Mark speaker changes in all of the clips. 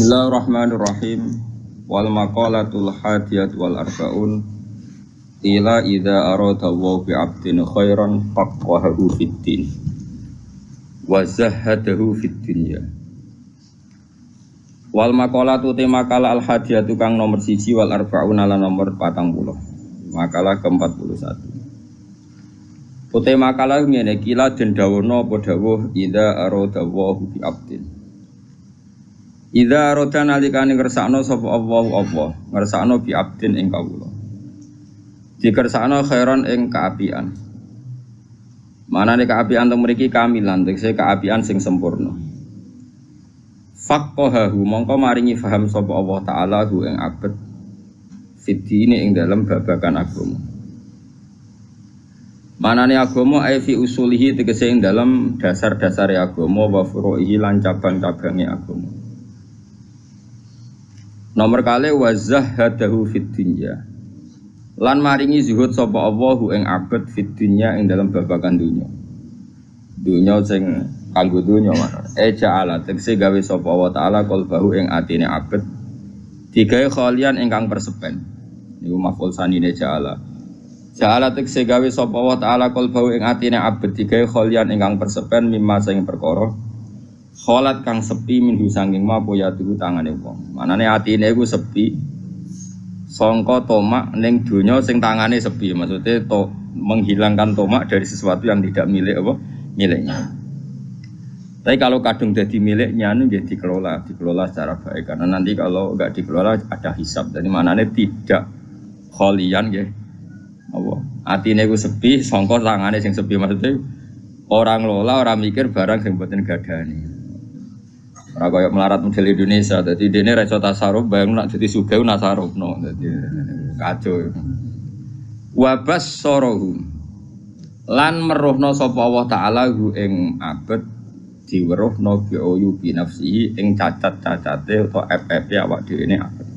Speaker 1: Bismillahirrahmanirrahim. Wal maqalatul hadiyat wal arbaun ila idza arada wa bi 'abdin khairan faqahahu fid din wa zahadahu fid dunya. Wal maqalatu tema makalah al hadiyat kang nomor 1 wal arbaun ala nomor 40. Makalah ke-41. Utama makalah ngene kila den dawono apa dawuh idza arada wa bi 'abdin. Idza roda nalikane ngersakno sapa Allah ngersakno bi abdin ing kawula. Dikersakno khairan ing kaapian. Manane kaapian teng mriki kamilan tegese kaapian sing sempurna. Faqahahu mongko maringi faham sapa Allah taala hu ing abet fitine ing dalem babagan agama. Manane agama ai fi usulihi tegese ing dalem dasar-dasare agama wa furu'ihi lan cabang-cabange agama. Nomor kali wazahadahu fid dunya. Lan maringi zuhud sapa Allahu ing abad fid dunya ing dalam babagan dunya. Dunya sing kanggo dunya mana? Ja'ala tegese gawe sapa Allah taala qalbahu ing atine abad digawe khalian ingkang persepen. Niku maf'ul sanine ja'ala. Ja'ala tegese gawe sapa Allah taala qalbahu ing atine abad digawe khalian ingkang persepen mimma sing perkara kholat kang sepi minhu sanging mapo ya tuku tangane wong. Manane atine iku sepi sangka tomak ning donya sing tangane sepi. Maksudnya menghilangkan tomak dari sesuatu yang tidak milik miliknya. Tapi kalau kadung jadi miliknya itu ya dikelola secara baik. Karena nanti kalau enggak dikelola ada hisab. Jadi manane tidak kholian nggih. Apa? Atine iku sepi sangka tangane sing sepi. Maksudnya orang lola, orang mikir barang sing mboten gadani. Ora koyo melarat model Indonesia, dadi dene ra iso tasarruf, bayang nak dadi sugih nasarufno, dadi kacau. Wa bassarahu lan meruhna sapa Allah taala hu ing abet diweruhna bi ayu bi nafsihi ing cacat-cacate utawa ep-epe awak dhewe ne abet.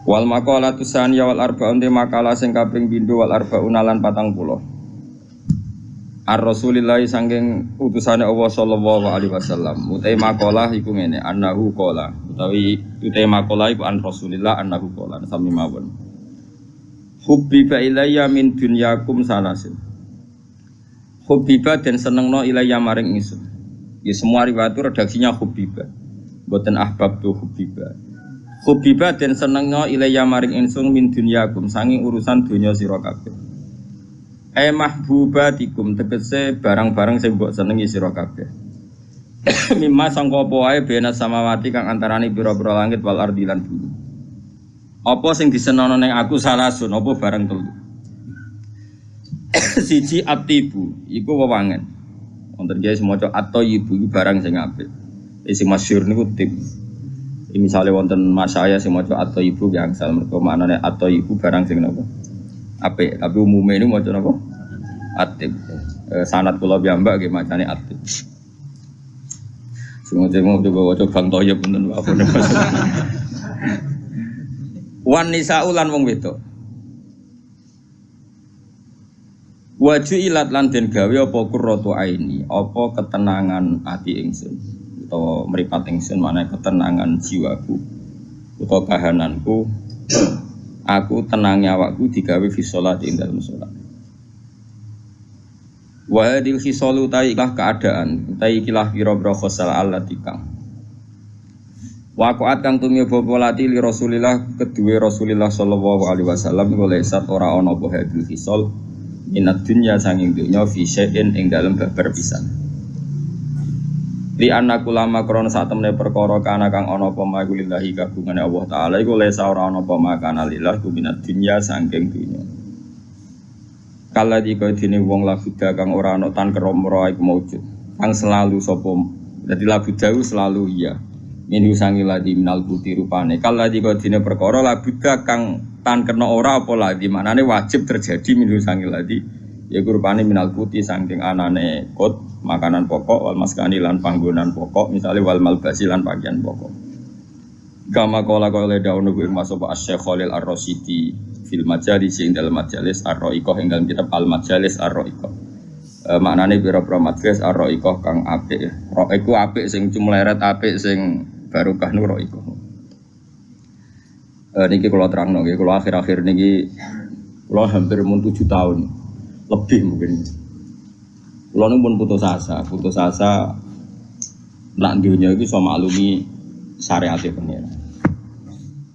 Speaker 1: Wal maqalatu saniyah wal arba'un te makalah sing kaping pindho wal arba'un lan 40. Ar-Rasulillah sangking utusane Allah sallallahu alaihi wasallam. Utai maqalah iku ngene, annahu qala. Utawi utai maqalah iku an Rasulillah annahu qala sami mawon. Hubbiba ilayya min dunyakum salasin. Hubbiba den senengno ilayya maring ingsun. Ya semua riwayat redaksinya hubbiba. Mboten ahbab tu hubbiba. Hubbiba den senengno ilayya maring ingsun min dunyakum sanging urusan donya sira kabeh. Mahbubatikum tegese barang-barang sing mbok senengi sira kabeh. Mimma sangka apa wae bena samawati kang antarane pira-pira langit wal ardi lan bumi. Apa sing disenono ning aku salasun apa barang telu. Siji atibu iku wewangen. Wonten guys maca at-thayyibu iku barang sing apik. Sing masyhur niku tip. Misale wonten mas saya sing maca at-thayyibu ki angsal mergo maknane at-thayyibu barang sing napa? Apik, tapi umumnya ini maca napa? Atib. Sanad kula piyambak nggih macane atib. Sing-sing coba waca Bang Thoyib punten apa niku. Wan nisa'u lan wong wedok. Waju ilat lan den gawe apa qurratu aini, apa ketenangan ati ingsun utawa mripat ingsun maknane ketenangan jiwaku utawa kahananku. Aku tenangnya awakku digawe fi sholat ing dalem sholat. Wa hadil khisalu ta'ilah keadaan, ta'ikilah pira-pira khosal allati kang. Waqa'at kang tumiba polati li Rasulillah kedue Rasulillah sallallahu alaihi wasallam oleh sat ora ana apa hadil khisal minad dunya sanging dunya fi syai'in ing dalem babar pisan. Li annaku lama krana sak temene perkara kana kang ana apa magulillahi kagungane Allah taala iku lesa ora ana apa makana lillah kuminat dunya saking dunya. Kala dikene wong labuda kang ora ana tan keromro iku maujud. Kang selalu sapa dadi labuda selalu iya. Minhu sangi ladi minal buti rupane. Kala dikene perkara labuda kang tan kena ora apa ladi maknane wajib terjadi minhu sangi ladi ya rupane minal buti saking anane kot makanan pokok wal maskani lan panggonan pokok misalnya wal malbasi lan pakaian pokok. Kama kala kala daun ing masuk Asy-Syaikh Khalil Ar-Rasyidi fil majalis ing dalam majalis Ar-Ra'iqah ing dalam kitab Al-Majalis Ar-Ra'iqah. Maknane pira-pira majlis ar-ra'iqah kang apik. Ra'iku apik sing cumleret apik sing barokah nu ra'iqah. Niki kula terangno nggih, kula akhir-akhir niki kula hampir mun 7 tahun lebih mungkin. Kula nu pun putus asa nak dunya iki iso maklumi syariat pengen.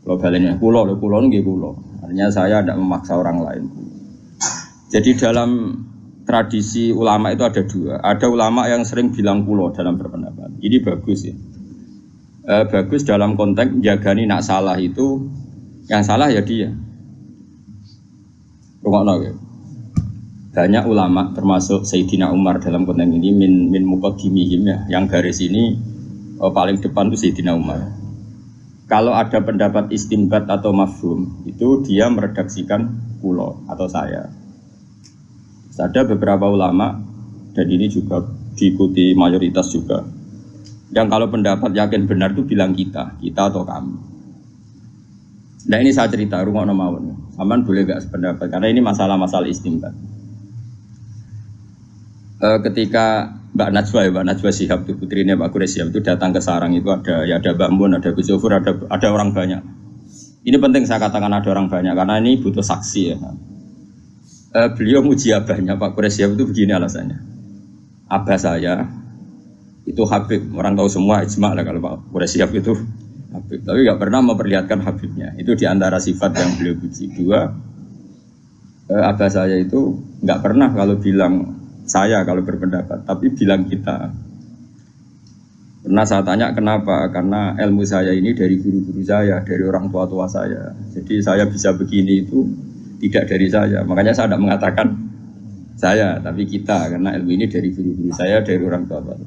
Speaker 1: Kula balenya kula nggih kula. Artinya saya tidak memaksa orang lain. Jadi dalam tradisi ulama itu ada dua. Ada ulama yang sering bilang kulo dalam berpendapat. Ini bagus ya. Bagus dalam konteks jagani nak salah itu, yang salah ya dia. Rungokno ya. Banyak ulama termasuk Sayyidina Umar dalam konteks ini min muqaddimihim ya. Yang garis ini paling depan itu Sayyidina Umar. Kalau ada pendapat istinbat atau mafhum itu dia meredaksikan kulo atau saya. Ada beberapa ulama dan ini juga diikuti mayoritas juga yang kalau pendapat yakin benar itu bilang kita atau kamu. Nah ini saya cerita rungokno mawon. Aman boleh gak sependapat karena ini masalah istinbat. Ketika Mbak Najwa Shihab itu putrinya Pak Quraish itu datang ke sarang itu ada Mbak Mun, ada Gus Zufur, ada orang banyak. Ini penting saya katakan ada orang banyak karena ini butuh saksi ya. Beliau muji abahnya Pak Quraish itu begini alasannya. Abah saya itu Habib, orang tahu semua ijma lah kalau Pak Quraish itu Habib, tapi nggak pernah memperlihatkan Habibnya. Itu diantara sifat yang beliau puji. Dua, abah saya itu nggak pernah kalau bilang saya kalau berpendapat, tapi bilang kita. Pernah saya tanya kenapa? Karena ilmu saya ini dari guru-guru saya, dari orang tua saya. Jadi saya bisa begini itu tidak dari saya, makanya saya tidak mengatakan saya, tapi kita, karena ilmu ini dari guru-guru saya, dari orang tua saya.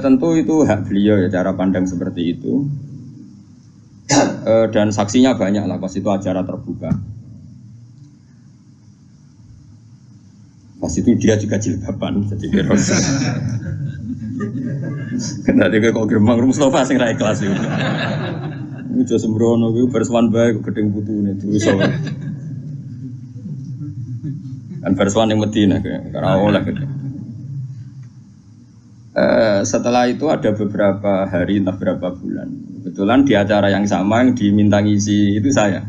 Speaker 1: Tentu itu hak beliau ya, cara pandang seperti itu. Dan saksinya banyak lah, pas itu acara terbuka. Pas itu dia juga jilbaban, jadi keros. Nanti kok gerbang Mustafa sing ra ikhlas itu. Ujo sembrono itu berswan baik gedeng putune dosa. Kan berswan yang Madinah karena oleh gitu. Setelah itu ada beberapa hari entah berapa bulan. Kebetulan di acara yang sama yang diminta ngisi itu saya.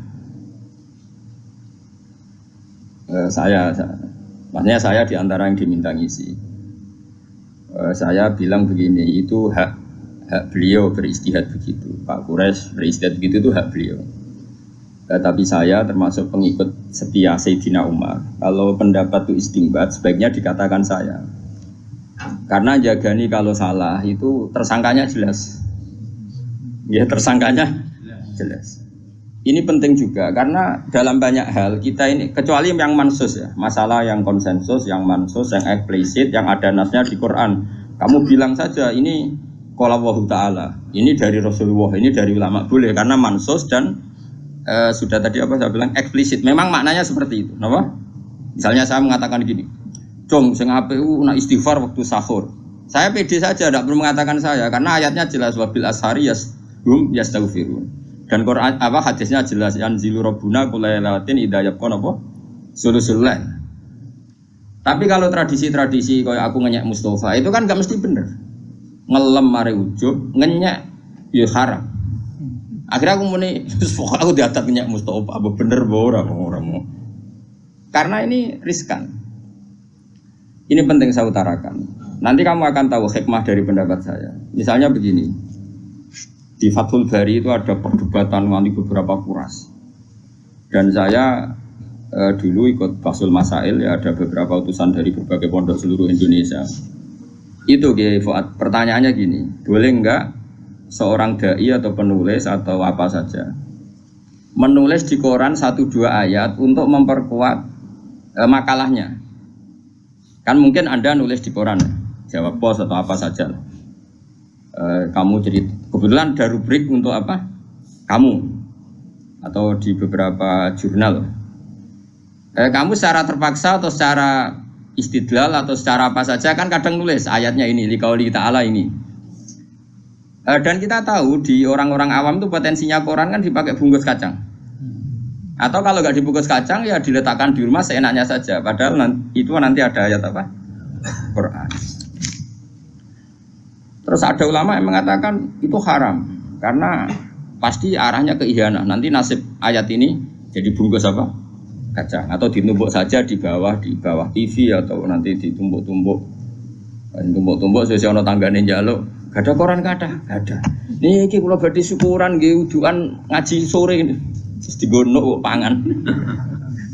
Speaker 1: Maksudnya saya di antara yang diminta ngisi. Saya bilang begini, itu hak beliau beristihad begitu. Pak Quraish beristihad begitu itu hak beliau. Tapi saya termasuk pengikut setia Sayyidina Umar. Kalau pendapat itu istinbat sebaiknya dikatakan saya. Karena jagani kalau salah itu tersangkanya jelas. Ya tersangkanya jelas. Ini penting juga karena dalam banyak hal kita ini kecuali yang mansus ya, masalah yang konsensus, yang mansus, yang eksplisit, yang ada nasnya di Quran. Kamu bilang saja ini qala Allahu Ta'ala, ini dari Rasulullah, ini dari ulama boleh karena mansus dan sudah tadi apa saya bilang eksplisit. Memang maknanya seperti itu, kenapa? Misalnya saya mengatakan gini, "Jong, sing APU nak istighfar waktu sahur." Saya pede saja, tidak perlu mengatakan saya karena ayatnya jelas wabil ashari yastaghfirun. Dan Quran apa hadisnya jelas yanzilu rabbuna kulailatin idza yaqon apa? Sulusul lail. Tapi kalau tradisi-tradisi kayak aku ngenyek Mustafa itu kan enggak mesti bener. Ngelem mare ujub, ngenyek ya haram. Akhirnya aku muni, aku diatat ngenyek Mustafa, apa bener ora mau. Karena ini riskan. Ini penting saya utarakan. Nanti kamu akan tahu hikmah dari pendapat saya. Misalnya begini, di Fathul Bari itu ada perdebatan wali beberapa kuras. Dan saya dulu ikut Basul Masail, ya ada beberapa utusan dari berbagai pondok seluruh Indonesia. Itu Fuad, pertanyaannya gini, boleh enggak seorang dai atau penulis atau apa saja menulis di koran 1-2 ayat untuk memperkuat makalahnya? Kan mungkin Anda nulis di koran, Jawab Pos atau apa saja. Kamu jadi kebetulan ada rubrik untuk apa? Kamu atau di beberapa jurnal. Kamu secara terpaksa atau secara istidlal atau secara apa saja kan kadang nulis ayatnya ini liqauli ta'ala ini. Dan kita tahu di orang-orang awam itu potensinya koran kan dipakai bungkus kacang. Atau kalau nggak dibungkus kacang ya diletakkan di rumah seenaknya saja. Padahal itu nanti ada ayat apa? Quran. Terus ada ulama yang mengatakan itu haram karena pasti arahnya ke ihanah. Nanti nasib ayat ini jadi bungkus apa? Kacang atau ditumbuk saja di bawah TV atau nanti ditumbuk-tumbuk sesuai ono tanggane njaluk. Gak ada koran gak ada. Niki kula badhe syukuran nggih wuduan ngaji sore ini. Terus digono pangan.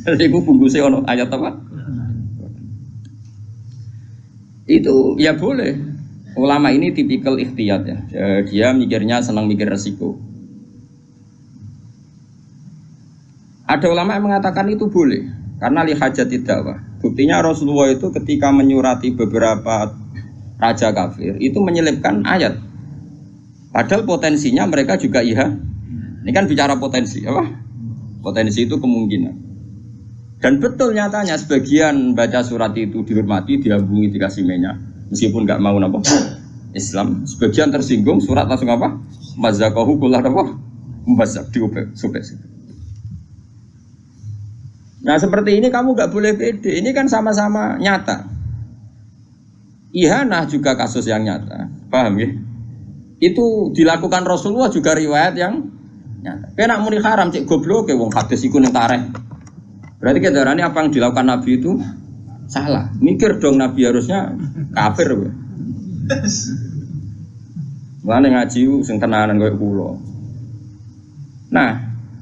Speaker 1: Iku bungkuse ono ayat apa? Itu ya boleh. Ulama ini tipikal ikhtiyat ya. Dia mikirnya senang mikir resiko. Ada ulama yang mengatakan itu boleh karena li hajatid dakwah. Buktinya Rasulullah itu ketika menyurati beberapa raja kafir itu menyelipkan ayat. Padahal potensinya mereka juga iya. Ini kan bicara potensi apa? Potensi itu kemungkinan. Dan betul nyatanya sebagian baca surat itu dihormati, diambungi, dikasih minyak. Meskipun nggak mau apa Islam, sebagian tersinggung surat langsung apa? Mazakahu kullah apa? Mazak diubah, sobek. Nah seperti ini kamu nggak boleh pede. Ini kan sama-sama nyata. Ihanah juga kasus yang nyata, paham ya? Itu dilakukan Rasulullah juga riwayat yang nyata. Kena muni haram cek goblok ke wong hadis iku ning tareh. Berarti kedarane apa yang dilakukan Nabi itu salah. Mikir dong Nabi harusnya kafir. Mulane ngaji sing tenanan koyo kula. Nah,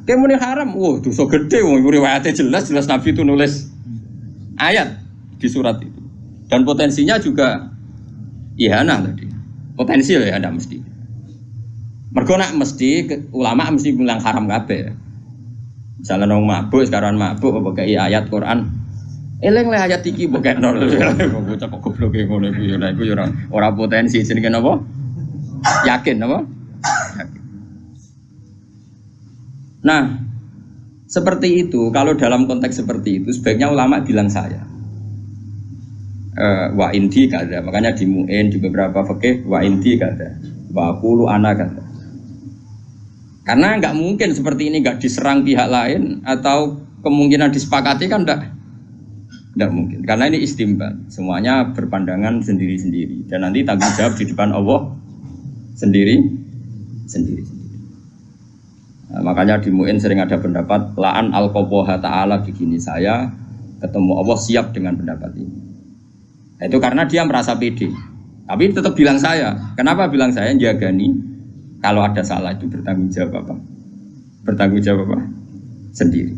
Speaker 1: kemune haram, wah dosa gede wong riwayate jelas Nabi itu nulis ayat di surat itu. Dan potensinya juga ihanah tadi. Potensi ya ada mesti. Mergo nak mesti ulama mesti bilang haram kabeh. Misalnya nong mabuk sekarang mabuk pakai ayat Quran. Eling le ayat iki pakai nol. Bocah kok goblok ngono iku ya iku ya ora potensi jenenge napa? Yakin napa? Yakin. Nah, seperti itu kalau dalam konteks seperti itu sebaiknya ulama bilang saya. Wa inti kada, makanya di mu'in di beberapa fikih wa inti kada, wa qulu ana kada. Karena nggak mungkin seperti ini nggak diserang pihak lain atau kemungkinan disepakati kan nggak mungkin. Karena ini istimbat, semuanya berpandangan sendiri-sendiri dan nanti tanggung jawab di depan Allah sendiri. Nah, makanya di mu'in sering ada pendapat la'an al-qaboha ta'ala begini, saya ketemu Allah siap dengan pendapat ini. Nah, itu karena dia merasa pede. Tapi tetap bilang saya. Kenapa bilang saya? Jagani kalau ada salah itu bertanggung jawab apa? Bertanggung jawab apa? Sendiri.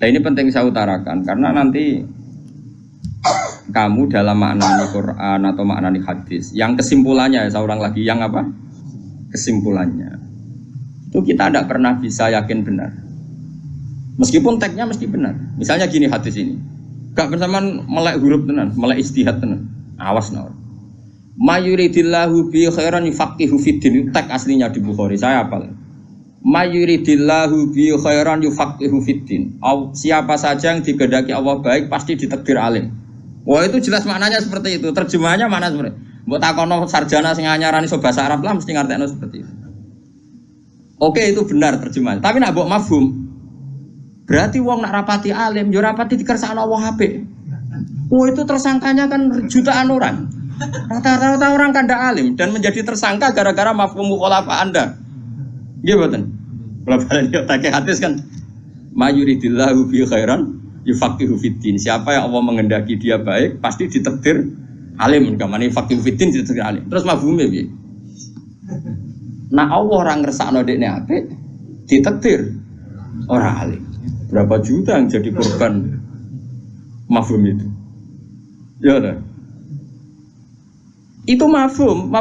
Speaker 1: Nah ini penting saya utarakan karena nanti kamu dalam maknani Quran atau maknani hadis yang kesimpulannya saya ulang lagi yang apa? Kesimpulannya itu kita tidak pernah bisa yakin benar. Meskipun teksnya mesti benar. Misalnya gini hadis ini. Gak bersamaan melek huruf tenan, melek istihad tenan. Awas naur. Mayuridillahu bi khairan yufaqihu fiddin. Teks aslinya di Bukhari, saya hafal. Mayuridillahu bi khairan yufaqihu fiddin. Siapa saja yang digedaki Allah baik pasti ditakdir alim. Wah itu jelas maknanya seperti itu. Terjemahannya mana seperti? Mbok takono sarjana sing nyarani iso basa Arab lah mesti ngartekno seperti itu. Oke itu benar terjemahan. Tapi nak mbok mafhum berarti wong nak rapati alim, yo rapati dikersakno Allah apik. Oh itu tersangkanya kan jutaan orang. Rata-rata orang kan ndak alim dan menjadi tersangka gara-gara mafhum mukhalafah Anda. Nggih mboten. Balapan yo take hadis kan mayuridillahu bi khairan yufaqihu fiddin. Siapa yang Allah menghendaki dia baik pasti ditakdir alim. Kamane faqihu fiddin ditakdir alim. Terus mafhume piye? Nah Allah orang ngersakno dekne apik ditakdir orang alim. Berapa juta yang jadi korban mafhum itu? Ya kan? Itu mafhum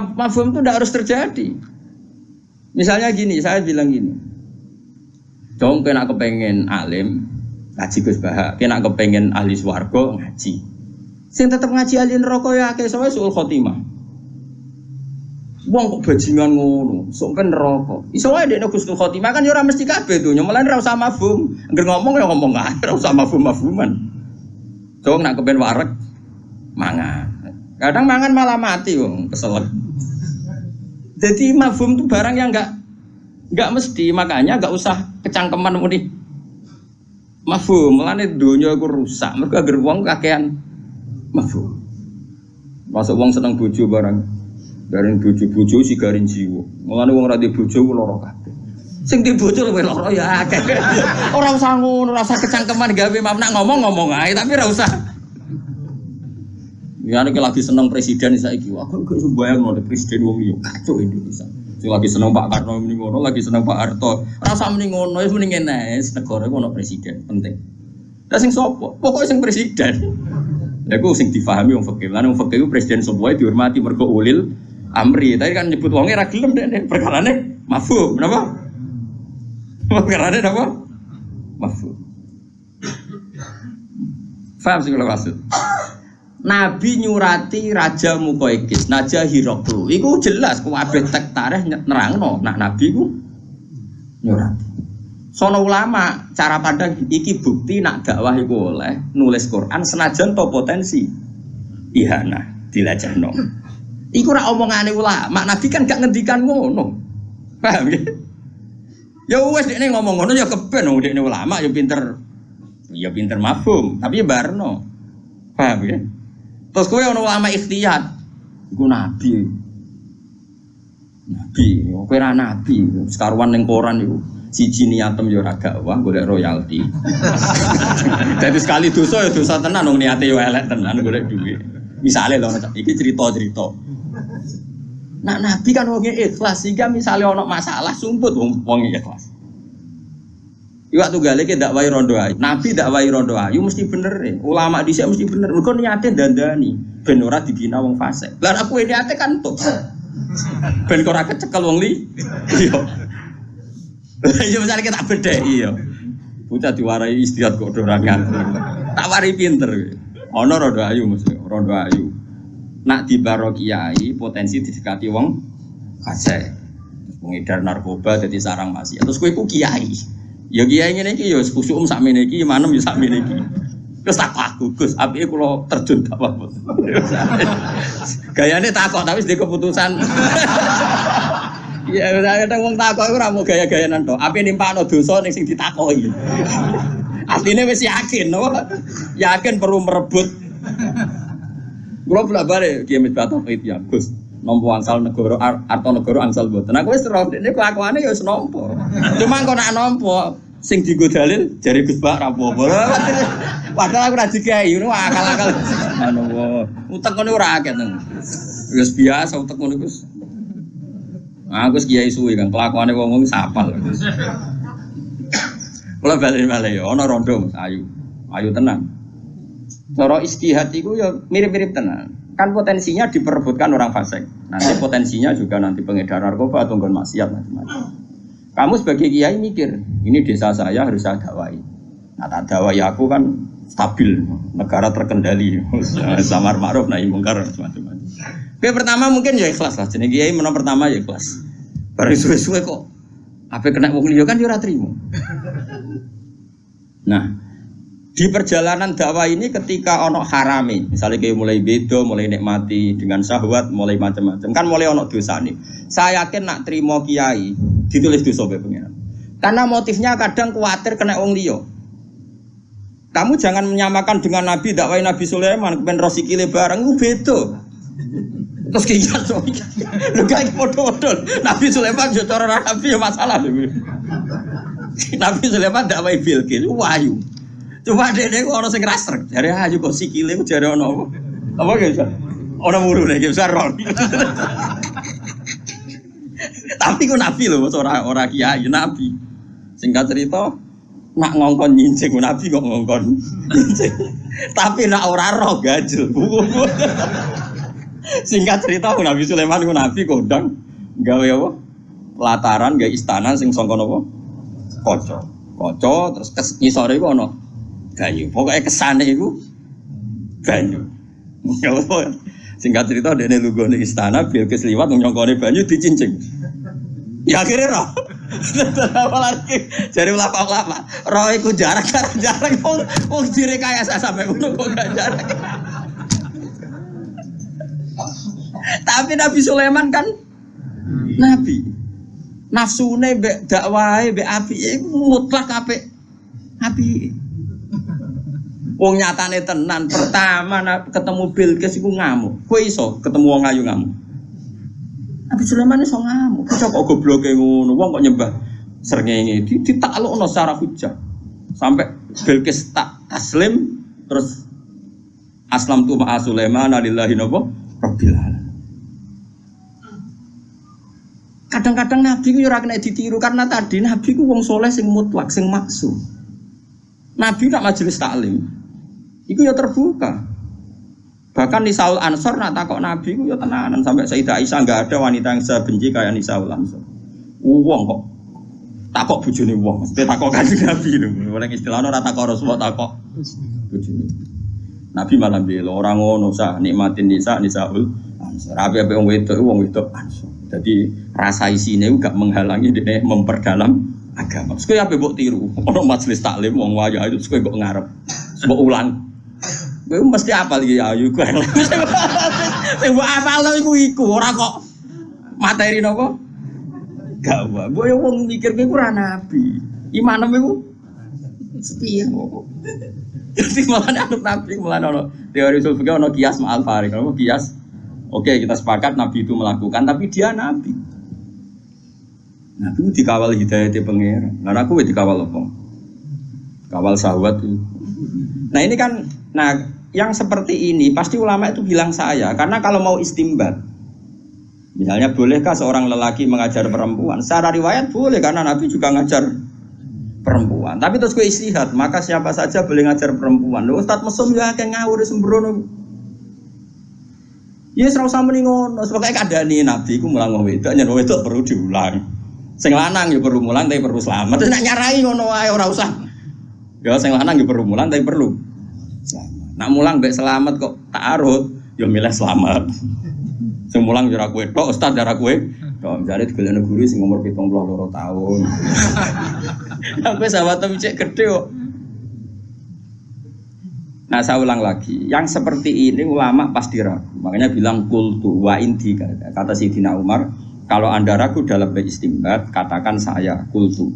Speaker 1: itu tidak harus terjadi. Misalnya gini, saya bilang gini. Dong kena kepengen alim, ngaji Gus Baha, kena kepengen ahli swarga ngaji. Sing tetep ngaji ahli neraka ya akeh soe suul khotimah. Wong kok bajingan ngono, sok ben neraka. Iso wae dekne Gusnul Khotimah kan ya ora mesti kabeh donya, malah ora usah mafhum. Angger ngomong ya ngomong ae, ora usah mafhum-mafhuman. Dong nak kepen wareg mangan. Kadang mangan malah mati wong, keselek. Jadi mafhum itu barang yang enggak mesti, makanya enggak usah kecangkeman muni Mafhum, mulane donya iku rusak. Mergo agar wong kakean mafhum. Masuk wong seneng bojo barang. Garing bojo-bojo sigarin jiwa. Mulane wong ora di bojo ku lara kabeh. Sing di bojo luwih lara ya akeh. Ora usah ngono, ora usah kecangkeman gawe nak ngomong ae tapi ora usah. Ya nek lagi seneng presiden saiki, aku gak sembayang ngono presiden wong liya kacau Indonesia. Sing lagi seneng Pak Karno muni ngono, lagi seneng Pak Harto. Ora usah muni ngono, wis muni ngene, negara iku ono presiden penting. Lah sing sapa? Pokoke sing presiden. Lha iku sing difahami wong fikih. Lan wong fikih iku presiden sapa dihormati mergo ulil amri. Tapi kan nyebut wonge ra gelem nek perkarane mafhum, napa? Perkarane napa? Mafhum. Faham sing kula maksud? Nabi nyurati Raja Muqawqis, Raja Hiraqlu. Iku jelas kabeh tek tarikh nerangno nak Nabi ku nyurati. Sono ulama cara pandang iki bukti nak dakwah iku oleh nulis Quran senajan to potensi ihana dilajahno. Iku ora omongane ulama, Nabi kan gak ngendikan ngono. Paham ya? Ya wis dekne ngomong ngono ya keben wong dekne ulama ya pinter mafhum, tapi ya barno. Paham ya? Terus kowe ana ulama ikhtiyat, iku nabi. Nabi, kowe ora nabi, sekaruan ning koran iku. Siji niatem ya ora gakwah golek royalti. Dadi sekali dosa ya dosa tenan wong niate yo elek tenan golek duit. Misale lho iki cerita-cerita. Nak nabi kan wong ikhlas sehingga misale ana masalah sumput wong ikhlas. Iwak tunggale ki dakwah rondo ayu. Nabi dakwah rondo ayu mesti bener e. Ulama dhisik mesti bener. Mergo niate dandani ben ora dibina wong fasik. Lah aku niate kan tok. Ben ora kecekel wong li. Iya. Iya misale kita bedheki ya. Bocah diwarai istirahat kok ora ngantuk. Tak wari pinter. Ana rondo ayu mesti, rondo ayu. Nak dibaro kiai potensi didekati wong fasik. Pengedar narkoba dadi sarang maksiat. Terus kowe iku kiai. Ya kiai ngene iki ya kusuk sakmene iki manem ya sakmene iki. Wis tak aku Gus, apike kula terjun dakwah. Gayane takok tapi wis di keputusan. Ya kadang wong takok iku ora mau gaya-gayanan tok. Apike nimpakno dosa ning sing ditakoki. Artine wis yakin, no? Yakin perlu merebut. Kula bolak-balik Kiai Misbah Taufik ya, Gus. Nompo angsal negara arto negara angsal mboten. Aku wis roh dene kelakuane ya wis nampa. Cuma kok nak nampa sing dienggo dalil jare Gus Bak ra apa-apa. Padahal aku ra dikai ngono akal-akal. Ngono wae. Utek ngono ora akeh nang. Wis biasa utek ngono Gus. Aku wis kiai suwe kan kelakuane wong-wong sapal. Kula bali-bali ya ana rondo Mas Ayu. Ayu tenan. Cara istihad iku ya mirip-mirip tenan. Kan potensinya diperebutkan orang fasik. Nanti potensinya juga nanti pengedar narkoba atau nggon maksiat macam-macam. Kamu sebagai kiai mikir, ini desa saya harus saya dakwai. Nah, tak dakwai aku kan stabil, negara terkendali, samar ma'ruf nahi mungkar macam-macam. Oke, pertama mungkin ya ikhlas lah. Jenenge kiai menang pertama ya ikhlas. Bareng suwe-suwe kok ape kena wong liya kan yo ora trimo. Nah, di perjalanan dakwah ini ketika ono harame, misalnya kayak mulai bedo, mulai nikmati dengan syahwat, mulai macam-macam, kan mulai ono dosa nih. Saya yakin nak terima kiai ditulis dosa be pengiran. Karena motifnya kadang khawatir kena wong liya. Kamu jangan menyamakan dengan Nabi dakwah Nabi Sulaiman, kepen rosikile bareng itu beda. Terus kiai so, lu kayak podo-podo. Nabi Sulaiman yo cara Nabi ya masalah. Nabi Sulaiman dakwah Bilqis, wahyu. Cuma dene kok ono sing rasrek. Jare ayo kok sikile ku jare ono apa? Apa ge bisa? Ora murune ge besar ron. Tapi ku nabi lho, ora kiai, nabi. Singkat cerita, nak ngongkon nyincing nabi kok ngongkon nyincing. Tapi nak ora roh gajel. Singkat cerita Nabi Sulaiman ku nabi kondang gawe apa? Pelataran gawe istana sing sangka napa? Kaca terus ngisore iku ono banyu. Pokoknya kesane itu banyu. Singkat cerita dene lunggone istana Bilqis liwat nyongkone banyu dicincing. Ya akhirnya roh. Apalagi jare ulama-ulama, roh iku jarak wong dire kaya sampe ngono kok gak jarak. Tapi Nabi Sulaiman kan nabi. Nafsune mbek dakwahe mbek apike mutlak apik. Apik. Wong nyatane tenan, pertama ketemu Bilqis iku ngamuk. Kowe iso ketemu wong ayu ngamuk. Nabi Sulaiman iso ngamuk. Kok gobloke ngono, wong kok nyembah srengenge ditaklukno secara hujah. Sampai Bilqis tak taslim terus aslam tu ma'a Sulaiman lillahi rabbil alamin. Kadang-kadang Nabi ku ora kena ditiru karena tadi Nabi ku wong soleh sing mutlak, sing maksum. Nabi nak majelis taklim. Iku ya terbuka. Bahkan Nisaul Ansor nak takok Nabi ku ya tenanan sampai Sayyidah Aisyah enggak ada wanita yang sebenci kayak Nisaul Ansor. Wong kok takok bojone wong, mesti takok Kanjeng Nabi lho. Ora istilahno ora takok Rasulullah takok bojone. Nabi malah bela orang ngono sah nikmatin Nisaul Ansor. Ape-ape wong wedok Ansor. Jadi rasa isine gak menghalangi dia memperdalam agama. Terus kowe ape mbok tiru? Ono majelis taklim wong wayu itu terus kowe kok ngarep. Mbok ulang. Kowe mesti apal iki ayu kowe. Sing mbok apal iku ora kok materi napa? Gak wae. Mbok yo wong mikir kowe ora nabi. Imanem iku sepiye kok. Jadi malah anut nabi malah ono teori usul fikih ono kias ma'al farik. Ono kias. Oke, kita sepakat nabi itu melakukan tapi dia nabi. Nabi itu dikawal hidayah di pengira. Nah aku dikawal apa? Kawal syahwat itu. Nah ini kan, yang seperti ini pasti ulama itu bilang saya, karena kalau mau istimbat, misalnya bolehkah seorang lelaki mengajar perempuan? Secara riwayat boleh karena Nabi juga ngajar perempuan. Tapi terus gue istihad, maka siapa saja boleh ngajar perempuan. Loh, Ustadz mesum ya kayak ngawur sembrono. Ya serau sama nih ngono, sebagai keadaan nih Nabi ku mulang wedok, nyen wedok perlu diulang. Sing lanang ya perlu mulang tapi perlu selamat. Terus nak nyarai ngono wae ora usah. Ya sing lanang ya perlu mulang tapi perlu selamat. Nak mulang mbek selamat kok ta'arud, ya milih selamat. Sing mulang ora kowe tok, ustaz ora kowe. Tok jare digolekno guru sing umur 72 tahun. Sampai sahabat cek gede kok. Nah saya ulang lagi, yang seperti ini ulama pasti ragu. Makanya bilang kultu wa inti kata Sayyidina Umar, kalau anda ragu dalam beristimbat, katakan saya kultu.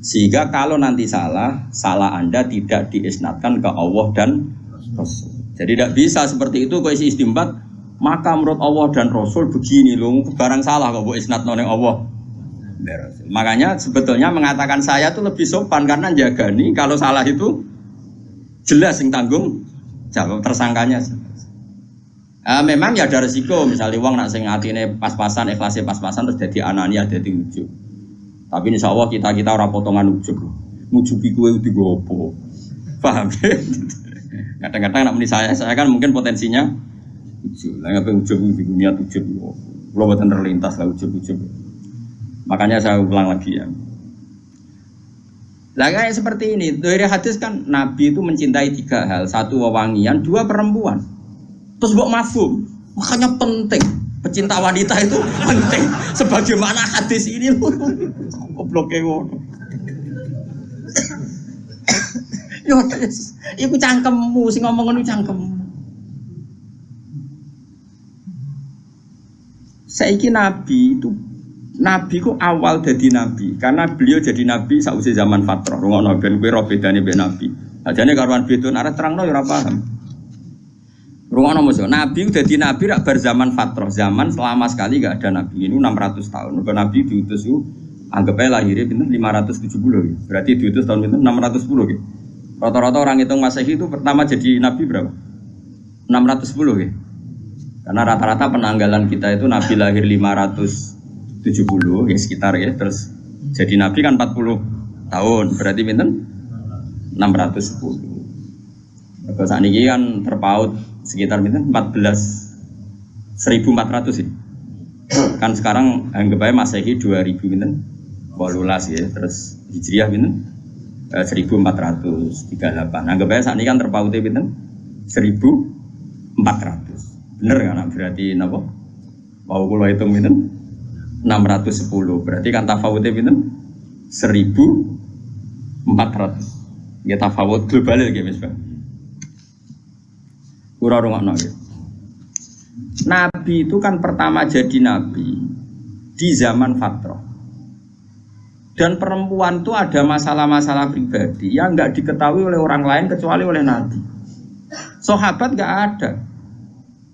Speaker 1: Sehingga kalau nanti salah anda tidak diisnadkan ke Allah dan Rasul. Jadi tidak bisa seperti itu kalau isi istimbat, maka menurut Allah dan Rasul begini loh, barang salah kalau isnadno ning Allah. Makanya sebetulnya mengatakan saya itu lebih sopan karena jaga nih kalau salah itu jelas yang tanggung jawab tersangkanya. Memang ya ada resiko misalnya uang nak sing atine pas-pasan ikhlasnya pas-pasan terus jadi anania jadi ujub. Tapi insya Allah kita orang potongan ujub. Ngujubi kue itu gopo. Paham? Kadang-kadang nak meni saya kan mungkin potensinya ujub. Lah ngapain ujub di dunia ujub. Kalau buatan terlintas lah ujub-ujub. Makanya saya ulang lagi ya. Lah kayak seperti ini, dari hadis kan Nabi itu mencintai 3 hal, 1 wewangian, 2 perempuan. Terus mbok mafhum, makanya penting. Pecinta wanita itu penting. Sebagaimana hadis ini goblok ngono. Yo wis, iku cangkemmu sing ngomong ngono cangkemmu. Saiki Nabi ku awal jadi nabi karena beliau jadi nabi sausi zaman fatrah. Rungokno ben kowe ro bedane mbek nabi. Ajane karuan beda arep terangno ya ora paham. Rungokno mesti nabi dadi nabi rak bar zaman fatrah. Zaman selama sekali enggak ada nabi. Ini 600 tahun. Mergo nabi diutus ku anggap ae lahirnya pinten 570 ya. Berarti diutus tahun pinten 610 ya. Rata-rata orang hitung Masehi itu pertama jadi nabi berapa? 610 ya. Karena rata-rata penanggalan kita itu nabi lahir 570 ya sekitar ya, terus jadi nabi kan 40 tahun, berarti pinten 610. Kalau saat ini kan terpaut sekitar pinten 1400 ya. Kan sekarang anggap aja Masehi 2000 pinten 18 ya, terus Hijriah pinten 1438. Anggap aja saat ini kan terpautnya pinten 1400. Bener kan berarti napa? Mau kula hitung pinten 610, berarti kan tafawutnya pinten 1400. Ya tafawut global lagi misbah. Ora rungokno ya. Nabi itu kan pertama jadi nabi di zaman fatrah. Dan perempuan itu ada masalah-masalah pribadi yang enggak diketahui oleh orang lain kecuali oleh nabi. Sahabat enggak ada.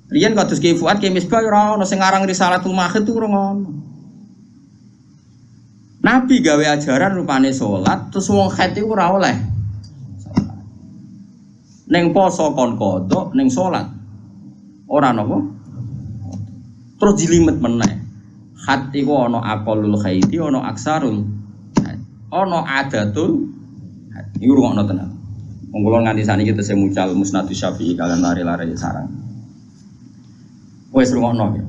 Speaker 1: Riyen kados Ki Fuad Ki Misbah ora ono sing aran Risalatul Makhid itu ora ono. Nabi gawe ajaran rupane salat terus wong haid iku ora oleh. Ning poso kon kodok ning salat. Ora napa? Terus jilimet meneh. Haid iku ana aqallul haidi, ana aksarul. Ana adatul. Iku rungokno tenan. Wong kula nganti saniki tesih mucal Musnadus Syafi'i kalian lari-lari sarang. Wes rungokno ya.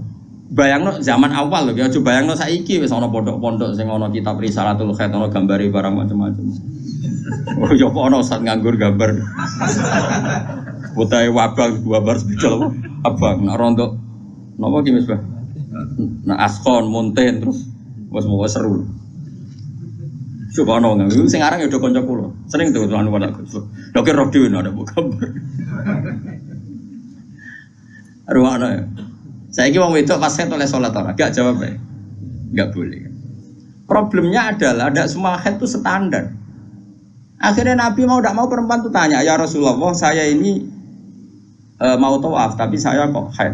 Speaker 1: Bayangno zaman awal lho ya, aja bayangno saiki wis ana pondok-pondok sing ana kitab Risalatul Khaid ana gambare barang macam-macam. Oh ya apa ana ustaz nganggur gambar. Putahe wabar spidol apa? Abang nak rontok napa ki Mas Bah? Nak askon monten terus wis mau seru. Subhanallah nganggo sing aran ya do kanca kula. Sering tuh anu pada Gus. Lho ki roh dhewe ada gambar. Ruwana ya. Saiki wong wedok pas haid oleh salat ora? Enggak jawab ya. Enggak boleh. Problemnya adalah tidak semua haid itu standar. Akhirnya Nabi mau tidak mau perempuan itu tanya, ya Rasulullah, saya ini mau tawaf tapi saya kok haid.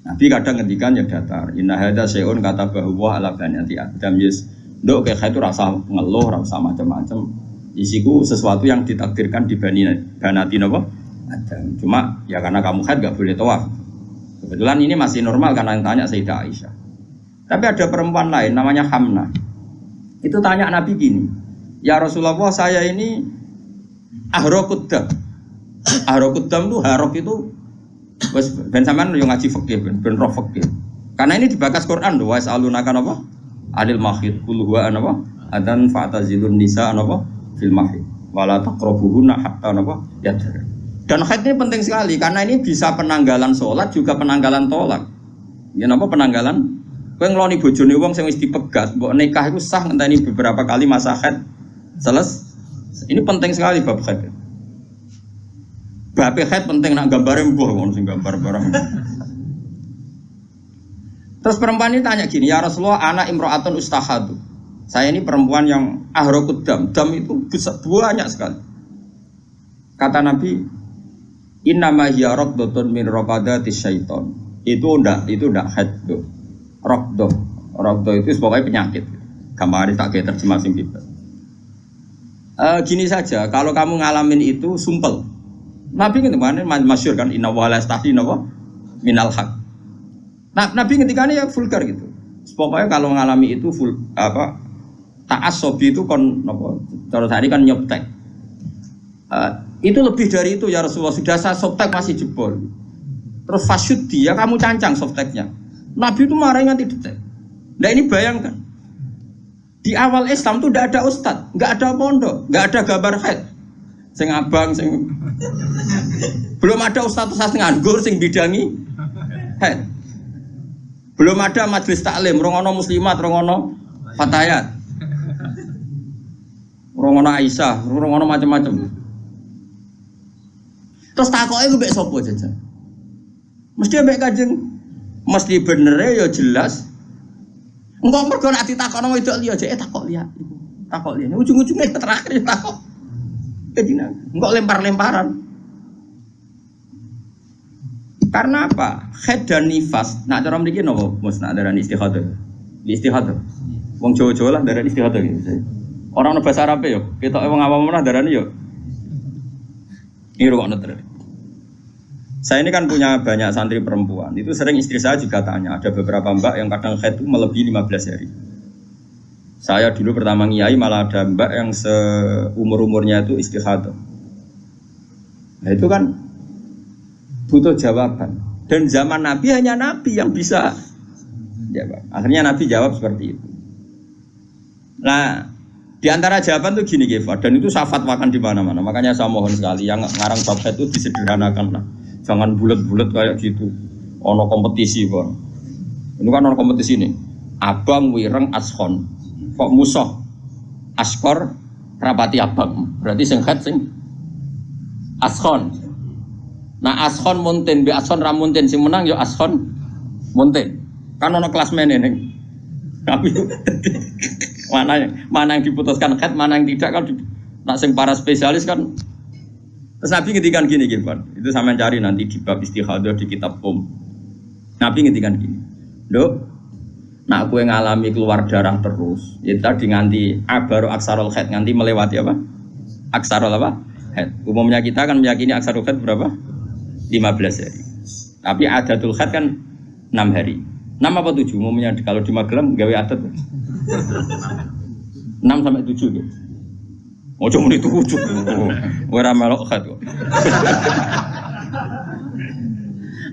Speaker 1: Nabi kadang ngendikan ya datar. Inna hadza syai'un katabahu wa ala banati Adam yes. Nduk kayak haid itu rasa ngeluh, rasa macam-macam. Isiku sesuatu yang ditakdirkan di banati napa? Adam. Cuma ya karena kamu haid enggak boleh tawaf. Kebetulan ini masih normal karena yang tanya Sayyidah Aisyah. Tapi ada perempuan lain namanya Hamnah. Itu tanya Nabi gini, ya Rasulullah saya ini ahrokuddam. Ahrokuddam itu harok itu ben sampean yo ngaji fikih ben roh fikih. Karena ini dibakas Quran lho, wasalunaka napa? Adil mahid qul huwa anapa? Adan fa'tazilun nisa anapa? Fil mahid. Wala taqrabuhunna hatta napa? Yadhar. Dan haid ini penting sekali karena ini bisa penanggalan sholat juga penanggalan tolak. Ya napa penanggalan? Kowe ngloni bojone wong sing wis dipegat, mbok nikah iku sah ngenteni beberapa kali masa haid. Ini penting sekali bab haid. Bab haid penting nak gambare mbuh ngono sing gambar barang. Terus perempuan ini tanya gini, ya Rasulullah, ana imra'atun ustahadu. Saya ini perempuan yang ahrokud dam itu banyak sekali. Kata Nabi, innama hiya raqdatun min raqadatis syaiton. Itu ndak haid tuh. Raqdah itu pokoknya penyakit. Gambar tak kayak terjemah sing bebas. Gini saja, kalau kamu ngalamin itu sumpel. Nabi kemarin masyhur kan inna wa la yastahi minal haq. Nah, Nabi ketika ini ya vulgar gitu. Pokoknya kalau mengalami itu ta'assobi itu kon napa? Cara tadi kan nyoptek. Itu lebih dari itu ya Rasulullah, sudah saya softtek masih jebol. Terus fasyud dia kamu cancang softteknya. Nabi itu marahnya nganti detek. Nah ini bayangkan. Di awal Islam itu tidak ada ustadz, nggak ada pondok, nggak ada gambar haid. Sing abang sing belum ada ustadz nganggur sing bidangi haid. Belum ada majelis taklim, rongono muslimat, rongono fatayat. Rongono Aisyah, rongono macam-macam. Terus takoke ku mbek sapa jajan? Mesti mbek Kanjeng. Mesti bener ya jelas. Engko mergo nek ditakokno wedok liya aja takok liya. Takok liya. Ujung-ujungnya terakhir takok. Kedina. Engko lempar-lemparan. Karena apa? Haid dan nifas. Nak cara mriki napa? Mus nak darani istihadah. Istihadah. Wong Jawa-Jawa lah darani istihadah gitu. Orang bahasa Arab yo, ketoke wong awam menah darani yo. Ini rukun terus. Saya ini kan punya banyak santri perempuan. Itu sering istri saya juga tanya. Ada beberapa mbak yang kadang haid itu melebihi 15 hari. Saya dulu pertama ngiyai malah ada mbak yang seumur-umurnya itu istihadah. Nah itu kan butuh jawaban. Dan zaman Nabi hanya Nabi yang bisa jawab. Akhirnya Nabi jawab seperti itu. Nah, di antara jawaban tuh gini Gefa, dan itu saya fatwakan di mana-mana. Makanya saya mohon sekali yang ngarang bab itu disederhanakan lah. Jangan bulat-bulat kayak gitu. Ono kompetisi, Bang. Ini kan ono kompetisi nih. Abang wireng ashon. Kok musuh? Askor rapati abang. Berarti sing head sing ashon. Nah ashon monten, be ashon ramonten sing menang yo ashon monten. Kan ono klasmen ini. Tapi mana yang diputuskan head, mana yang tidak kan. Nak sing para spesialis kan Terus Nabi ngendikan gini Gilbert, itu sampean cari nanti di bab istikhadah di kitab Nabi ngendikan gini, "Nduk, nak kowe ngalami keluar darah terus, ya tadi nganti abaru aksarul haid nganti melewati apa? Aksarul apa? Haid. Umumnya kita kan meyakini aksarul haid berapa? 15 hari. Tapi adatul haid kan 6 hari. 6 apa 7? Umumnya kalau di Magelang gawe adat. 6 sampai 7 tuh. Ojo muni tujuh. Ora melok haid kok.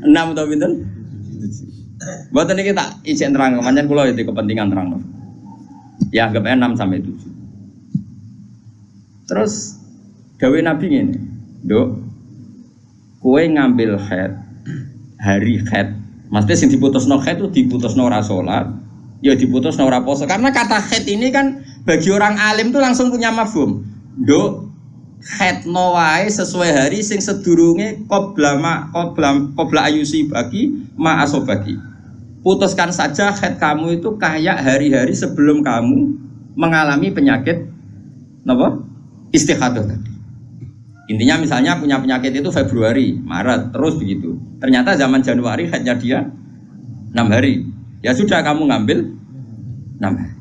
Speaker 1: 6 atau pinten? Mboten iki tak ijek nerang, pancen kula itu kepentingan terang. Ya anggap 6 sampai 7. Terus gawe Nabi ngene, "Nduk, kowe ngambil haid hari haid. Maksudnya sing diputusno haid itu diputusno ora salat, ya diputusno ora poso. Karena kata haid ini kan bagi orang alim tuh langsung punya mafhum. Nduk, haidno wae sesuai hari sing sedurunge qabla ayusi bagi ma asobagi. Putuskan saja haid kamu itu kayak hari-hari sebelum kamu mengalami penyakit apa? Istikhadah tadi. Intinya misalnya punya penyakit itu Februari, Maret, terus begitu. Ternyata zaman Januari haidnya dia 6 hari. Ya sudah kamu ngambil 6 hari.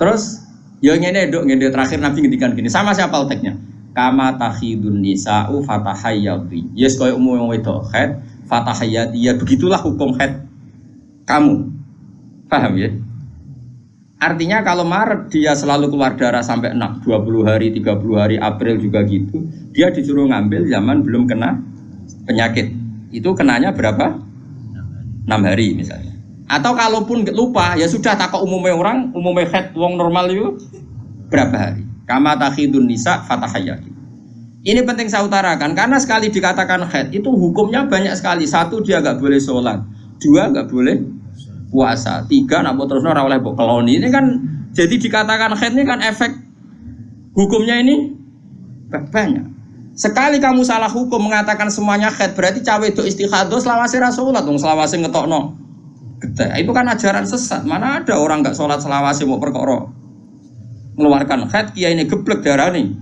Speaker 1: Terus ya ngene nduk ngene terakhir Nabi ngendikan gini, sama siapa teknya? Kama takhidun nisa'u fatahayyati. Yes koyo umum wedok haid fatahayyati. Ya begitulah hukum haid kamu. Paham ya? Artinya kalau Maret dia selalu keluar darah sampai 20 hari, 30 hari, April juga gitu. Dia disuruh ngambil zaman belum kena penyakit. Itu kenanya berapa? 6 hari misalnya. Atau kalaupun lupa, ya sudah takut umumnya orang, umumnya haid wong normal itu berapa hari? Kama takhidun nisa fatahayyati. Ini penting saya utarakan karena sekali dikatakan haid itu hukumnya banyak sekali. 1 dia enggak boleh sholat, 2 enggak boleh puasa, 3 nak terusno ora oleh mbok keloni. Ini kan jadi dikatakan haid ini kan efek hukumnya ini banyak. Sekali kamu salah hukum mengatakan semuanya haid berarti cawe itu istikhadah selawase ra salat wong selawase ngetokno. Itu kan ajaran sesat. Mana ada orang enggak sholat selawase mau perkara mengeluarkan haid, kiai ini geblek darah nih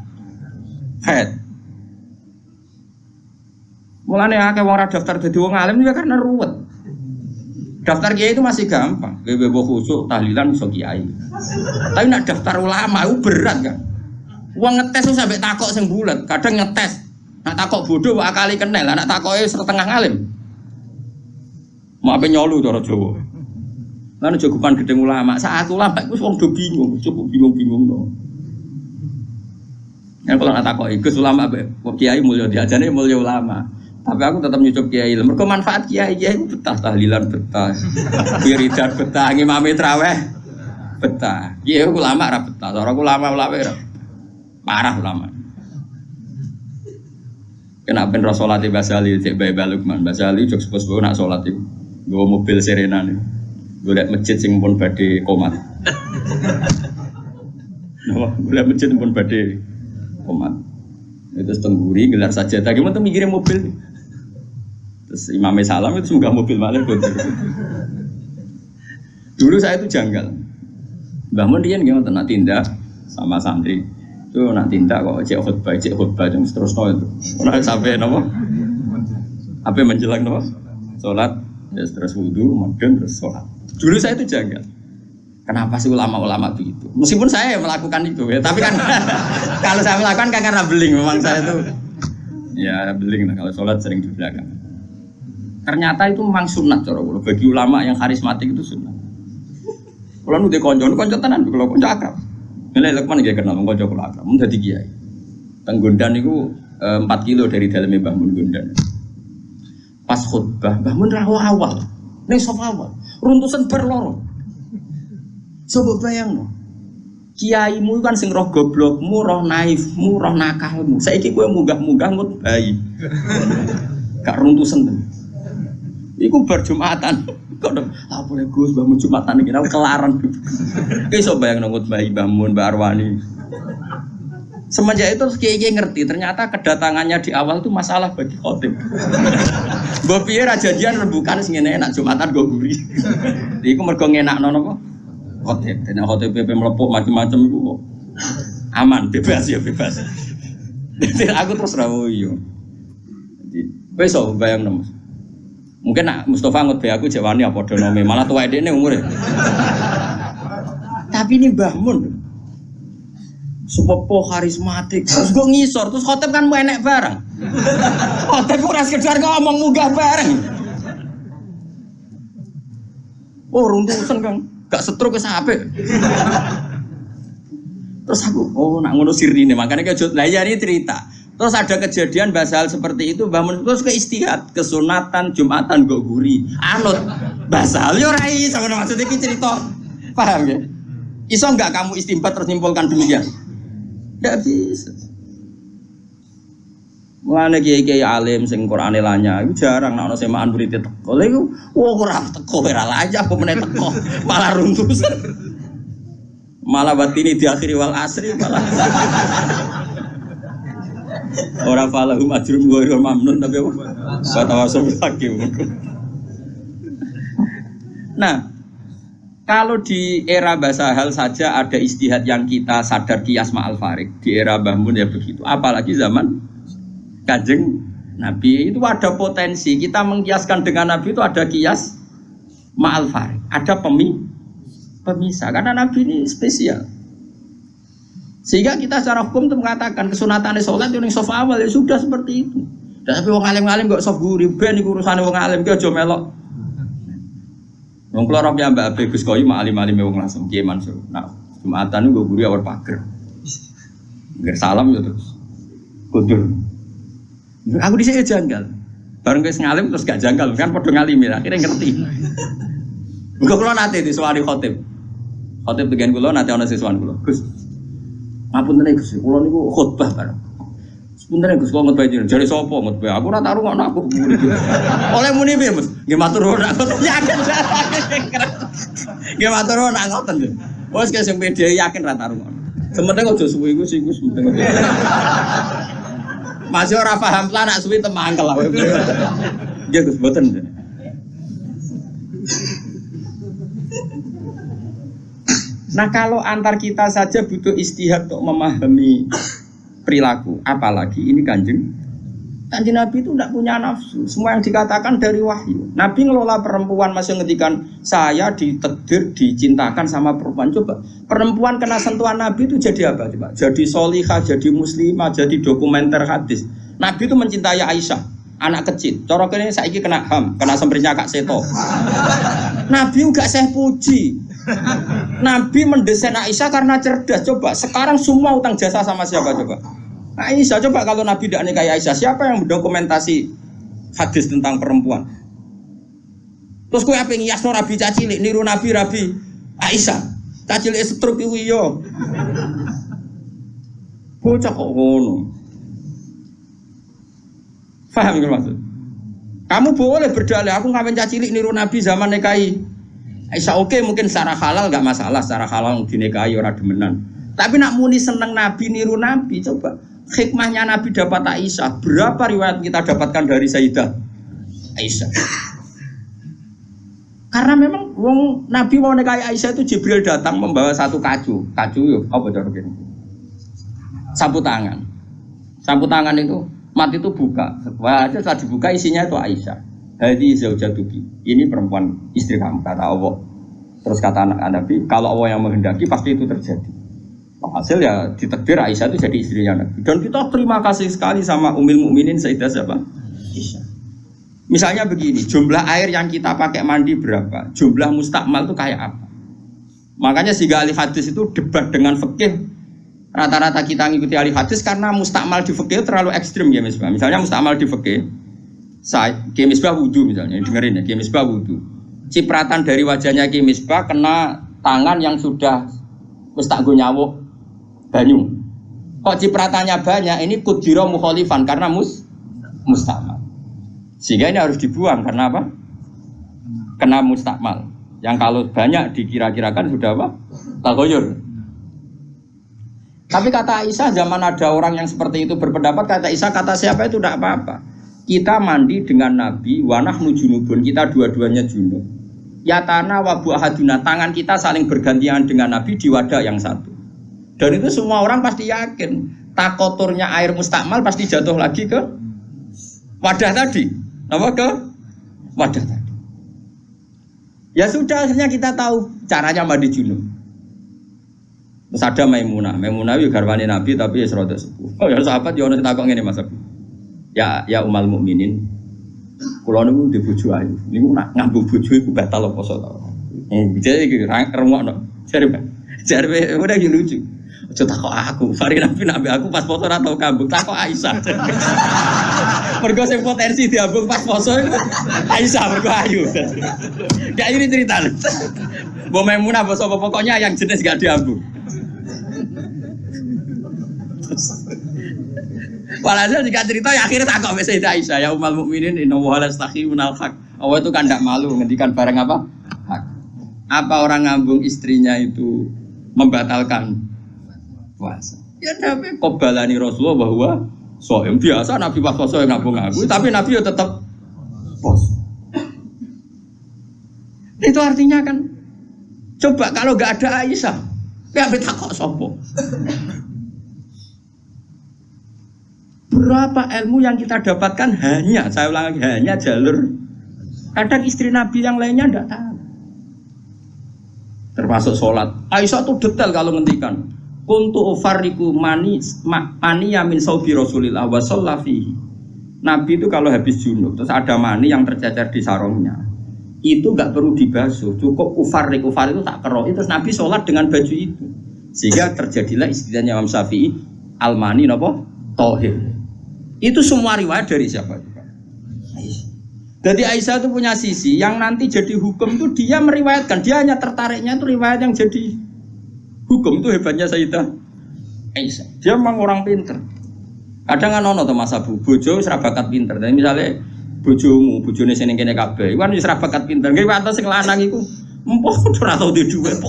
Speaker 1: haid. Mulane akeh wong ora daftar dadi wong alim ya karena ruwet. Daftar kiai itu masih gampang, bebo khusuk tahlilan iso kiai. Tapi nak daftar ulama itu berat kan. Wong ngetes itu sampai takok sing bulet, kadang ngetes. Nak takok bodoh kok akali kenal, nak takoke setengah alim. Mau apa nyolu cara Jawa. Lan jogopan gedeng ulama, saat ulama iku wong do bingung, cukup bingung-bingung no. Yang kalau nak takoki Gus ulama kok kiai mulya diajane mulya ulama. Tapi aku tetap nyucup kiai. Mergo manfaat kiai itu betah tahlilan betah. Wiridan betah, ngimami traweh betah. Kiai ulama ra betah, cara ulama ora parah ulama. Kena ben rasulati Basali cek bae Lukman. Basali jog sepuh-sepuh nak salat iku. Nggawa mobil Serena nih. Golek masjid sing pun badhe komat. Golek masjid pun badhe komat. Itu tengguri gelar sajadah gimana tuh mikirin mobil. Terus imamnya salam itu semoga mobil malah konter. Dulu saya itu janggal. Mbah Mun riyen nggih wonten nak tindak sama santri. Itu nak tindak kok cek khutbah yang terus itu. Ora sampai napa? Apa menjelang napa? Salat, ya terus wudu, kemudian terus salat. Dulu saya itu janggal. Kenapa sih ulama-ulama begitu? Meskipun saya melakukan itu ya, tapi kan kalau saya melakukan kan karena beling memang saya itu. Ya beling lah kalau sholat sering di belakang. Ternyata itu memang sunnah cara kula. Bagi ulama yang karismatik itu sunnah. Kalau nu de konco tenan kalau konco akrab. Nilai Lukman nggih kenal konco kula akrab. Mun dadi kiai. Teng Gondan niku 4 kilo dari dalamnya Mbah Mun Gondan. Pas khutbah Mbah Mun ra awal. Ning sofa awal. Runtusan berloro. Coba bayang no. Kiaimu kan sing roh goblokmu, roh naifmu, roh nakalmu. Saiki kowe munggah-munggah ngut bayi. Gak runtusen to. Iku bar Jumatan. Kok apa boleh Gus bangun Jumatan iki kelaran. Iso bayang ngut bayi bangun Mbak Arwani. Semenjak itu kiai-kiai ngerti ternyata kedatangannya di awal itu masalah bagi khotib. Mbok piye ra janjian rembukan sing ngene enak Jumatan go guri. Iku mergo ngenakno napa? Khotib, dan khotib PP melepuk macam-macam itu aman, bebas ya bebas. Aku terus rawoyo. Wes so bayang nemu. Mungkin nak Mustafa ngut be aku jawani apa padha nome, malah tuwek dekne umure. Tapi ini Mbah Mun. Sepopo karismatik. Terus gue ngisor, terus khotib kan enek bareng. Khotib ora sekedar ngomong munggah bareng. Oh, runtusan Kang. Gak setruk wis apik. Terus aku, oh nak ngono sirine, makanya kejut. Lah ya ini cerita. Terus ada kejadian basal seperti itu, Mbah Mun terus ke istihad, kesunatan, Jumatan go guri. Anut basal yo ora iso maksudnya iki cerita. Paham ya? Iso enggak kamu istimbat terus nyimpulkan demikian? Tidak bisa. Mulane kiai-kiai alim sing Qur'ane lanya iku jarang nek ana semaan murid teko. Lha iku ora teko ora lanya apa meneh teko, malah runtuh. Malah batini di akhiri wal asri malah. Ora falahum ajrum wa ghairu mamnun tapi apa? Fatawasul hakim. Nah, kalau di era Mbah Hal saja ada istihad yang kita sadar kias ma'al farik. Di era Mbah Mun ya begitu. Apalagi zaman Kanjeng Nabi itu ada potensi. Kita mengkiaskan dengan Nabi itu ada kias ma'al farik. Ada pemisah. Karena Nabi ini spesial. Sehingga kita secara hukum itu mengatakan kesunatan sholat yang soft awal ya sudah seperti itu. Dan tapi wong alim-alim kok soft guri. Ben iku urusane wong alim ki aja melok. Wong kula rob ya Mbak Abe Gus Koyu mak alim-alim wong langsung Kiai Mansur. Nah, Jumatan niku guru awal pager. Nggih salam ya terus. Kudur. Aku dhisik janggal. Bareng wis ngalim terus gak janggal kan padha ngalimi akhirnya ngerti. Muga kula nate disuwani khotib. Khotib bagian kula nate ana siswan kula. Gus. Ngapunten Gus, kula niku khotbah bareng. Sebenarnya Gus kok ngutbah jenengan jare sapa ngutbah? Aku ora taruh ngono aku muni. Oleh muni piye, Mas? Nggih matur nuwun aku yakin. Nggih matur nuwun nak ngoten lho. Wes sing pede yakin ra taruh ngono. Sementing aja suwi iku sing Gus penting. Masih ora paham lah nak suwi temangkel wae. Nggih Gus mboten. Nah kalau antar kita saja butuh istihad untuk memahami perilaku, apalagi ini kanjeng Nabi itu tidak punya nafsu. Semua yang dikatakan dari wahyu. Nabi ngelola perempuan masih ngetikan saya ditakdir dicintakan sama perempuan. Coba perempuan kena sentuhan Nabi itu jadi apa? Coba jadi solihah, jadi muslimah, jadi dokumenter hadis. Nabi itu mencintai Aisyah, anak kecil. Corok ini saiki kena ham, kena semprinya Kak Seto. Nabi enggak saya puji. Nabi mendesain Aisyah karena cerdas. Coba sekarang semua utang jasa sama siapa coba? Aisyah. Coba kalau Nabi tidak nikahi Aisyah, siapa yang mendokumentasi hadis tentang perempuan? Terus kowe ape ngiyasno Nabi cacilik niru Nabi Aisyah. Cacilik setruk iku iya. Bocah kok ngono. Paham nggih maksud? Kamu boleh berdalih aku ngawen cacilik niru Nabi zaman nikahi Aisyah oke, mungkin secara halal enggak masalah, secara halal dinikahi ora demenan. Tapi nak muni seneng Nabi niru Nabi, coba hikmahnya Nabi dapat Aisyah. Berapa riwayat kita dapatkan dari Sayyidah Aisyah? Karena memang wong Nabi mau nikahi Aisyah itu Jibril datang membawa satu kacu yuk, apa cara gini? Sapu tangan. Sapu tangan itu mati itu buka. Wah, setelah dibuka isinya itu Aisyah. Hadi zaujatuki. Ini perempuan istri kamu kata Allah. Terus kata anak Nabi, kalau Allah yang menghendaki pasti itu terjadi. Hasil ya ditakdir Aisyah itu jadi istrinya Nabi. Dan kita terima kasih sekali sama Ummul Mukminin Sayyidah siapa? Aisyah. Misalnya begini, jumlah air yang kita pakai mandi berapa? Jumlah mustakmal itu kayak apa? Makanya sehingga ahli hadis itu debat dengan fikih. Rata-rata kita ngikuti ahli hadis karena mustakmal di fikih terlalu ekstrim ya Misbah. Misalnya mustakmal di fikih, Ki Misbah wudu misalnya, dengerin ya, Ki Misbah wudu. Cipratan dari wajahnya Ki Misbah kena tangan yang sudah wis tak nggo nyawuk banyu. Kok cipratannya banyak? Ini kudira mukhalifan karena mustakmal. Sehingga ini harus dibuang karena apa? Kena mustakmal. Yang kalau banyak dikira-kirakan sudah apa? Tagoyur. Tapi kata Aisyah, zaman ada orang yang seperti itu berpendapat, kata Aisyah, kata siapa itu tidak apa-apa. Kita mandi dengan Nabi, wanah junubun, kita dua-duanya junub. Yatana wabu ahaduna, tangan kita saling bergantian dengan Nabi di wadah yang satu. Dan itu semua orang pasti yakin. takoturnya air mustakmal pasti jatuh lagi ke wadah tadi. Apa ke wadah tadi? Ya sudah, akhirnya kita tahu caranya mandi junub. Terus ada Maimunah itu garwane Nabi tapi ya rada sepuh. Oh ya sahabat ya ono takok ngene Mas. Ya umal mukminin. Kula niku ndek bojo ayu. Niku nak ngambung bojo iku batal apa poso ta. Jadi iki remokno. Jare udah iki lucu. Aja takok aku, Fari Nabi aku pas poso ora tau kambung, takok Aisyah. Mergo sing potensi diambung pas poso iku Aisyah mergo ayu. Gak ini cerita. Mbok Maimunah apa sapa pokoknya yang jenis gak diambung. Walhasil jika cerita ya akhirnya takok wis Sayyidah Aisyah ya ummul mukminin inna wa la yastakhiyunal haq. Allah itu kan ndak malu ngendikan barang apa? Hak. Apa orang ngambung istrinya itu membatalkan puasa? Ya Nabi qobalani Rasulullah bahwa soem biasa Nabi pas poso ngambung aku, tapi Nabi ya tetap poso. Itu artinya kan coba kalau enggak ada Aisyah, ya takok sopo? Berapa ilmu yang kita dapatkan hanya, saya ulang lagi, hanya jalur. Kadang istri Nabi yang lainnya tidak tahu. Termasuk sholat. Aisyah tuh detail kalau ngendikan. Kuntu ufarriku mani yamin saubi Rasulillah wa shallafihi. Nabi itu kalau habis junub, terus ada mani yang tercecer di sarungnya. Itu enggak perlu dibasuh, cukup ufar itu tak kerok. Terus Nabi sholat dengan baju itu. Sehingga terjadilah istilahnya Imam Syafi'i al-mani napa? Tohir. Itu semua riwayat dari siapa? Aisyah. Jadi Aisyah itu punya sisi yang nanti jadi hukum itu dia meriwayatkan, dia hanya tertariknya itu riwayat yang jadi hukum. Itu hebatnya Sayyidah Aisyah. Dia memang orang pinter. Kadang kan ono to Mas Abu, bojo wis ra bakat pinter. Tapi misalnya bojone sing kene kabeh, iku kan wis ra bakat pinter. Nggih wates sing lanang iku empuk ora tau duwe dhuwit.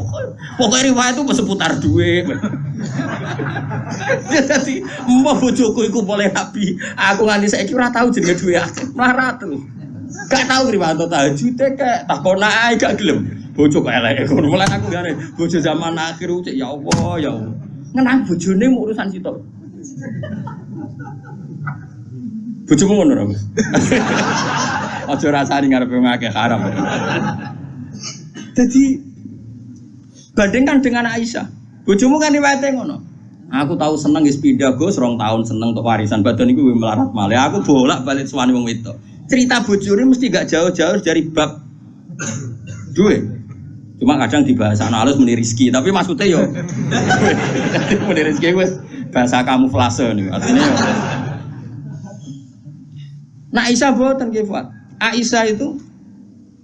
Speaker 1: Pokoke riwayat itu seputar dhuwit. Jadi mbah bojoku iku boleh Nabi. Aku nganti saiki ora tau jenenge dhuwit akeh. Melarat terus. Gak tau riwayat tahajud kek takon ae gak gelem. Bojo kok elek ngono. Mulane aku ngene, bojo zaman akhir cek ya Allah ya Allah. Ngenang bojone mu urusan sitok. Bojomu ngono ora, Mas? Aja rasani ngarepe ngakeh haram. Jadi bandingkan dengan Aisyah. Bojomu kan riwayate ngono. Aku tahu seneng wis pindah Gus, 2 tahun seneng untuk warisan badan iku melarat malih. Aku bolak-balik suwani wong wedok. Cerita bojone mesti gak jauh-jauh dari bab duwe. Cuma kadang di bahasa halus muni rezeki, tapi maksudnya yo muni rezeki wis bahasa kamuflase niku. Artinya yo. Nah Aisyah boten nggih, Fuad. Aisyah itu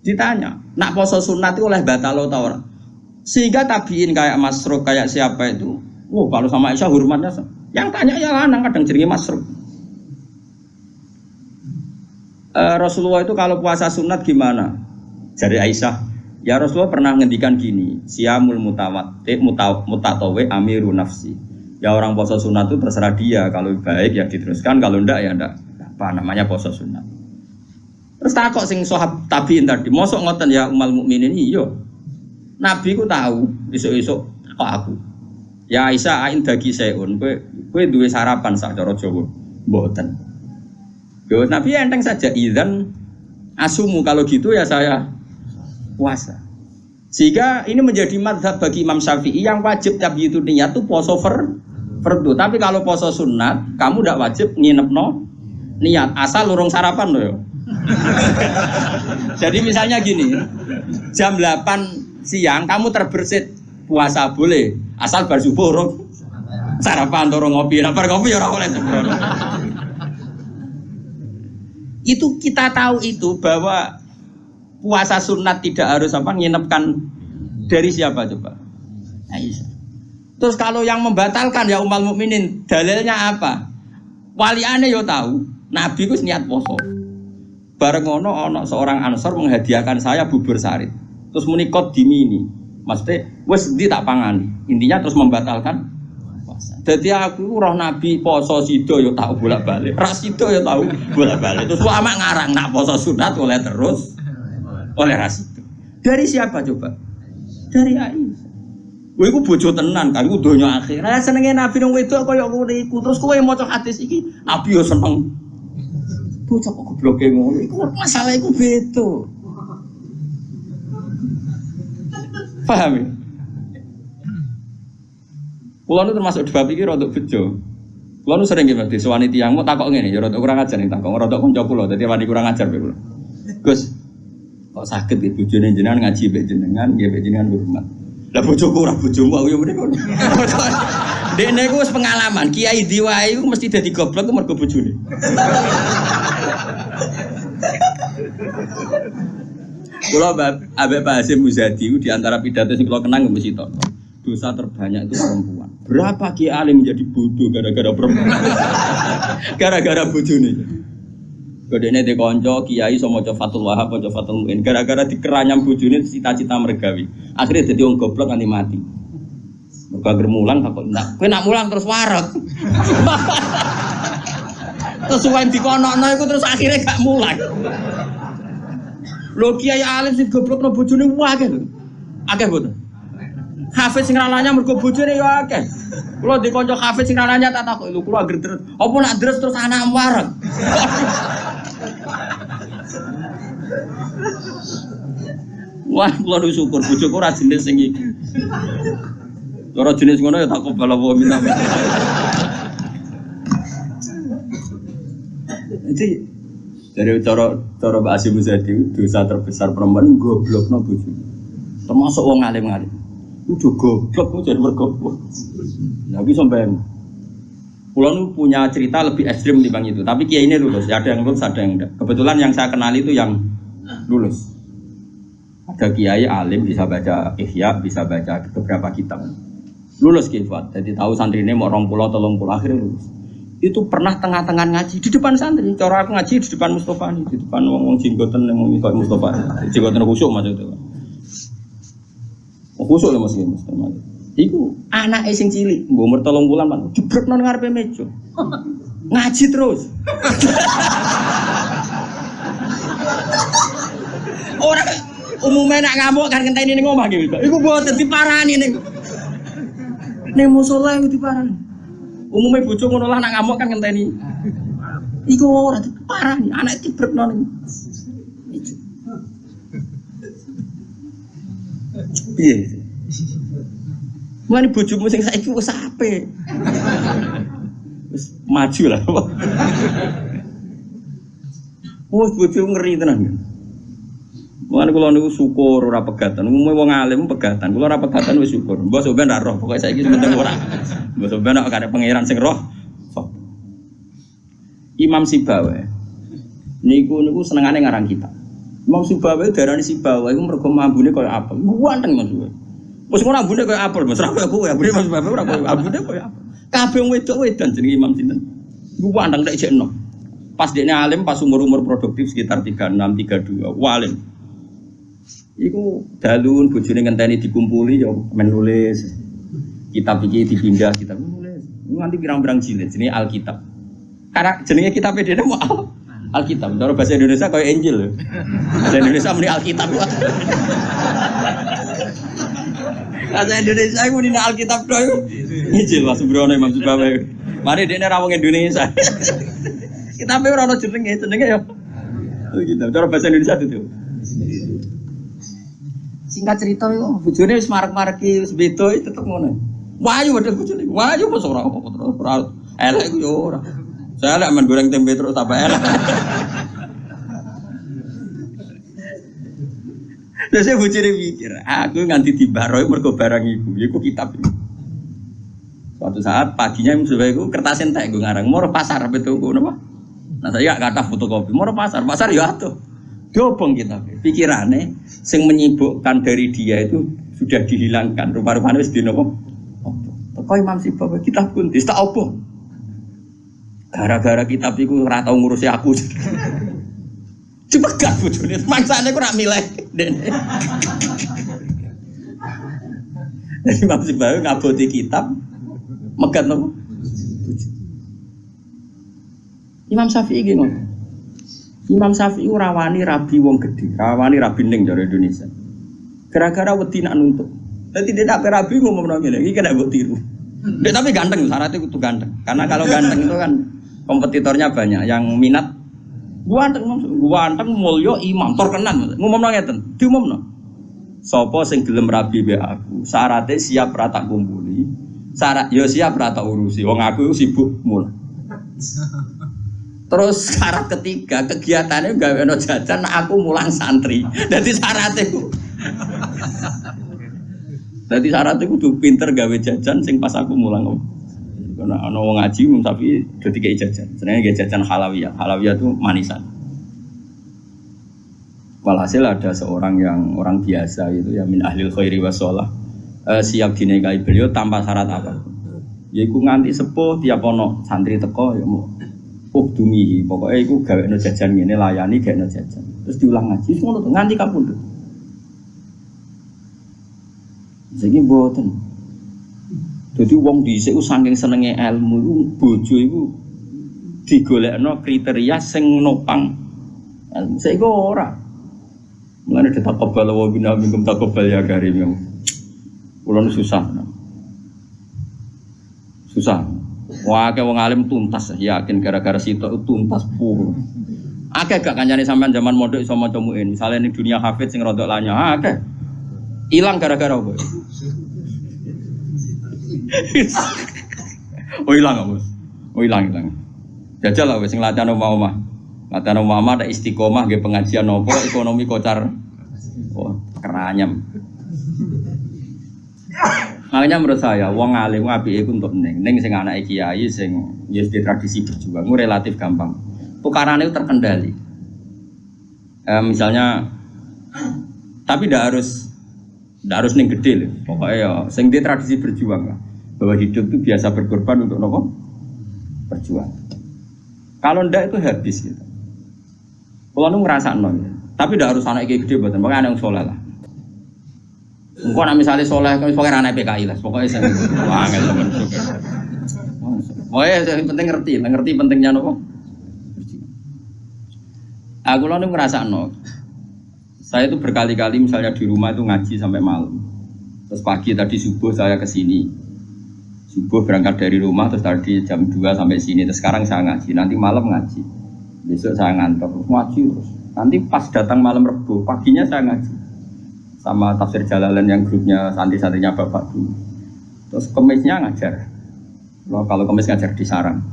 Speaker 1: ditanya, nak poso sunat itu oleh batal atau ora? Sehingga tabiin kayak Masruq kayak siapa itu, kalau sama Aisyah hormatnya. Yang tanya ya lanang kadang jenenge Masruq. Rasulullah itu kalau puasa sunat gimana? Jadi Aisyah, ya Rasulullah pernah ngendikan gini, siyamul mutatawe amiru nafsi. Ya orang puasa sunat itu terserah dia, kalau baik ya diteruskan, kalau enggak ya enggak. Apa namanya puasa sunat? Terus takok sing sahab tabiin tadi, mosok ngoten ya umal mukminin iya. Nabi ku tahu, esuk-esuk kok aku. Ya Aisyah ain dagi seun, kowe duwe sarapan sak cara Jawa. Mboten. Yo Nabi enteng saja idzan asumu kalau gitu ya saya puasa. Sehingga ini menjadi mazhab bagi Imam Syafi'i yang wajib tabyitu niat itu poso fardu. Tapi kalau poso sunat, kamu ndak wajib nginepno niat asal urung sarapan loh. Jadi misalnya gini, jam 8 siang kamu terbersit puasa boleh, asal bar subuh urung sarapan urung ngopi, bar ngopi ora oleh. Itu kita tahu itu bahwa puasa sunat tidak harus nginepkan dari siapa coba? Aisyah. Terus kalau yang membatalkan ya ummul mukminin, dalilnya apa? Waliane yo tahu, Nabi ku niat poso. Bareng ono seorang Ansor menghadiahkan saya bubur sarit. Terus menikot dimini. Maksudnya wis ndi tak pangani. Intinya terus membatalkan puasa. Dadi aku roh Nabi poso sida yo tak bolak-balik. Ra sida yo tahu bolak-balik. Terus ulama ngarang nak poso sunat oleh terus oleh ra sida. Dari siapa coba? Dari Aisyah. Kowe iku bojo tenan, kan iku donya akhir. Lah senenge Nabi nang wedok kaya ngono iku. Terus kowe maca hadis iki, Nabi yo seneng. Bocah kok gobloke ngono. Iku masalah iku beda. Paham ya? Kulo nu termasuk bab iki rodok bejo. Kulo nu sering nggih disewani tiyang mau takok ngene ya rodok kurang ajar ning takok rodok kanca kula dadi wani kurang ajar kula. Gus, kok saged iki bojone jenengan ngaji mbek jenengan, nggih mbek jenengan hormat. Lah bojoku ora bojomu aku yo mrene. Dekne iku wis pengalaman, kiai diwae iku mesti dadi goblok mergo bojone. Kula Habib Hasyim Muzadi di antara pidato sing kula kenang mesti tok. Dosa terbanyak itu perempuan. Berapa kiai alim menjadi bodoh gara-gara perempuan? Gara-gara bojone. Godene de kanca kiai iso maca Fathul Wahhab, maca Fathul Muin. Gara-gara dikeranyam bojone cita-cita mergawi. Akhirnya dadi wong goblok nganti mati. Mergo anggere mulang kok ndak. Kowe nak mulang terus wareg. Terus suwen dikonokno iku terus akhirnya gak mulang. Lho kiai alim sing goblokno bojone akeh lho. Akeh boten. Hafiz sing rananya mergo bojone ya akeh. Kula di kanca hafiz sing rananya tak takok lho kula anggere deres. Apa nak deres terus anak wareg. Wah, kula syukur bojoku ora jenis sing iki. Ora jenis ngono ya tak kobal apa minta. Jadi dari cara Mbak Hasyim Muzadi dosa terbesar perempuan goblokno bojone. Termasuk wong alim-alim. Udah goblok jadi bergoblok. Lagi sampai Pulau nu punya cerita lebih ekstrim dibanding itu. Tapi kiai ini lulus. Ada yang lulus, ada yang enggak. Kebetulan yang saya kenal itu yang lulus. Ada kiai alim bisa baca Ihya, bisa baca beberapa kitab. Lulus kifat. Jadi tahu santri ini mau 20, 30 akhirnya lulus. Itu pernah tengah-tengah ngaji di depan santri. Cara aku ngaji di depan Mustafa nih, di depan wong jenggoten yang mau Mustafa. Jenggoten khusyuk maksudnya. Khusyuk lho Mas Mustafa. Iku anake sing cilik, mbok umur 3 bulan Pak. Jebrekno nang ngarepe meja. Ngaji terus. Ora umumnya nak ngamuk kan ngenteni ning omah iki. Iku mboten diparani ning musala iku diparani. Umumnya bojo ngono lah nak ngamuk kan ngenteni. Iku ora diparani, anake jebrekno ning. Piye? Mulane bojomu sing saiki wis apik. Wis maju lah. Wes bojomu ngeri tenan. Mulane kula niku syukur ora pegatan. Umume wong alim pegatan. Kula ora pegatan wis syukur. Mbok sampean ra roh, pokoke saiki penting ora. Mbok sampean nek kare pangeran sing roh. Imam Sibawa. Niku senengane ngarang kitab. Imam Sibawa darani Sibawa iku mergo mambune koyo apel. Ganteng Mas. Wes ngono ambune koyo apel, Mas. Ra koyo kowe, ambune Mas Bapak ora koyo ambune koyo apel. Kabeh wong wedok wedan jenenge Imam sinten. Iku wandang nek jekno. Pas dekne alim pas umur-umur produktif sekitar 36, 32. Alim. Iku dalun bojone ngenteni dikumpuli ya men nulis. Kitab iki dipindah, kitab nulis. Nganti pirang-pirang jilid jenenge Alkitab. Karena jenenge kitab dene mau Alkitab. Cara bahasa Indonesia koyo Injil. Bahasa Indonesia muni Alkitab. Bahasa Indonesia iku muni Alkitab doang. Injil Mas Subrono Imam Sibawa. Mari dekne ra wong Indonesia. Kitabe ora ono jenenge ya. Alkitab. Cara bahasa Indonesia itu. Singkat cerita itu, bojone wis marek-mareki wis beda tetep ngono. Wayu padahal bojone. Wayu kok ora apa terus ora. Elek ku yo ora. Saya lek men goreng tempe terus tambah elek. Terus saya bojone mikir, aku nganti dibaroi mergo barang iku, iku kitab. Suatu saat paginya Mustafa iku kertas entek nggo ngarang, moro pasar betul napa? Nah saya gak kata fotokopi, moro pasar ya atuh. Dobong kitab. Pikirane sing menyibukkan dari dia itu sudah dihilangkan. Rupa-rupane wis dina apa? Teko Imam Sibawa kitab kuntis tak opo. Gara-gara kitab iku ora tau ngurusi aku. Cepegat bojone, mangsane ku ora milih. Imam Sibawa ngaboti kitab megat nopo? Imam Syafi'i iki ngono. Imam Syafi'i rawani rabi wong gedhe, rawani rabi ning jare Indonesia. Gara-gara wedi nak nuntut. Dadi dia nak rabi ngomong ngene iki kena mbok tiru. Dia tapi ganteng, syaratnya itu ganteng. Karena kalau ganteng itu kan kompetitornya banyak yang minat. Ganteng mulya imam terkenan. Ngomongno ngeten, diumumno. Sapa sing gelem rabi mbek aku, syaratnya siap ra tak kumpuli. Syarat ya siap ra tak urusi. Wong aku sibuk mul. Terus syarat ketiga, kegiatannya gawe ono jajan, aku mulang santri. Jadi syaratnya Jadi syaratnya kudu pinter gawe jajan sing pas aku mulang. Karena ana wong ngaji tapi dadi kei jajan. Senenge jajan halawiyah. Halawiyah itu manisan. Walhasil ada seorang yang orang biasa itu ya min ahlil khairi washolah siap dinikahi beliau tanpa syarat apa. Yaiku nganti sepuh tiap ono santri teko ya mau dumi pokoknya iku gawekno jajan ngene layani gawekno jajan. Terus diulang ngaji ngono to nganti kapundhut. Saiki mboten. Dadi wong dhisik ku saking senenge ilmu iku bojo iku digolekno kriteria sing nopang. Saiki ora. Mulane ditakobal wa bina minkum takobal ya karim. Kulo susah. Susah. Wah, ke wong alim tuntas, yakin gara-gara sitok tuntas pur. Akeh gak kancane sampean zaman mondok iso maca muin. Misale ning dunia hafid sing rodok lanya, akeh. Ilang gara-gara apa? Oh ilang, Bos. Oh ilang. Jajal lah wis sing latihan omah-omah. Latihan omah ada istiqomah nggih pengajian nopo ekonomi kocar. Oh, keranyam. Makanya menurut saya, wong alim apike iku untuk ning sing anake kiai sing wis di tradisi berjuang, relatif gampang. Tukarane itu terkendali. Misalnya, tapi tidak harus ning gede loh. Pokoknya ya, sing di tradisi berjuang lah. Bahwa hidup itu biasa berkorban untuk nopo? Berjuang. Kalau ndak itu habis gitu. Kalau nu ngrasakno, tapi tidak harus anak kiai gede mboten, pokoknya anak yang soleh lah. Engko nek misale soleh pokoknya anak PKI lah, pokoknya sing angel temen. Pokoknya yang penting ngerti pentingnya nopo. Aku lalu ngerasakno. Saya itu berkali-kali misalnya di rumah itu ngaji sampai malam. Terus pagi tadi subuh saya ke sini. Subuh berangkat dari rumah terus tadi jam 2 sampai sini. Terus sekarang saya ngaji, nanti malam ngaji. Besok saya ngantor ngaji terus. Nanti pas datang malam Rebo, paginya saya ngaji. Sama tafsir Jalalain yang grupnya santri-santrinya Bapak dulu. Terus Kemisnya ngajar. Kalau Kemis ngajar di Sarang.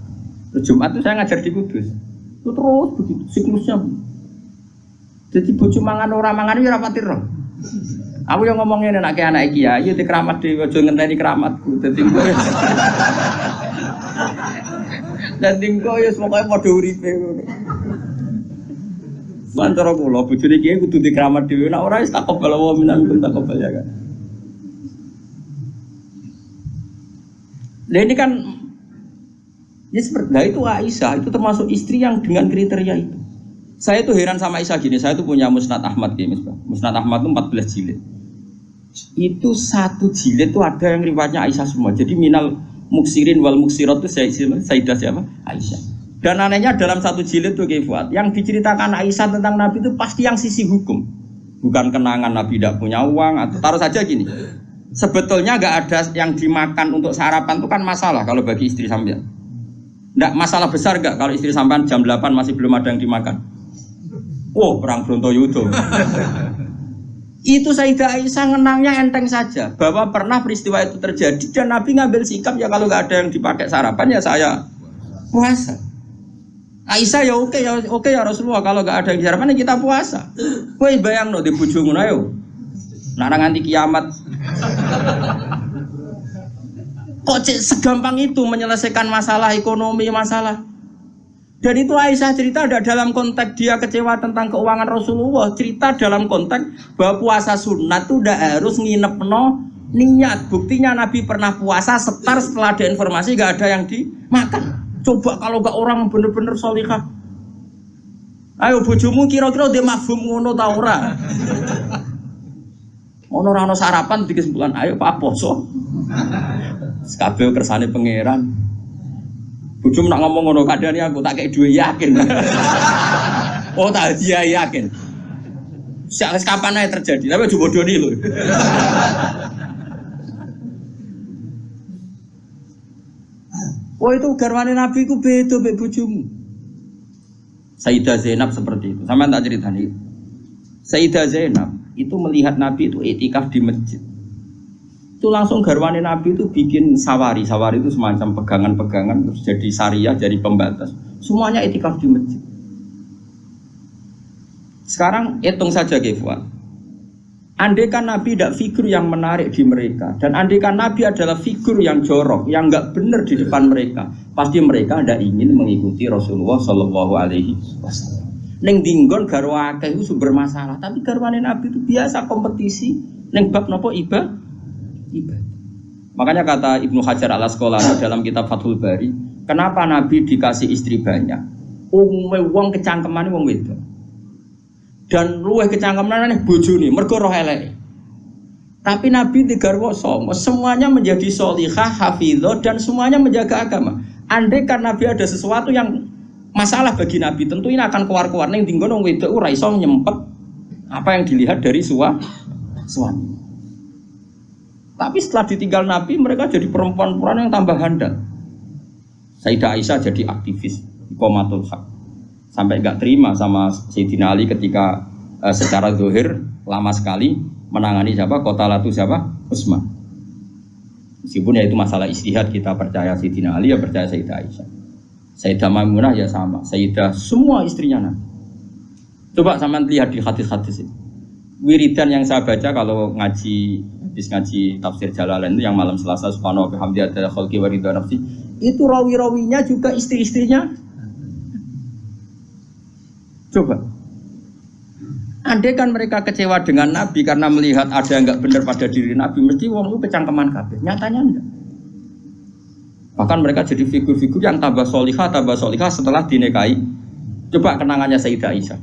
Speaker 1: Terus Jumat itu saya ngajar di Kudus. Itu terus begitu siklusnya. Jadi bojo mangan ora mangan ya ora pati roh. Aku yang ngomongin anak kiai di keramat dhewe aja ngenteni keramatku. Dadi engko. Dadi engko ya pokoke padha uripe ngono. Mantara kula bojone kiai kudu di keramat dhewe nek ora wis takobal wa minkum takobal ya kan. Nah ini kan ya seperti itu Aisyah itu termasuk istri yang dengan kriteria itu. Saya tuh heran sama Aisyah gini, saya tuh punya Musnad Ahmad gini, Musnad Ahmad itu 14 jilid. Itu satu jilid tuh ada yang riwayatnya Aisyah semua. Jadi minal muksirin wal muksirat itu Sayyidah siapa? Aisyah. Dan anehnya dalam satu jilid tuh Kifat, yang diceritakan Aisyah tentang Nabi itu pasti yang sisi hukum. Bukan kenangan Nabi tidak punya uang atau taruh saja gini. Sebetulnya nggak ada yang dimakan untuk sarapan itu kan masalah kalau bagi istri sampean. Nggak masalah besar nggak kalau istri sampean jam 8 masih belum ada yang dimakan. Oh, perang Brontoyudo. Itu Sayyidah Aisyah ngenangnya enteng saja bahwa pernah peristiwa itu terjadi dan Nabi ngambil sikap ya kalau nggak ada yang dipakai sarapan ya saya puasa. Aisyah ya oke ya Rasulullah kalau nggak ada yang sarapan ya kita puasa. Kowe bayangno di bojomu ayo. Nak nganti kiamat. Kok segampang itu menyelesaikan masalah ekonomi masalah. Dan itu Aisyah cerita ada dalam konteks dia kecewa tentang keuangan Rasulullah. Cerita dalam konteks bahwa puasa sunat itu udah harus nginepno niat. Buktinya Nabi pernah puasa setelah ada informasi gak ada yang dimakan. Coba kalau gak orang bener-bener sholihah. Ayo bojomu kira-kira dia mafhum ngono ta ora? Ono ora ono sarapan di kesimpulan ayo Pak poso. Kabeh kersane pangeran. Bujum nak ngomong ngono kadane aku tak kei duwe yakin. Oh tak dia yakin. Sak kapan ae terjadi, tapi aja bodoni lho. Oh itu garwane Nabi ku beda mbek bojomu. Sayyidah Zainab seperti itu. Sampeyan tak ceritani. Sayyidah Zainab itu melihat Nabi itu iktikaf di masjid. Itu langsung garwane Nabi itu bikin sawari. Sawari itu semacam pegangan-pegangan terus jadi syariah, jadi pembatas. Semuanya iktikaf di masjid. Sekarang hitung saja Kefwan. Andaikan Nabi tidak figur yang menarik di mereka, dan andaikan Nabi adalah figur yang jorok, yang enggak benar di depan mereka, pasti mereka tidak ingin mengikuti Rasulullah Shallallahu Alaihi Wasallam. Neng dinggon garwa akeh itu sumber masalah, tapi garwane Nabi itu biasa kompetisi. Neng bab nopo ibadah. Makanya kata Ibnu Hajar al Asqalani dalam kitab Fathul Bari, kenapa Nabi dikasih istri banyak? Wong kecangkemane wong wedok. Dan luweh kecangkeman bojone mergo roh eleke. Tapi Nabi digarwa sama, semuanya menjadi sholihah, hafizah dan semuanya menjaga agama. Andai kan Nabi ada sesuatu yang masalah bagi Nabi, tentu ini akan keluar-keluar ning dinggon wong wedok ora iso nyempet apa yang dilihat dari suami. Tapi setelah ditinggal Nabi, mereka jadi perempuan-perempuan yang tambah handal. Sayyidah Aisyah jadi aktivis iqamatul haq. Sampai enggak terima sama Sayyidina Ali ketika secara zahir lama sekali menangani siapa? Qatalatu siapa? Utsman. Meskipun ya itu masalah ijtihad, kita percaya Sayyidina Ali, ya percaya Sayyidah Aisyah. Sayyidah Maimunah ya sama, Sayyidah semua istrinya Nabi. Coba sampean lihat di hadis-hadis ini. Wiridan yang saya baca kalau habis ngaji tafsir Jalalain itu yang malam Selasa subhanahu wa bihamdihi adada khalqi wa ridha nafsi, itu rawi-rawinya juga istri-istrinya. Coba, andai kan mereka kecewa dengan Nabi karena melihat ada yang enggak benar pada diri Nabi, mesti wong itu kecangkeman kabeh. Nyatanya enggak. Bahkan mereka jadi figur-figur yang tambah solihah setelah dinikahi. Coba kenangannya Sayyidah Aisyah.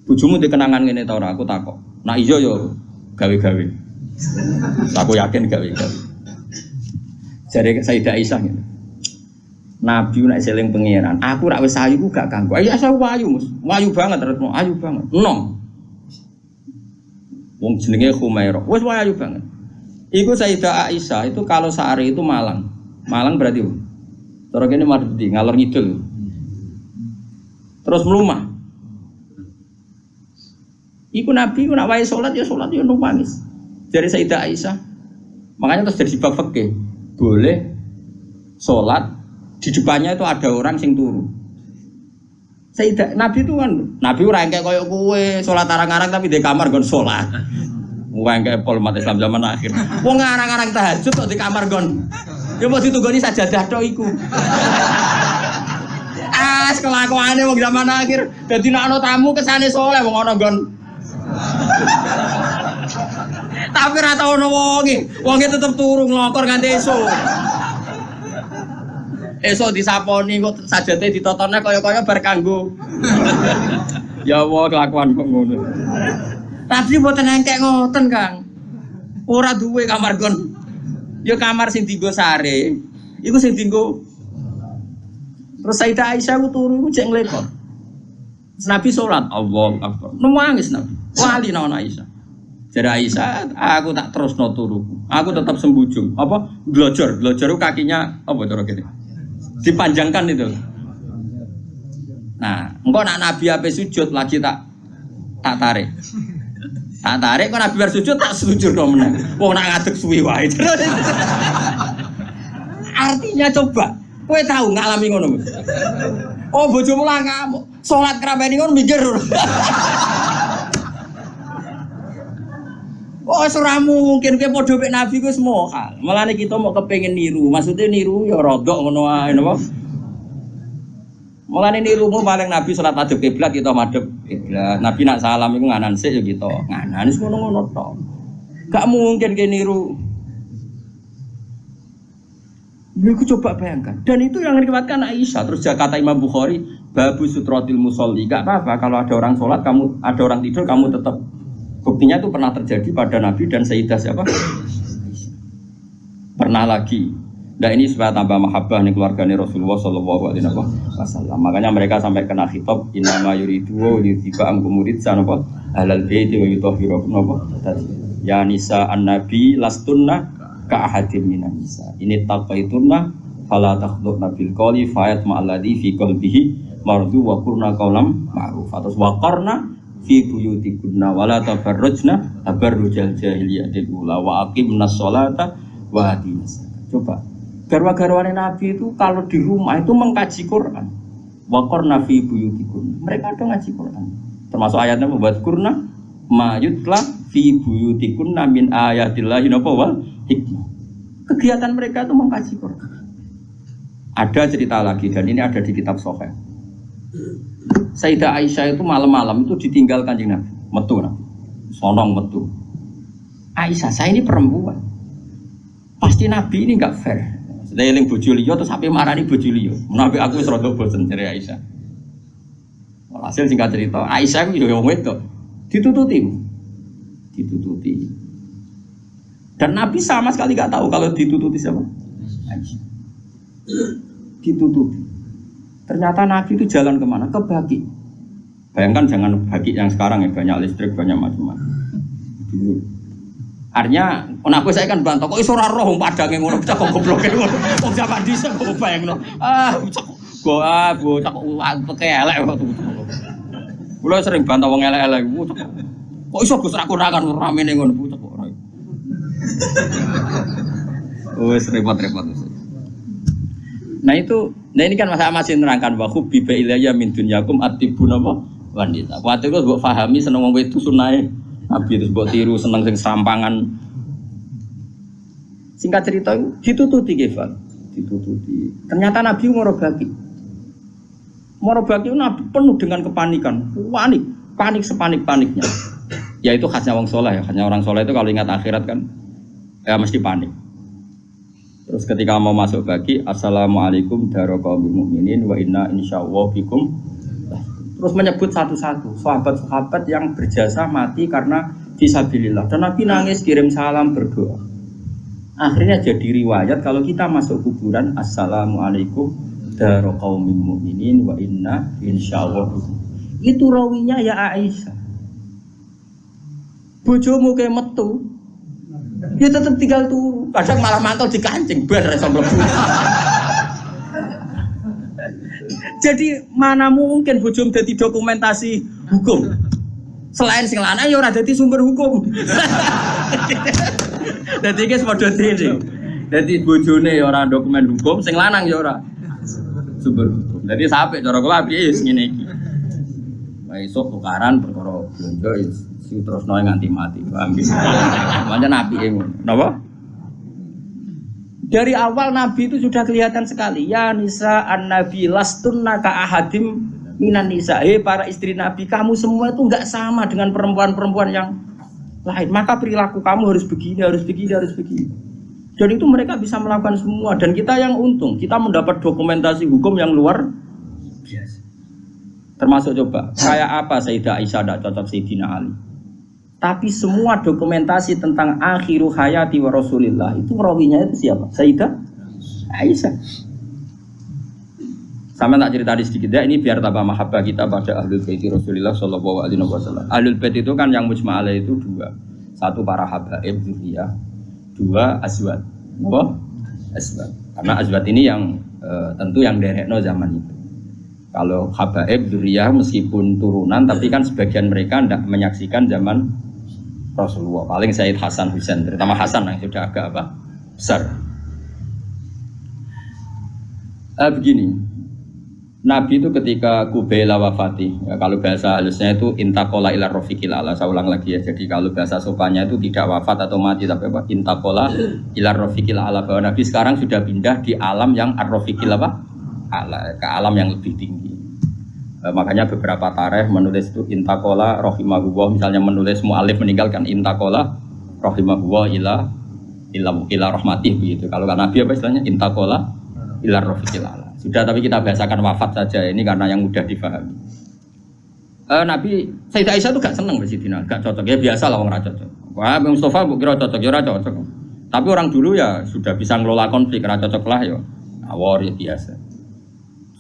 Speaker 1: Bojomu di kenangan ngene ta ora? Aku takok. Nah iya yo gawe-gawe. Aku yakin gawe-gawe. Jadi Sayyidah Aisyah ngene. Nabi nek seling pangeran, aku rak wis ayu gak ganggu. Ayo saya wayu, Mus. Wayu banget retno, ayu banget. Enom. Wong jenenge Khumairah. Wis wayu banget. Iku Sayyidah Aisyah itu kalau sehari itu Malang. Malang berarti cara kene mardi ngalor ngidul. Terus melumah. Iku Nabi ku nak wae salat ya nangis. Dari Sayyidah Aisyah. Makanya terus jadi bab fikih. Boleh salat di depannya itu ada orang sing turu. Sayyidah Nabi itu kan, Nabi ora engke koyo kowe salat arang-arang tapi di kamar nggon salat. Wong engke pol umat Islam zaman akhir. Wong arang-arang tahajud kok di kamar nggon. Ya mau ditunggoni sajadah tok iku. Kelakuane wong zaman akhir. Dadi nek ana tamu kesane saleh wong ana nggon. Tapi ora tau ono wonge tetep turu nglokor nganti esuk. Esok disaponi kok sajate ditotone kaya-kaya bar kanggo. Ya Allah kelakuan kok ngono. Tapi mboten engkek ngoten, Kang. Ora duwe kamar gon. Ya kamar sing dienggo sare. Iku sing dienggo. Terus Sayyidah Aisyah ku turu ku cek nglekor. Nabi salat, Allahu Akbar. Nangis Nabi. Wali nang Aisyah. Jare Aisyah, aku tak terusno turuku. Aku tetap sembujung. Apa? Glojor ku kakinya apa cara kene? Dipanjangkan itu. Nah, engkau nak Nabi ape sujud lagi tak tarik. Tak tarik kok Nabi bar sujud tak sujud kok meneh. Wong nak ngadeg suwi wae. Artinya coba, kowe tahu ngalami ngono. Oh, bojomu lah ngamuk. Salat krameni ngono mikir. Oh, ora mungkin kowe padha mek Nabi ku semua hal. Mulane kita mau kepengin niru. Maksudnya niru ya rodok ngono wae napa? Mulane nirumu paling Nabi salat madhep kiblat kita madhep kiblat. Nabi nak salam iku nganan sik ya kita. Nganan wis ngono-ngono tok. Gak mungkin kowe niru. Aku coba bayangkan. Dan itu yang diriwayatkan Aisyah. Terus kata Imam Bukhari, babu sutratil musolli. Gak apa-apa kalau ada orang sholat, kamu ada orang tidur, kamu tetap. Buktinya itu pernah terjadi pada Nabi dan Sayyidah siapa? Pernah lagi. Nah ini supaya tambah mahabbah nih keluarganya Rasulullah Shallallahu Alaihi Wasallam. Makanya mereka sampai kena khitab inama yuridu yutiba angkumurid sanapa halal baiti wa yutahhirakum napa. Ya nisa an nabi lastunna ka ahadim minan nisa. Ini taqaitunna fala takhdhurna bil qawli fayat ma'alladzi fi qalbihi mardu wa qurna qawlam ma'ruf. Atas wa qarna fi buyutikunna wala tabarrujna tabarrujal jahiliyatil ula wa aqimnas sholata wa atinas. Coba garwa-garwane Nabi itu kalau di rumah itu mengkaji Quran. Wa qarna fi buyutikunna. Mereka ada ngaji Quran. Termasuk ayatnya membuat kurna mayutla fi buyutikunna min ayatillahi wal hikmah. Kegiatan mereka itu mengkaji Quran. Ada cerita lagi dan ini ada di kitab Sahih. Sayyidah Aisyah itu malam-malam itu ditinggal Kanjeng Nabi, metu Nabi. Sonong metu. Aisyah, saya ini perempuan. Pasti Nabi ini enggak fair. Sedaya eling bojo liya terus sampe marani bojo liya. Menawi aku wis rada bosen jare Aisyah. Hasil singkat cerita, Aisyah itu yo wedok. Ditututi. Dan Nabi sama sekali enggak tahu kalau ditututi siapa? Aisyah. Ditututi. Ternyata Nabi itu jalan kemana? Ke Baqi. Bayangkan jangan Baqi yang sekarang ya, banyak listrik, banyak macam-macam. Dulu. Artinya, aku saya kan bantah, kok iso ora roh padange ngono, cak gobloke ngono. Wong zaman dhisik kok bayangno. Cak elek waktu itu. Kula sering bantah wong elek-elek. Kok iso Gus ra kurangan ramene ngono kok ora. Wes repot-repot. Nah ini kan masalah masih nerangkan bahwa biba ilayya min dunyakum atibun apa wanita. Waktu itu buat fahami seneng wong itu sunai Nabi terus buat tiru seneng sing serampangan. Singkat cerita ditututi Kefal, ditututi. Ternyata Nabi ngorobaki. Ngorobaki itu Nabi penuh dengan kepanikan, panik sepanik-paniknya. Ya itu khasnya wong soleh ya, khasnya orang soleh itu kalau ingat akhirat kan ya mesti panik. Terus ketika mau masuk Baqi, assalamualaikum daraqaumil mukminin wa inna insyaallah bikum. Terus menyebut satu-satu sahabat-sahabat yang berjasa mati karena fisabilillah. Dan Nabi nangis kirim salam berdoa. Akhirnya jadi riwayat kalau kita masuk kuburan assalamualaikum daraqaumil mukminin wa inna insyaallah bikum. Itu rawinya ya Aisyah. Bojomu kayak metu. Dia tetap tinggal tuh, kadang malah mantul di kancing, bar sama mlebu. Jadi mana mungkin bojom dadi dokumentasi hukum? Selain sing lanang ya ora dadi sumber hukum. Dadi iki padha dene. Dadi bojone ya ora dokumen hukum, sing lanang ya ora sumber hukum. Dadi sampe cara kula piye wis ngene iki. Wae esuk tukaran perkara blonjo terus noy nganti mati, paham gitu. Makanya Nabi ngono. Napa? Dari awal Nabi itu sudah kelihatan sekali. Ya nisa an-nabi lastunna ka ahadim minan nisa. Para istri Nabi, kamu semua itu enggak sama dengan perempuan-perempuan yang lain. Maka perilaku kamu harus begini, harus begini, harus begini. Dan itu mereka bisa melakukan semua. Dan kita yang untung, kita mendapat dokumentasi hukum yang luar biasa. Termasuk coba, kayak apa Sayyidah Aisyah tidak cocok Sayyidina Ali. Tapi semua dokumentasi tentang akhiru hayati wa Rasulillah itu rawinya itu siapa? Sayyidah Aisyah. Sama tak cerita sedikit ya, ini biar tambah mahabbah kita pada Ahlul Bait Rasulillah sallallahu alaihi wasallam. Ahlul Bait itu kan yang mujma' alaih itu dua. Satu para habaib dzurriyyah, dua azwat. Apa? Azwat. Karena azwat ini yang tentu yang derekno zaman itu. Kalau habaib dzurriyyah meskipun turunan tapi kan sebagian mereka tidak menyaksikan zaman Rasulullah. Paling Sayyid Hasan Husain, terutama Hasan yang sudah agak besar. Begini, Nabi itu ketika kubaila wafati, ya, kalau bahasa halusnya itu intakola ila rofiqil ala. Saya ulang lagi ya. Jadi kalau bahasa sopannya itu tidak wafat atau mati, tapi apa? Intakola ila rofiqil ala. Bahwa Nabi sekarang sudah pindah di alam yang ar-rofiqil apa? Ala, ke alam yang lebih tinggi. Makanya beberapa tarikh menulis itu intakola rohimahullah, misalnya menulis mu'alif meninggalkan intakola rohimahullah ila rahmatih begitu. Kalau kan Nabi apa istilahnya intakola ila rofiqil ala. Sudah, tapi kita bahasakan wafat saja ini karena yang mudah difahami. Nabi Sayyidah Aisyah itu gak seneng Sayyidina, gak cocok ya, biasa lah orang cocok. Wah, Mustafa kira cocok, ya cocok. Tapi orang dulu ya sudah bisa ngelola konflik, karena cocok lah ya. Awor ya biasa.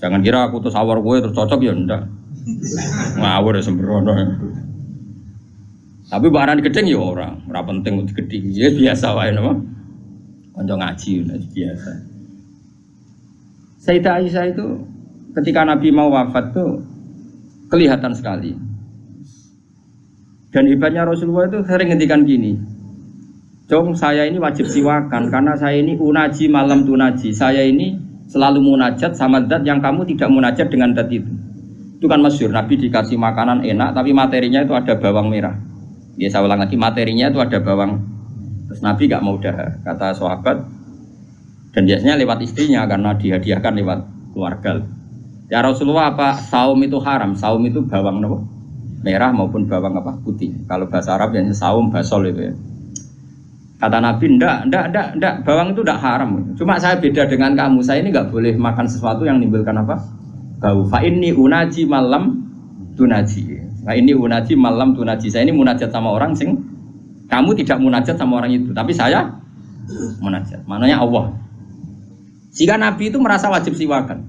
Speaker 1: Jangan kira aku terus awar gue terus cocok ya ndak. Ngawur ya sembrono. Tapi barang gedeng ya ora penting untuk gedeng. Ya biasa wae napa. Kanca ngaji biasa. Sayyidah Aisyah itu ketika Nabi mau wafat tuh kelihatan sekali. Dan hebatnya Rasulullah itu sering ngendikan gini, "Jong, saya ini wajib siwakan karena saya ini unaji malam tunaji. Saya ini selalu munajat sama zat yang kamu tidak munajat dengan zat itu." Itu kan masyhur, Nabi dikasih makanan enak tapi materinya itu ada bawang merah. Ya saya ulang lagi, materinya itu ada bawang. Terus Nabi gak mau dahar, kata sahabat. Dan biasanya lewat istrinya karena dihadiahkan lewat keluarga. Ya Rasulullah, apa saum itu haram? Saum itu bawang apa? Merah maupun bawang apa? Putih. Kalau bahasa Arab yang saum basol itu ya. Kata Nabi, enggak, bawang itu enggak haram. Cuma saya beda dengan kamu. Saya ini enggak boleh makan sesuatu yang menimbulkan apa? Bau. Fa inni unaji malam tunaji. Fa inni unaji malam tunaji. Saya ini munajat sama orang sing kamu tidak munajat sama orang itu, tapi saya munajat. Maknanya Allah. Jika Nabi itu merasa wajib siwakan.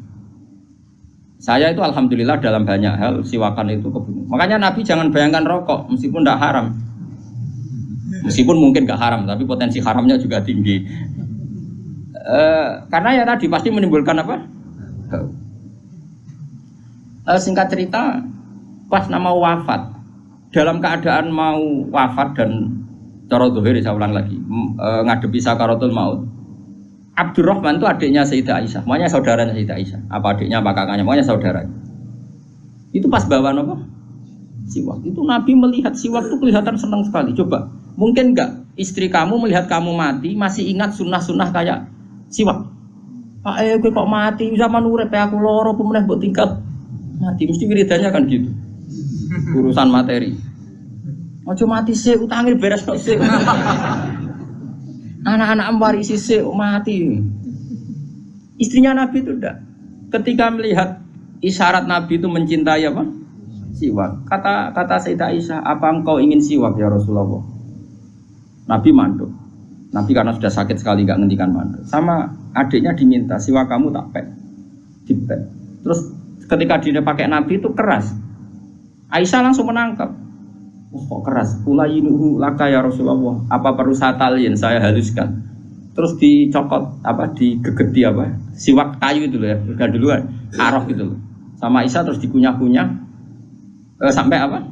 Speaker 1: Saya itu alhamdulillah dalam banyak hal siwakan itu kebunuh. Makanya Nabi jangan bayangkan rokok meskipun tidak haram. Meskipun mungkin gak haram, tapi potensi haramnya juga tinggi. Karena ya tadi pasti menimbulkan apa? Singkat cerita, pas nama wafat, dalam keadaan mau wafat dan cara dohir saya ulang lagi, ngadepi sakaratul maut. Abdurrahman itu adiknya Sayyidah Aisyah, makanya saudaranya Sayyidah Aisyah. Apa adiknya, apa kakaknya, makanya saudaranya. Itu pas bawa apa? Siwak. Itu Nabi melihat siwak itu kelihatan senang sekali. Coba, mungkin enggak istri kamu melihat kamu mati masih ingat sunnah-sunnah kayak siwak? Pak gue kok mati zaman urip aku loro pemenang buat tingkat mati, mesti wiridannya kan gitu. Urusan materi. Ojo mati sih, utangnya beres kok sih. Anak-anak warisi sih mati. Istrinya Nabi itu enggak. Ketika melihat isyarat Nabi itu mencintai apa? Siwak. Kata Sayyidah Aisyah, apa engkau ingin siwak ya Rasulullah? Nabi manduk. Nabi karena sudah sakit sekali enggak ngendikan manduk. Sama adiknya diminta siwak kamu tak pek. Dipek. Terus ketika dia pakai Nabi itu keras. Aisyah langsung menangkap. Oh, kok keras? Ulayinuhu laka ya Rasulullah. Apa perlu saya talin, saya haluskan. Terus dicokot apa, digegeti apa? Siwak kayu itu loh ya, udah duluan. Arok gitu loh. Sama Aisyah terus dikunyah-kunyah sampai apa?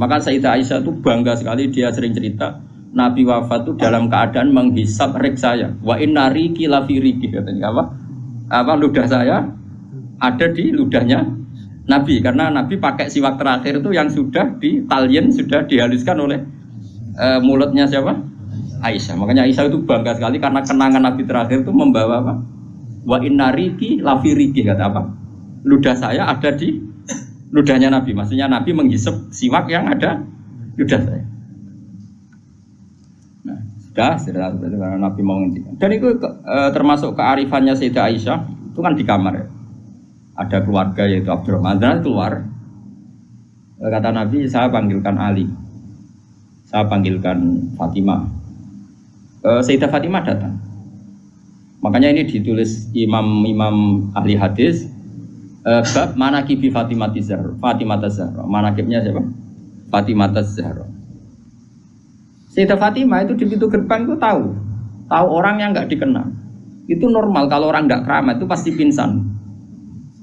Speaker 1: Maka Sayyidah Aisyah itu bangga sekali, dia sering cerita Nabi wafat itu dalam keadaan menghisap rik saya. Wa inna riki lafi riki, katanya apa? Apa ludah saya ada di ludahnya Nabi, karena Nabi pakai siwak terakhir itu yang sudah ditalien, sudah dihaluskan oleh mulutnya siapa? Aisyah. Makanya Aisyah itu bangga sekali karena kenangan Nabi terakhir itu membawa apa? Wa inna riki lafi riki, kata apa? Ludah saya ada di ludahnya Nabi. Maksudnya Nabi menghisap siwak yang ada ludah saya. Nah, sudah karena Nabi mau ngendikan. Dan itu termasuk kearifannya Sayyidah Aisyah, itu kan di kamar ya. Ada keluarga yaitu Abdurrahman, dan keluar. Kata Nabi, saya panggilkan Ali, saya panggilkan Fatimah. Sayyidah Fatimah datang. Makanya ini ditulis imam ahli hadis, bab manaqibi Fatimah Zahra. Manaqibnya siapa? Fatimah Zahra. Sayyidah Fatimah itu di pintu gerbang itu tahu orang yang nggak dikenal. Itu normal, kalau orang nggak keramat itu pasti pingsan.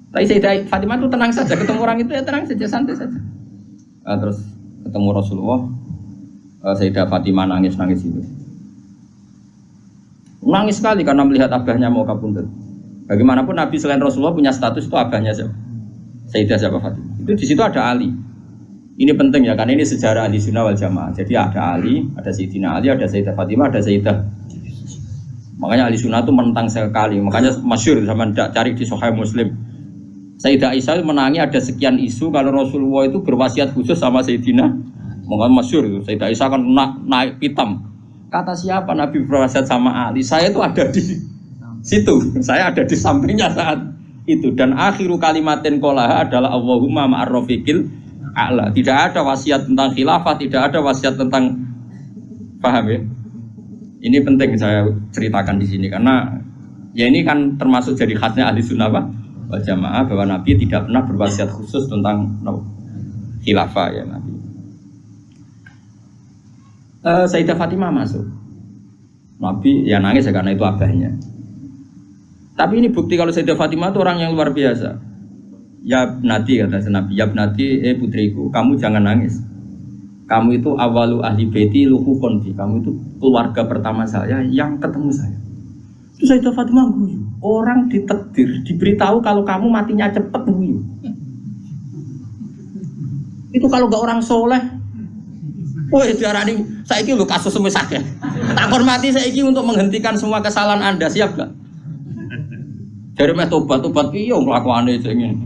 Speaker 1: Tapi Sayyidah Fatimah itu tenang saja, ketemu orang itu ya tenang saja, santai saja. Terus ketemu Rasulullah, Sayyidah Fatimah nangis itu. Nangis sekali karena melihat abahnya mau kabundut. Bagaimanapun Nabi selain Rasulullah punya status itu abahnya siapa? Sayyidah siapa? Fatimah. Itu di situ ada Ali. Ini penting ya, karena ini sejarah Ahli Sunnah wal Jamaah. Jadi ada Ali, ada Sayyidina Ali, ada Sayyidah Fatimah, ada Sayyidah. Makanya Ahli Sunnah itu menentang sekali. Makanya masyhur zaman cari di Sahih Muslim. Sayyidah Aisyah menangi ada sekian isu kalau Rasulullah itu berwasiat khusus sama Sayyidina. Makanya masyhur itu. Sayyidah Aisyah kan naik pitam. Kata siapa Nabi berwasiat sama Ali? Saya itu ada di situ. Saya ada di sampingnya saat itu. Dan akhiru kalimatin qolaha adalah Allahumma ma'arrafiqil a'la. Tidak ada wasiat tentang khilafah, tidak ada wasiat tentang, paham ya? Ini penting saya ceritakan di sini karena ya ini kan termasuk jadi khasnya Ahli Sunnah wal Jamaah, bahwa Nabi tidak pernah berwasiat khusus tentang khilafah ya Nabi. Sayyidah Fatimah masuk. Nabi ya nangis ya karena itu abahnya. Tapi ini bukti kalau Sayyidah Fatimah itu orang yang luar biasa. Ya Nati kata Nabi, ya Nati, putriku, kamu jangan nangis. Kamu itu awalu ahli baiti luhu konfi. Kamu itu keluarga pertama saya yang ketemu saya. Itu Sayyidah Fatimah guyu. Orang ditakdir, diberitahu kalau kamu matinya cepet guyu. Itu kalau gak orang soleh. Woi diarani saiki lho kasus semisah ya. Tak hormati saiki untuk menghentikan semua kesalahan Anda, siap gak? Dari meh tobat piye kelakuane sing ngene.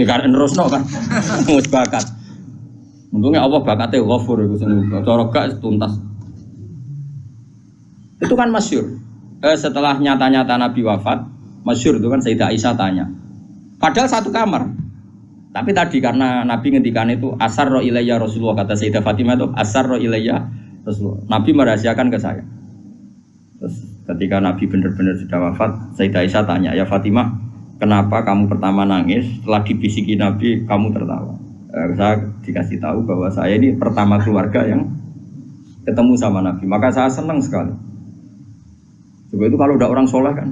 Speaker 1: Karena nerusno kan. Wis bakat. Untungnya Allah bakatnya ghafur iku sing cara gak tuntas. Itu kan masyhur. Setelah nyata-nyata Nabi wafat, masyhur itu kan Sayyidah Aisyah tanya. Padahal satu kamar. Tapi tadi karena Nabi ngendikan itu asarra ilayya Rasulullah, kata Sayyidah Fatimah itu asarra ilayya Rasulullah. Nabi merahasiakan ke saya. Terus ketika Nabi benar-benar sudah wafat, Sayyidah Aisyah tanya, ya Fatimah, kenapa kamu pertama nangis? Setelah dibisiki Nabi, kamu tertawa. Saya dikasih tahu bahwa saya ini pertama keluarga yang ketemu sama Nabi. Maka saya senang sekali. Coba itu kalau udah orang soleh kan.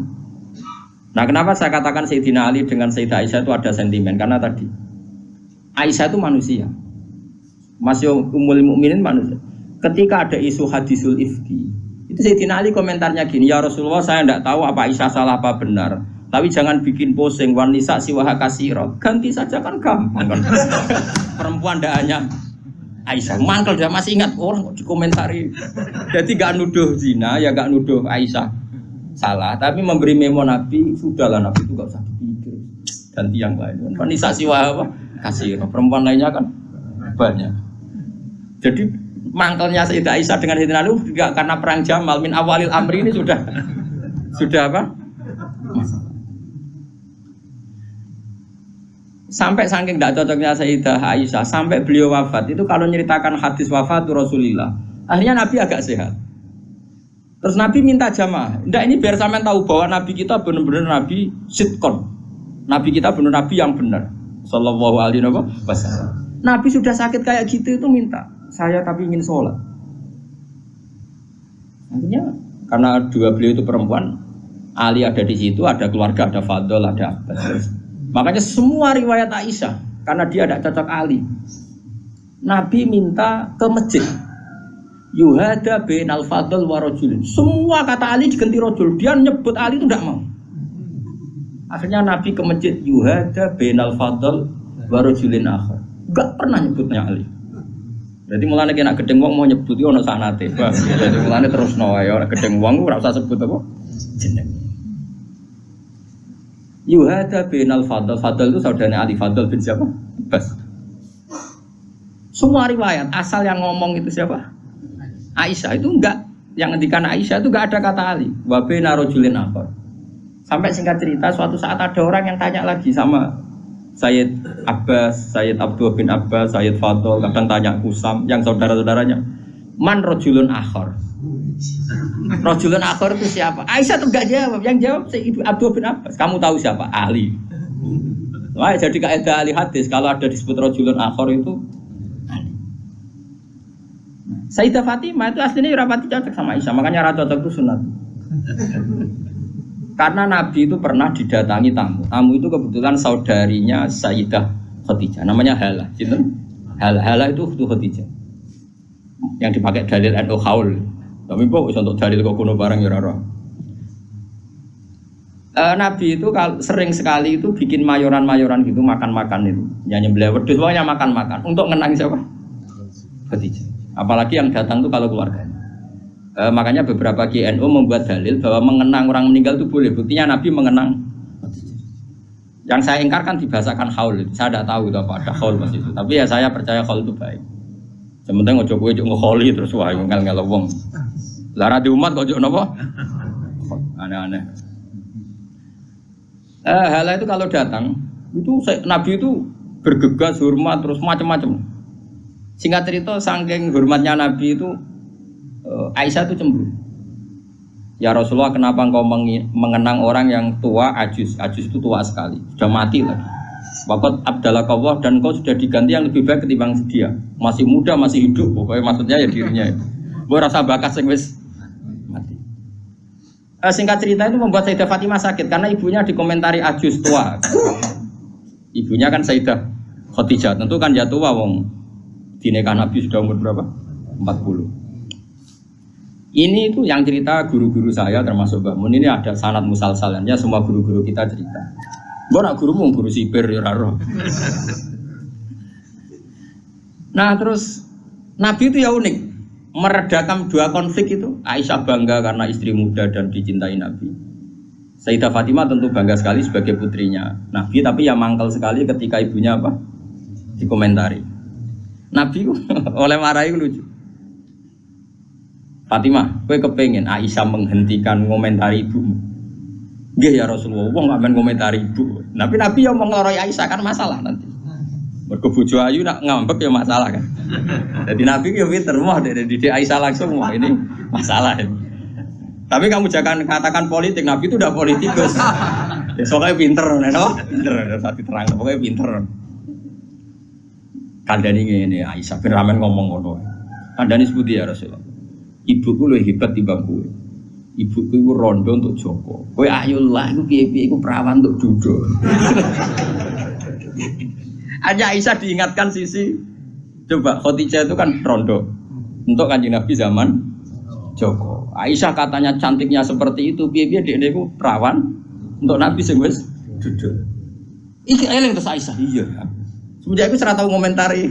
Speaker 1: Nah kenapa saya katakan Sayyidina Ali dengan Sayyidah Aisyah itu ada sentimen? Karena tadi Aisyah itu manusia, masih Ummul Mukminin manusia. Ketika ada isu hadisul ifki, itu Sayyidina Ali komentarnya gini, ya Rasulullah saya tidak tahu apa Aisyah salah apa benar, tapi jangan bikin pusing, wanisa siwaha kasiro, ganti saja kan gampang kan. Perempuan tidak hanya Aisyah, mangkel dia masih ingat orang kok dikomentari. Jadi gak nuduh zina, ya gak nuduh Aisyah salah, tapi memberi memo Nabi, sudahlah Nabi itu gak usah dipikir, ganti yang lain. Wanisa siwaha apa? Kasih, perempuan lainnya kan banyak. Jadi mangkelnya Sayyidah Aisyah dengan Sayyidina Ali juga karena perang Jamal min awalil amri ini sudah apa? Sampai saking tidak cocoknya Sayyidah Aisyah, sampai beliau wafat itu kalau nyeritakan hadis wafat Rasulullah, akhirnya Nabi agak sehat. Terus Nabi minta jamaah. Ndak ini biar sampean tahu bahwa Nabi kita benar-benar Nabi sidqon. Nabi kita benar Nabi yang benar. Sallallahu alaihi wasallam. Nabi sudah sakit kayak gitu itu minta, saya tapi ingin sholat. Akhirnya karena dua beliau itu perempuan, Ali ada di situ, ada keluarga, ada Fadl, ada Abbas. Makanya semua riwayat Aisyah, karena dia tidak cocok Ali, Nabi minta ke masjid. Yuhada bin al-Fadl wa rajulin. Semua kata Ali diganti rajul, dia nyebut Ali itu tidak mau. Akhirnya Nabi ke masjid Yuhada bin al-Fadl wa rajulin akhar. Enggak pernah nyebutnya Ali. Jadi mulane nek gedeng wong mau nyebut yo ana sanate. Jadi mulane terus wae ora gedeng wong ora usah sebut apa jeneng. Yuhada bin al-Fadl. Fadl itu saudaranya Ali, Fadl bin siapa? Bas. Semua riwayat asal yang ngomong itu siapa? Aisyah. Itu enggak, yang ngendikan Aisyah itu enggak ada kata Ali. Wa bina rajulin akhar. Sampai singkat cerita, suatu saat ada orang yang tanya lagi sama Sayyid Abbas, Sayyid Abdullah bin Abbas, Sayyid Fadl, kadang tanya Kusam, yang saudara-saudaranya, man rajulun akhar. Rajulun akhar itu siapa? Aisyah tuh gak jawab, yang jawab Sayyid Abdullah bin Abbas. Kamu tahu siapa? Ali. Wah, jadi kaidah ahli hadis, kalau ada disebut rajulun akhar itu Ali. Sayyidah Fatimah itu aslinya rapati cocok sama Aisyah, makanya rata cocok itu sunat. Karena Nabi itu pernah didatangi tamu. Tamu itu kebetulan saudarinya Sayyidah Khadijah. Namanya Hala. Hala itu Khadijah. Yang dipakai dalil NU Haul. Tapi kok untuk dalil kok kuno barang ya ora. Nabi itu sering sekali itu bikin mayoran-mayoran gitu, makan-makan itu. Nyanyi beliau wedhus pokoknya makan-makan untuk ngenang siapa? Khadijah. Apalagi yang datang itu kalau keluarganya. Makanya beberapa NU membuat dalil bahwa mengenang orang meninggal itu boleh. Buktinya Nabi mengenang. Yang saya ingkar kan dibahasakan haul. Saya tidak tahu itu apa ada haul pas itu. Tapi ya saya percaya haul itu baik. Sementara ngojo kowe ngeholi terus wah ngel-ngel wong. Lara di umat kok ojo napa? Aneh-aneh. Hala itu kalau datang itu Nabi itu bergegas hormat terus macam-macam. Singkat cerita saking hormatnya Nabi itu Aisyah itu cemburu. Ya Rasulullah, kenapa engkau mengenang orang yang tua, ajus itu tua sekali, sudah mati lagi. Waqad abdalakallah, dan engkau sudah diganti yang lebih baik ketimbang dia. Masih muda, masih hidup, pokoknya maksudnya ya dirinya itu. Gue rasa bakat sing wis mati. Singkat cerita itu membuat Sayyidah Fatimah sakit karena ibunya dikomentari ajus tua. Ibunya kan Sayyidah Khadijah, tentu kan ya tua wong. Di nikah Nabi sudah umur berapa? 40. Ini itu yang cerita guru-guru saya termasuk Mbak Mun, ini ada sanad musalsalannya, semua guru-guru kita cerita. Mbak nak gurumu guru sipir ya roh. Nah terus Nabi itu ya unik, meredakan dua konflik itu. Aisyah bangga karena istri muda dan dicintai Nabi. Sayyidah Fatimah tentu bangga sekali sebagai putrinya Nabi, tapi ya mangkel sekali ketika ibunya apa? Dikomentari. Nabi oleh marahi lucu. Fatimah, kowe kepengen Aisyah menghentikan ngomentari ibumu? Nggih ya Rasulullah, wong gak men ngomentari ibu. Nabi yang mau ngeloroi Aisyah kan masalah nanti. Mergo bojo ayu nak ngambek ya masalah kan. Jadi Nabi ya pinter mah dari didik Aisyah langsung wah ini masalah ini. Tapi kamu jangan katakan politik, Nabi itu udah politikus. Ya soalnya pinter no? Pinter saat diterang pokoknya pinter. Kandani ngene Aisyah ben ramen ngomong ngono. Kandani seputi ya Rasulullah. Ibuku luwih hebat timbang kowe. Ibuku iku rondo untuk Joko. Kowe ayo lah iku piye-piye iku perawan untuk Dudo. Hanya Aisyah diingatkan sisi, coba Khadijah itu kan rondo untuk Kanjeng Nabi zaman Joko. Aisyah katanya cantiknya seperti itu, biar dia itu perawan untuk Nabi sing wis duduk. Iki eling terus Aisyah, iya. Semenjak itu serah tahu komentari.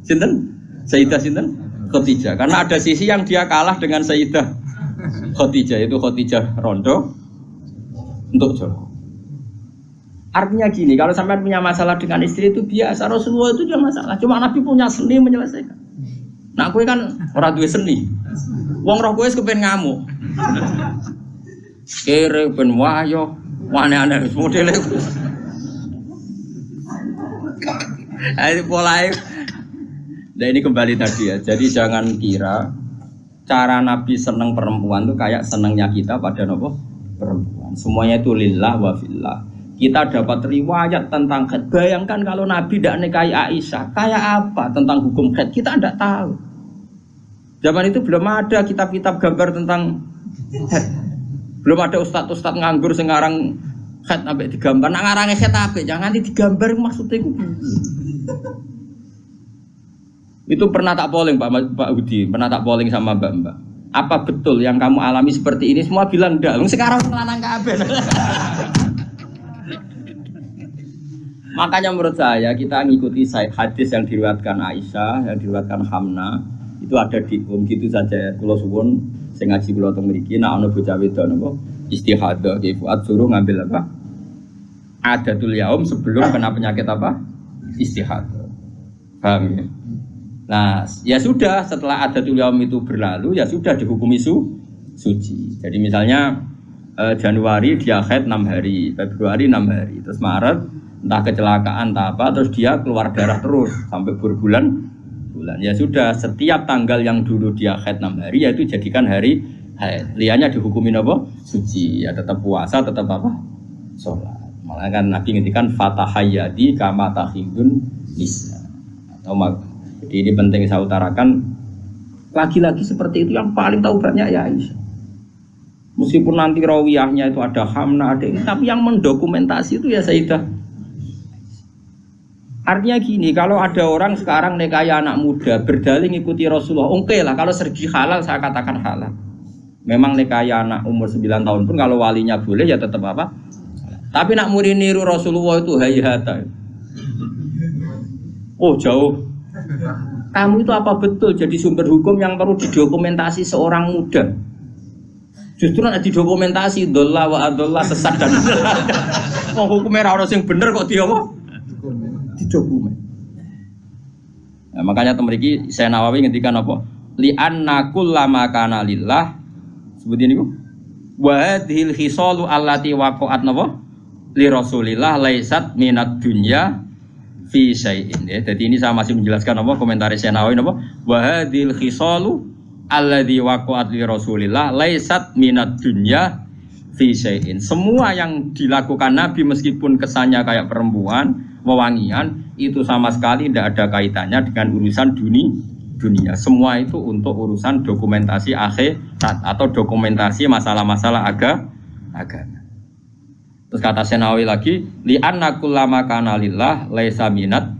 Speaker 1: Sinten? Sayyidah sinten? Khadijah. Karena ada sisi yang dia kalah dengan Sayyidah Khadijah, itu Khadijah rondo untuk Joko. Artinya gini, kalau sampai punya masalah dengan istri itu biasa, Rasulullah itu juga masalah. Cuma Nabi punya seni menyelesaikan. Nah, kowe kan ora duwe seni. Wong roh kowe kepen ngamuk. Kere ben wayo, aneh-aneh modele. Ini polahe. Nah, ini kembali tadi ya. Jadi jangan kira cara Nabi seneng perempuan itu kayak senengnya kita pada nopo perempuan. Semuanya itu lillah wa fillah. Kita dapat riwayat tentang haid. Bayangkan kalau Nabi tidak nikahi Aisyah, kayak apa tentang hukum haid? Kita tidak tahu. Zaman itu belum ada kitab-kitab gambar tentang haid. Belum ada ustadz-ustadz nganggur sekarang haid sampai digambar. Nak ngarang haid apa? Jangan digambar maksudnya itu. Itu pernah tak polling Pak Budi, pernah tak polling sama Mbak. Apa betul yang kamu alami seperti ini? Semua bilang enggak. Sekarang lanang kabeh. Makanya menurut saya kita ngikuti hadis yang diriwayatkan Aisyah, yang diriwayatkan Hamna, itu ada di gitu saja. Kula suwun sing ngaji kula teng mriki nek ana bocah wedok napa istihadah ki Fuad suruh ngambil apa? Adatul yaum sebelum kena penyakit apa? Istihadah. Paham ya? Nah, ya sudah setelah adatul yaum itu berlalu ya sudah dihukumi suci. Jadi misalnya Januari dia haid 6 hari, Februari 6 hari, terus Maret entah kecelakaan entah apa, terus dia keluar darah terus sampai berbulan-bulan. Ya sudah, setiap tanggal yang dulu dia haid 6 hari yaitu jadikan hari haid. Liannya dihukumin apa? Suci. Ya tetap puasa, tetap apa? Sholat. Malah kan Nabi ngintikan fatahayyadi kama tahidun nisa. Jadi ini penting saya utarakan. Lagi-lagi seperti itu yang paling tahu banyak ya Aisyah. Meskipun nanti rawiyahnya itu ada Hamna, ada ini, tapi yang mendokumentasi itu ya Sayyidah. Artinya gini, kalau ada orang sekarang nikahi anak muda berdalih ngikuti Rasulullah, oke lah, kalau segi halal saya katakan halal. Memang nikahi anak umur 9 tahun pun kalau walinya boleh ya tetap apa? Tapi nak murid niru Rasulullah itu hayata. Oh jauh. Kamu itu apa betul jadi sumber hukum yang perlu didokumentasi seorang muda? Justru nak didokumentasi dolla wa adolla sesat dan mau hukumnya orang yang bener kok dia apa? Didokumen. Nah, makanya temeriki saya Nawawi ngendikan apa? Li anna kullama kana lillah seperti ini kok. Wa hadhil khisalu allati waqa'at napa? Li Rasulillah laisat minad dunya fi syai'in. Ya, jadi ini saya masih menjelaskan apa komentar saya Nawawi napa? Wa hadhil khisalu alladzi waqa'at li Rasulillah laisat minad dunya fi syai'in. Semua yang dilakukan Nabi meskipun kesannya kayak perempuan, wewangian, itu sama sekali tidak ada kaitannya dengan urusan dunia. Semua itu untuk urusan dokumentasi akhirat atau dokumentasi masalah-masalah agama. Terus kata Senawi lagi, li'anna kullama kana lillah laisa minat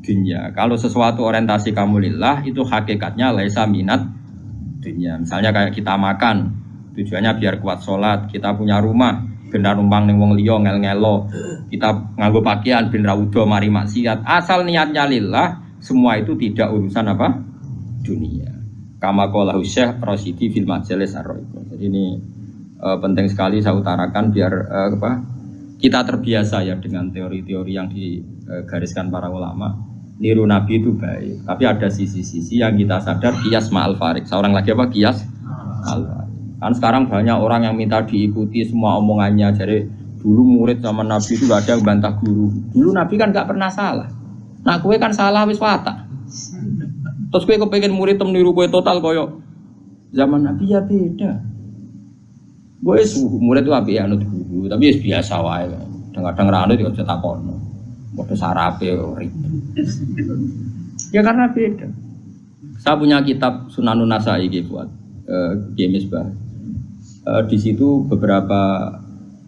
Speaker 1: dunya. Kalau sesuatu orientasi kamu lillah itu hakikatnya laisa minat dunya. Misalnya kayak kita makan, tujuannya biar kuat sholat. Kita punya rumah, ben numpang ning wong liya ngel-ngelo. Kita nganggo pakaian ben ra udo mari maksiat. Asal niatnya lillah, semua itu tidak urusan apa? Dunia. Kama qala Syekh Rasyidi fil Majalis Ar-Ra'iqah. Jadi ini penting sekali saya utarakan biar kita terbiasa ya dengan teori-teori yang digariskan para ulama. Niru Nabi itu baik, tapi ada sisi-sisi yang kita sadar kias ma'al farik. Seorang lagi apa? Kias ma'al farik. Kan sekarang banyak orang yang minta diikuti semua omongannya. Jadi dulu murid sama Nabi itu gak ada yang bantah guru. Dulu Nabi kan gak pernah salah. Nah kue kan salah wis watak. Terus kue kepengen murid niru kue total koyo zaman Nabi ya beda. Gue murid itu api anut guru, tapi biasa wae. Kadang-kadang rano juga cetak kono. Bodoh sarape ribet. Ya karena beda. Saya punya kitab Sunanun Nasai buat Misbah. Di situ beberapa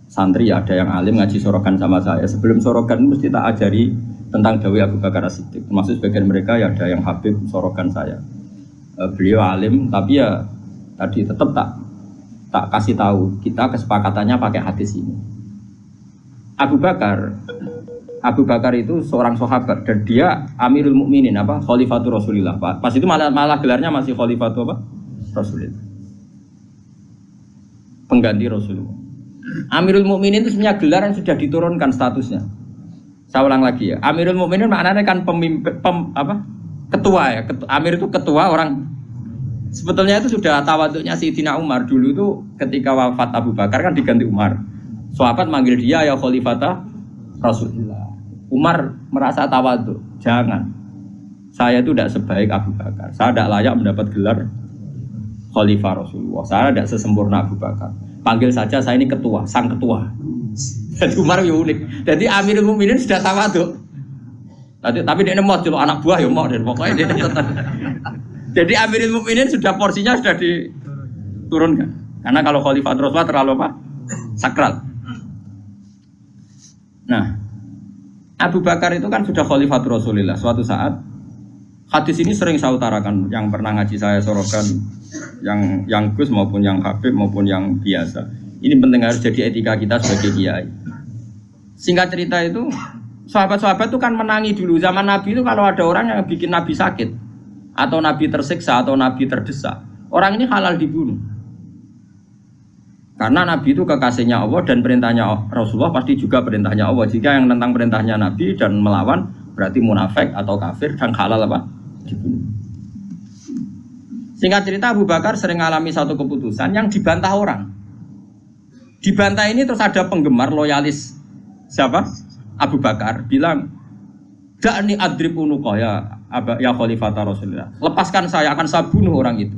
Speaker 1: santri ada yang alim ngaji sorogan sama saya. Sebelum sorogan mesti tak ajari tentang Dawi Abu Bakar As-Siddiq. Termasuk sebagian mereka ya ada yang habib sorogan saya. Beliau alim tapi ya tadi tetap tak kasih tahu. Kita kesepakatannya pakai hadis ini. Abu Bakar itu seorang sahabat dan dia Amirul Mukminin Khalifatul Rasulillah. Pas itu malah gelarnya masih Khalifatul Rasulillah. Pengganti Rasulullah. Amirul Mukminin itu sebenarnya gelar yang sudah diturunkan statusnya. Saya ulang lagi ya. Amirul Mukminin maknanya kan pemimpin ketua ya. Amir itu ketua orang. Sebetulnya itu sudah tawaduknya Sayyidina Umar dulu itu ketika wafat Abu Bakar kan diganti Umar. Sahabat manggil dia ya Khalifata Rasulullah. Umar merasa tawaduk, jangan. Saya itu tidak sebaik Abu Bakar. Saya tidak layak mendapat gelar Khalifah Rasulullah. Saya tidak sesempurna Abu Bakar. Panggil saja saya ini ketua, sang ketua. Jadi Umar ya unik. Jadi Amirul Mukminin sudah tawaduk. Tapi dia mau celok anak buah ya mau dan pokoknya dia tetap. Jadi Amirul Mukminin sudah porsinya sudah diturunkan. Karena kalau Khalifah Rasulullah terlalu sakral. Nah, Abu Bakar itu kan sudah Khalifatul Rasulillah. Suatu saat hadis ini sering saya utarakan, yang pernah ngaji saya sorokan, yang Gus maupun yang Habib maupun yang biasa. Ini penting harus jadi etika kita sebagai kiai. Singkat cerita itu, sahabat-sahabat itu kan menangi dulu. Zaman Nabi itu kalau ada orang yang bikin Nabi sakit atau Nabi tersiksa atau Nabi terdesak, orang ini halal dibunuh. Karena Nabi itu kekasihnya Allah dan perintahnya Rasulullah pasti juga perintahnya Allah. Jika yang tentang perintahnya Nabi dan melawan berarti munafik atau kafir dan halal dibunuh. Singkat cerita Abu Bakar sering mengalami satu keputusan yang dibantah orang. Dibantah ini terus ada penggemar loyalis siapa? Abu Bakar bilang, "Da'ni adrib unuqa ya Khalifata Rasulullah. Lepaskan saya akan saya bunuh orang itu."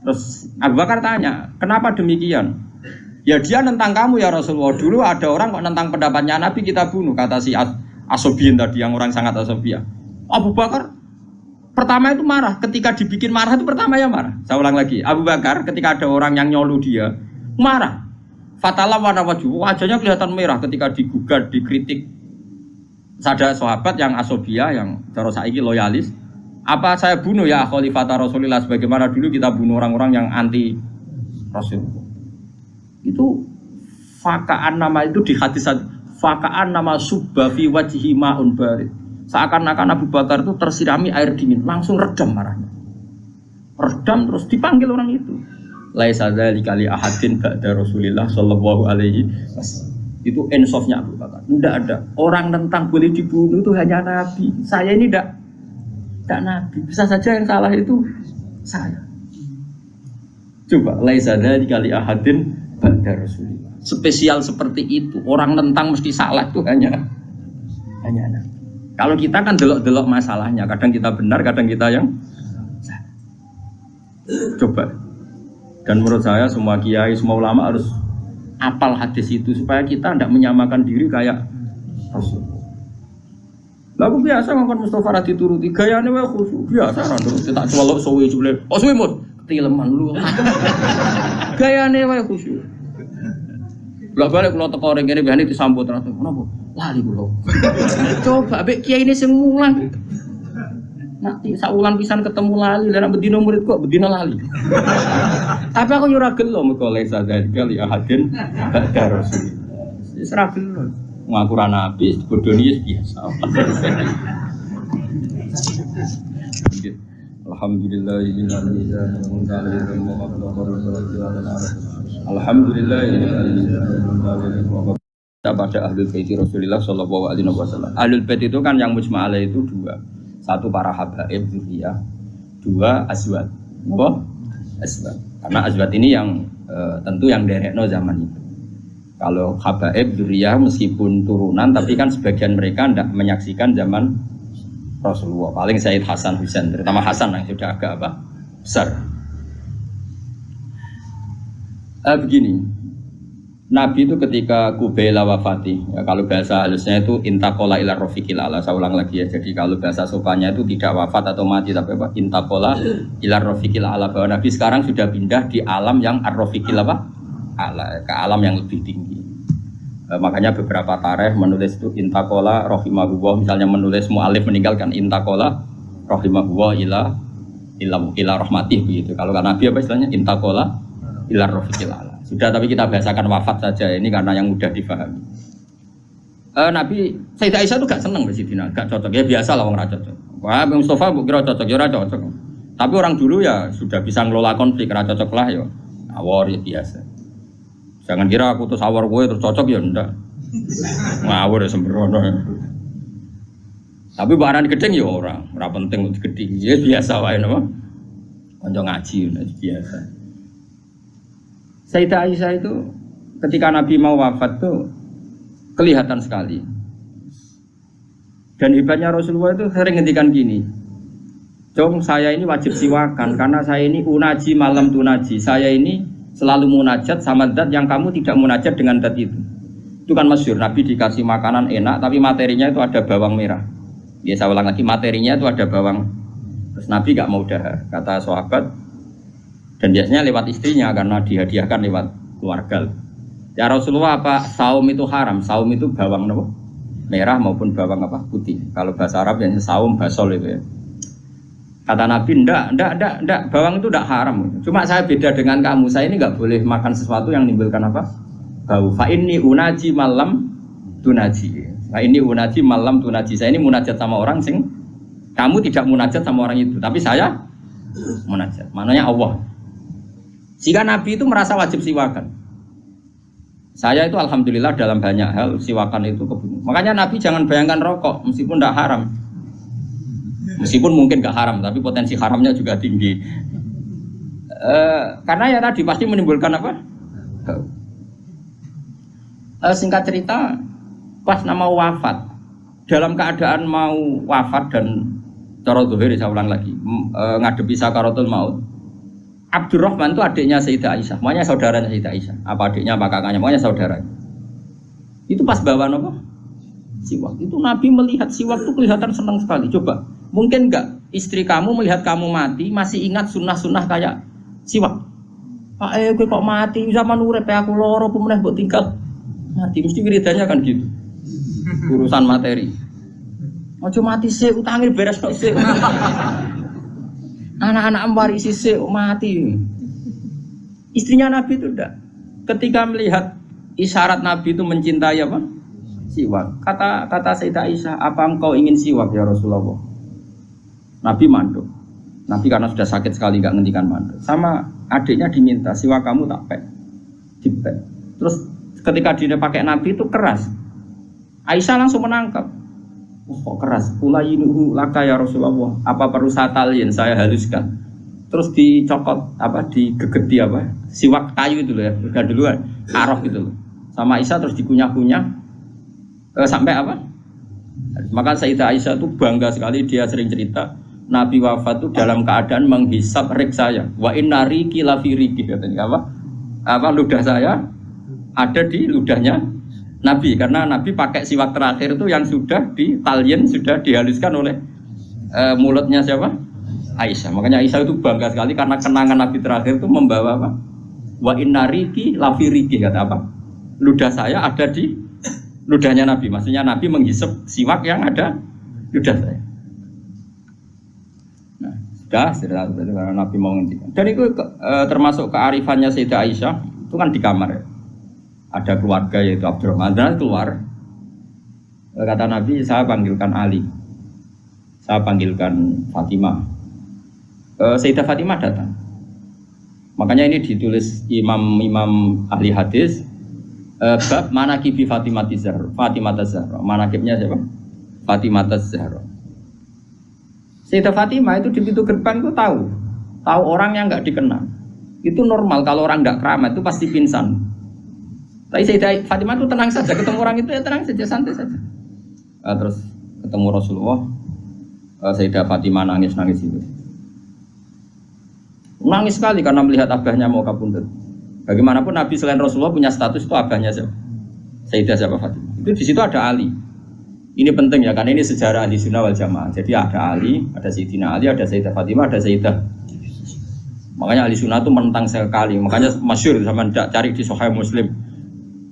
Speaker 1: Terus Abu Bakar tanya, kenapa demikian? Ya dia nentang kamu ya Rasulullah. Dulu ada orang kok nentang pendapatnya Nabi kita bunuh, kata si Asobiyin tadi yang orang sangat asobiyah. Abu Bakar pertama itu marah, ketika dibikin marah itu pertama ya marah. Saya ulang lagi, Abu Bakar ketika ada orang yang nyolu dia marah. Fatalah warna wajahnya kelihatan merah ketika digugat, dikritik. Ada sahabat yang asobiyah, yang cara saiki loyalis. Apa saya bunuh ya Khalifata Rasulullah sebagaimana dulu kita bunuh orang-orang yang anti Rasulullah. Itu fakaan nama itu di hadis fakaan nama subba fi wajhi ma'un barid. Seakan-akan Abu Bakar itu tersirami air dingin, langsung redam marahnya. Redam terus dipanggil orang itu. Laisa dzalika li ahadin ba'da Rasulillah sallallahu alaihi wasallam. Itu ensofnya Abu Bakar. Tidak ada orang tentang boleh dibunuh itu hanya Nabi. Saya ini tidak Nabi, bisa saja yang salah itu saya. Coba laisa dzalika li ahadin ba'da Rasulillah. Spesial seperti itu, orang tentang mesti salah itu hanya Nabi. Kalau kita kan delok-delok masalahnya, kadang kita benar, kadang kita yang salah. Coba. Dan menurut saya semua kiai, semua ulama harus apal hadis itu supaya kita tidak menyamakan diri kayak Rasulullah. Lah aku biasa ngomong Mustafa ra dituruti, gayane wae khusyuk. Biasa ra nuruti tak celok suwe jule. Oh suwe mut, ketileman lu. Gayane wae khusyuk. Lah balik kula teko ring kene biasane disambut terus. Napa? Lali kula. Coba mbek kiai ini sing mulang. Nanti saulan pisan ketemu lali, lah nek bedino murid kok bedino lali. Tapi aku yo ora gelo mergo lesa kali ahadin ba'da rasul. Wis ora gelo. Ngaku ra nabi bodoni biasa. Alhamdulillah pada ahlul bait Rasulullah sallallahu alaihi wasallam. Ahlul bait itu kan yang mujma' alaih itu dua. Satu para habaib dzurriyyah, dua azwat. Apa? Azwat. Karena azwat ini yang tentu yang derekno zaman itu. Kalau habaib dzurriyyah meskipun turunan tapi kan sebagian mereka tidak menyaksikan zaman Rasulullah. Paling Sayyid Hasan Husain, terutama Hasan yang sudah agak besar. Begini. Nabi itu ketika Kubaila wafati, ya, kalau bahasa halusnya itu intakola ila rofiqil ala. Saya ulang lagi ya. Jadi kalau bahasa sopannya itu tidak wafat atau mati, tapi apa? Intakola ila rofiqil ala. Bahwa Nabi sekarang sudah pindah di alam yang ar-rofiqil apa? Ala, ke alam yang lebih tinggi. Makanya beberapa tarikh menulis itu intakola rohimahullah. Misalnya menulis mu'alif meninggalkan intakola rohimahullah ila rahmatih begitu. Kalau Nabi apa istilahnya intakola ila rofiqil ala. Sudah, tapi kita bahasakan wafat saja ini karena yang mudah difahami. Nabi Sayyidah Aisyah itu gak seneng Sidina, gak cocok. Ya biasa lah orang cocok. Wah, Mustafa kira cocok, ya cocok. Tapi orang dulu ya sudah bisa ngelola konflik, kira cocok lah ya. Awor ya biasa. Jangan kira aku terus awor gue terus cocok ya ndak. Ngawur ya sembrono. Tapi barang gedeng ya ora penting untuk gedeng. Ya biasa wae napa. Kanca ngaji biasa. Sayyidah Aisyah itu ketika Nabi mau wafat tuh kelihatan sekali. Dan hebatnya Rasulullah itu sering ngendikan gini. Jong saya ini wajib siwakan karena saya ini unaji malam tunaji. Saya ini selalu munajat sama zat yang kamu tidak munajat dengan zat itu. Itu kan masyhur, Nabi dikasih makanan enak tapi materinya itu ada bawang merah. Ya saya ulang lagi, materinya itu ada bawang. Terus Nabi gak mau dahar. Kata sahabat, dan biasanya lewat istrinya karena dihadiahkan lewat keluarga. Ya Rasulullah, apa saum itu haram? Saum itu bawang apa? Merah maupun bawang apa? Putih. Kalau bahasa Arab yang saum basol itu ya. Kata Nabi, enggak, bawang itu enggak haram. Cuma saya beda dengan kamu. Saya ini enggak boleh makan sesuatu yang menimbulkan apa? Bau. Fa inni unaji malam tunaji. Fa inni unaji malam tunaji. Saya ini munajat sama orang sing kamu tidak munajat sama orang itu, tapi saya munajat. Maknanya Allah. Jika Nabi itu merasa wajib siwakan. Saya itu alhamdulillah dalam banyak hal siwakan itu kebutuhan. Makanya Nabi jangan bayangkan rokok meskipun tidak haram. Meskipun mungkin gak haram, tapi potensi haramnya juga tinggi. Karena ya tadi pasti menimbulkan apa? Singkat cerita, pas nama wafat, dalam keadaan mau wafat dan cara zuhir saya ulang lagi, ngadepi sakaratul maut. Abdurrahman itu adiknya Sayyidah Aisyah, makanya saudaranya Sayyidah Aisyah. Apa adiknya, apa kakaknya, makanya saudara. Itu pas bawa apa? Siwak. Itu Nabi melihat siwak itu kelihatan senang sekali. Coba, mungkin enggak istri kamu melihat kamu mati masih ingat sunnah-sunnah kayak siwak? Pak gue kok mati zaman urip aku loro pemenang buat tinggal mati, mesti wiridannya kan gitu. Urusan materi. Ojo mati sih, utangnya beres kok sih. Anak-anak warisi sih mati. Istrinya Nabi itu enggak. Ketika melihat isyarat Nabi itu mencintai apa? Siwak. Kata Sayyidah Aisyah, apa engkau ingin siwak ya Rasulullah? Nabi manduk. Nabi karena sudah sakit sekali enggak ngendikan manduk. Sama adiknya diminta siwak kamu tak pek. Dipek. Terus ketika dia pakai Nabi itu keras. Aisyah langsung menangkap. Oh, kok keras? Ulayinuhu laka ya Rasulullah. Apa perlu saya talin, saya haluskan. Terus dicokot apa, digegeti apa? Siwak kayu itu loh ya. Udah duluan, araf itu loh. Sama Aisyah terus dikunyah-kunyah sampai apa? Maka Sayyidah Aisyah itu bangga sekali, dia sering cerita Nabi wafat itu dalam keadaan menghisap rik saya. Wa inna riki lafi riki katanya apa? Ludah saya ada di ludahnya Nabi, karena Nabi pakai siwak terakhir itu yang sudah ditalyen, sudah dihaluskan oleh mulutnya siapa? Aisyah. Makanya Aisyah itu bangga sekali karena kenangan Nabi terakhir itu membawa apa? Wa inna riki lafi riki, kata apa? Ludah saya ada di ludahnya Nabi. Maksudnya Nabi menghisap siwak yang ada ludah saya. Nah, sudah berarti karena Nabi mau ngendikan. Dan itu termasuk kearifannya Sayyidah Aisyah, itu kan di kamar ya. Ada keluarga yaitu Abdurrahman, dan keluar. Kata Nabi, saya panggilkan Ali, saya panggilkan Fatimah. Sayyidah Fatimah datang. Makanya ini ditulis imam ahli hadis, bab manaqibi Fatimah Zahra. Manaqibnya siapa? Fatimah Zahra. Sayyidah Fatimah itu di pintu gerbang itu tahu orang yang nggak dikenal. Itu normal, kalau orang nggak keramat itu pasti pingsan. Tapi Sayyidah Fatimah itu tenang saja, ketemu orang itu ya tenang saja, santai saja. Terus ketemu Rasulullah, Sayyidah Fatimah nangis itu. Nangis sekali karena melihat abahnya mau kabundut. Bagaimanapun Nabi selain Rasulullah punya status itu abahnya siapa? Sayyidah siapa Fatimah. Itu di situ ada Ali. Ini penting ya, karena ini sejarah Ahli Sunnah wal Jamaah. Jadi ada Ali, ada Sayyidina Ali, ada Sayyidah Fatimah, ada Sayyidah. Makanya Ahli Sunnah itu menentang sekali. Makanya masyhur sama cari di Sahih Muslim.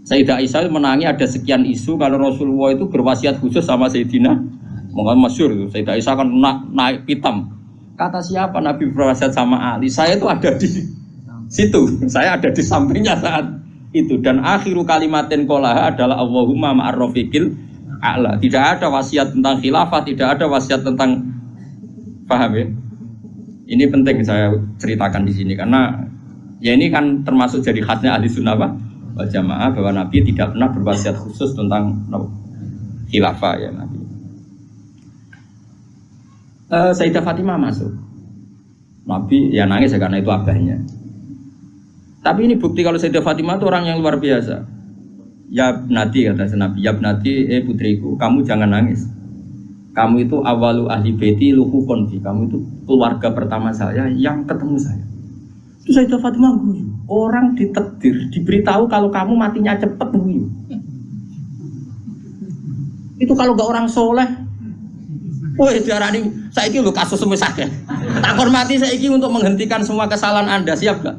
Speaker 1: Sayyidah Aisyah menangi ada sekian isu kalau Rasulullah itu berwasiat khusus sama Sayyidina. Makanya masyhur itu. Sayyidah Aisyah kan naik pitam. Kata siapa Nabi berwasiat sama Ali? Saya itu ada di situ. Saya ada di sampingnya saat itu. Dan akhiru kalimatin qolaha adalah Allahumma ma'ar rafiqil a'la. Tidak ada wasiat tentang khilafah, tidak ada wasiat tentang, paham ya? Ini penting saya ceritakan di sini karena ya ini kan termasuk jadi khasnya Ahli Sunnah wal Jamaah, bahwa Nabi tidak pernah berwasiat khusus tentang khilafah ya Nabi. Sayyidah Fatimah masuk. Nabi ya nangis ya karena itu abahnya. Tapi ini bukti kalau Sayyidah Fatimah itu orang yang luar biasa. Ya Nati, kata Nabi, ya Nati, putriku, kamu jangan nangis. Kamu itu awalu ahli baiti luhu konfi. Kamu itu keluarga pertama saya yang ketemu saya. Itu Sayyidah Fatimah guyu. Orang ditakdir, diberitahu kalau kamu matinya cepat guyu. Itu kalau gak orang soleh. Woi diarani saiki lho kasus semisah ya. Tak hormati saiki untuk menghentikan semua kesalahan Anda, siap gak?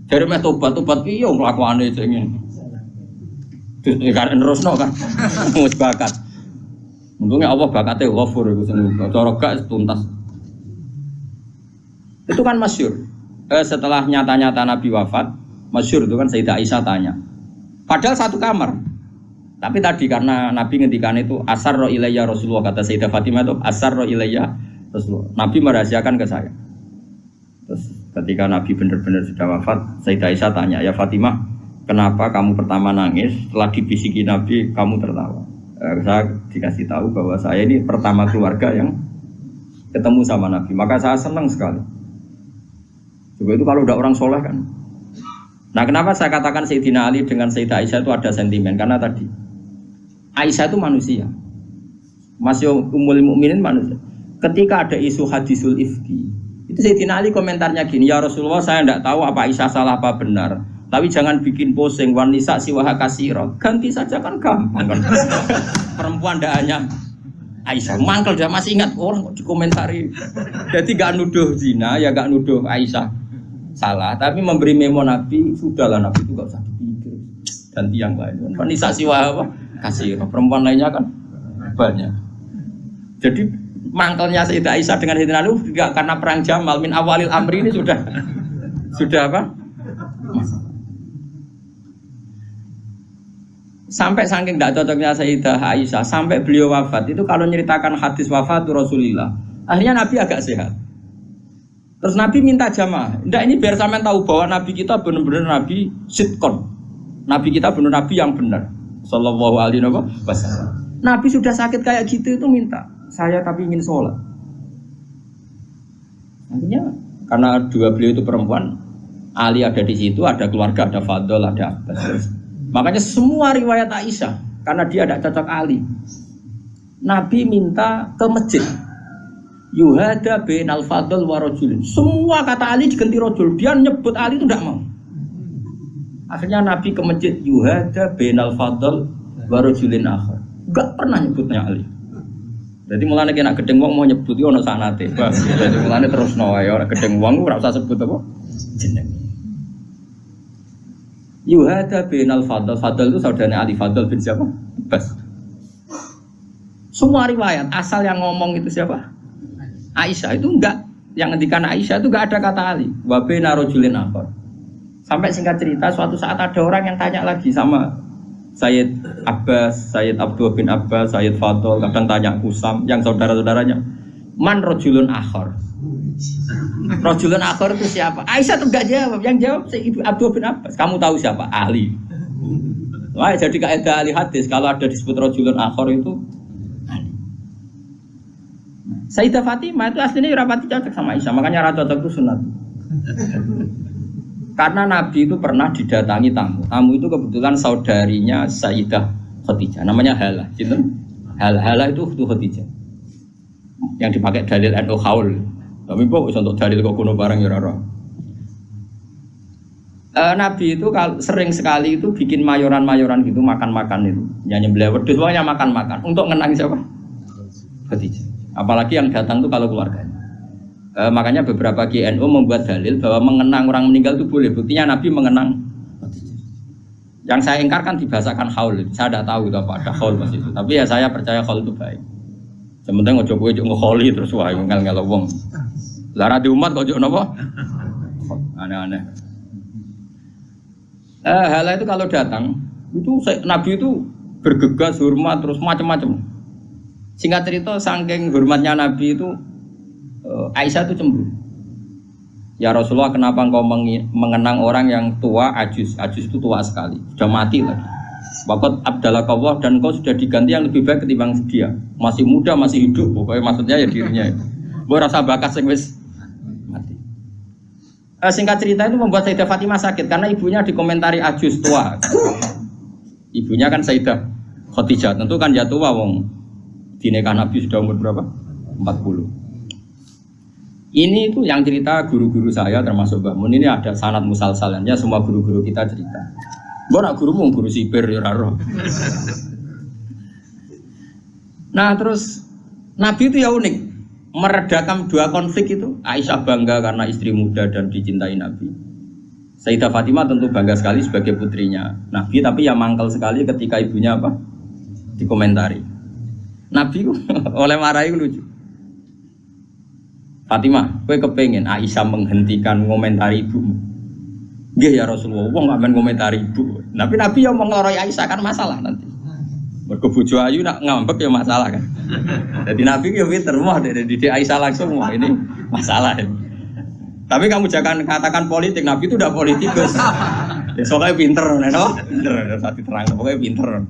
Speaker 1: Dari meh tobat iya nglakuane sing ngene. Terus kan nerusno kan. Wis bakat. Untungnya Allah bakatnya ghafur iku sing cara gak tuntas. Itu kan masyhur. Setelah nyata-nyata Nabi wafat, masyhur itu kan Sayyidah Aisyah tanya. Padahal satu kamar. Tapi tadi karena Nabi ngendikan itu asarra ilayya Rasulullah, kata Sayyidah Fatimah itu asarra ilayya Rasulullah. Nabi merahasiakan ke saya. Terus ketika Nabi benar-benar sudah wafat, Sayyidah Aisyah tanya, "Ya Fatimah, kenapa kamu pertama nangis? Setelah dibisiki Nabi kamu tertawa?" Saya dikasih tahu bahwa saya ini pertama keluarga yang ketemu sama Nabi. Maka saya senang sekali. Juga itu kalau udah orang soleh kan. Nah kenapa saya katakan Sayyidina Ali dengan Sayyidah Aisyah itu ada sentimen? Karena tadi Aisyah itu manusia, masih Ummul Mukminin manusia. Ketika ada isu hadisul ifki, itu Sayyidina Ali komentarnya gini, ya Rasulullah saya tidak tahu apa Aisyah salah apa benar, tapi jangan bikin pusing, wanisa siwaha kasiro, ganti saja kan gampang kan. Perempuan tidak hanya Aisyah, mangkel dia masih ingat orang kok dikomentari. Jadi gak nuduh zina, ya gak nuduh Aisyah salah, tapi memberi memo Nabi, sudahlah Nabi itu gak usah dipikir, ganti yang lain. Wanisa siwaha apa? Kasiro, perempuan lainnya kan banyak. Jadi mangkelnya Sayyidah Aisyah dengan Sayyidina Ali juga karena perang Jamal min awalil amri ini sudah apa? Sampai saking tidak cocoknya Sayyidah Aisyah, sampai beliau wafat itu kalau nyeritakan hadis wafat Rasulullah, akhirnya Nabi agak sehat. Terus Nabi minta jamaah. Ndak ini biar sampean tahu bahwa Nabi kita benar-benar Nabi sidqon. Nabi kita benar Nabi yang benar. Sallallahu alaihi wasallam. Nabi sudah sakit kayak gitu itu minta, saya tapi ingin sholat. Akhirnya karena dua beliau itu perempuan, Ali ada di situ, ada keluarga, ada Fadl, ada Abbas. Makanya semua riwayat Aisyah, karena dia tidak cocok Ali, Nabi minta ke masjid. Yuhada bin al-Fadl wa rajulin. Semua kata Ali diganti rajul. Dia nyebut Ali itu tidak mau. Akhirnya Nabi ke masjid yuhada bainal fadl wa rajulin akhar. Enggak pernah nyebutnya Ali. Jadi mulane kena gedeng wong mau nyebut yo ono sanate. Jadi mulane terusno wae ora gedeng wong ora usah sebut apa jeneng. Yuhada bainal fadl. Fadl itu saudaranya Ali Fadl bin siapa? Bas. Semua riwayat asal yang ngomong itu siapa? Aisyah itu enggak, yang ngendikan Aisyah itu enggak ada kata Ali. Wa baina rajulin akhar. Sampai singkat cerita, suatu saat ada orang yang tanya lagi sama Sayyid Abbas, Sayyid Abdul bin Abbas, Sayyid Fadl, kadang tanya Kusam, yang saudara-saudaranya. Man rajulun akhar. Rajulun akhar itu siapa? Aisyah tuh enggak jawab, yang jawab Sayyid Abdul bin Abbas. Kamu tahu siapa? Ali. Wah, jadi kaidah ahli hadis kalau ada disebut rajulun akhar itu Ali. Sayyidah Fatimah itu aslinya rapati cocok sama Aisyah, makanya rata cocok itu sunat. Karena Nabi itu pernah didatangi tamu. Tamu itu kebetulan saudarinya Sayyidah Khadijah. Namanya Halah. Halah itu Khadijah. Yang dipakai dalil NU Haul. Tapi kok untuk dalil kok kuno barang ya ora. Nabi itu sering sekali itu bikin mayoran-mayoran gitu, makan-makan itu. Nyanyi beliau wedhus semuanya makan-makan untuk ngenang siapa? Khadijah. Apalagi yang datang itu kalau keluarganya. Makanya beberapa GNU membuat dalil bahwa mengenang orang meninggal itu boleh. Buktinya Nabi mengenang. Yang saya ingkar kan dibahasakan haul. Saya tidak tahu itu apa ada haul pas itu. Tapi ya saya percaya haul itu baik. Sementara ngojo kowe ngeholi terus wae ngel-ngel wong. Lara di umat kok ojo napa? Aneh-aneh. Halah itu kalau datang itu Nabi itu bergegas hormat terus macam-macam. Singkat cerita saking hormatnya Nabi itu Aisyah itu cemburu. Ya Rasulullah, kenapa engkau mengenang orang yang tua, ajus itu tua sekali, sudah mati lagi. Waqad abdalakallah, dan engkau sudah diganti yang lebih baik ketimbang dia. Masih muda, masih hidup, pokoknya maksudnya ya dirinya itu. Boy rasa bakat sing wis mati. Singkat cerita itu membuat Sayyidah Fatimah sakit karena ibunya dikomentari ajus tua. Ibunya kan Sayyidah Khadijah, tentu kan ya tua wong. Dinikah Nabi sudah umur berapa? 40. Ini itu yang cerita guru-guru saya termasuk Mbah Mun, ini ada sanad musalsalannya, semua guru-guru kita cerita. Mbok nak gurumu guru sipir ya ora. Nah, terus Nabi itu ya unik, meredakan dua konflik itu. Aisyah bangga karena istri muda dan dicintai Nabi. Sayyidah Fatimah tentu bangga sekali sebagai putrinya Nabi, tapi ya mangkel sekali ketika ibunya apa? Dikomentari. Nabi oleh marahi lucu. Fatimah, kowe kepengen Aisyah menghentikan ngomentari ibumu? Nggih ya Rasulullah, wong gak men ngomentari ibu. Tapi Nabi yang mengloroi Aisyah kan masalah nanti. Mergo bojo ayu nak ngambek ya masalah kan. Jadi Nabi ya pinter mah dari didik Aisyah langsung wah ini masalah. Tapi kamu jangan katakan politik, Nabi itu udah politikus. Ya soalnya pinter, no? Pinter, satu terang, pokoknya pinter.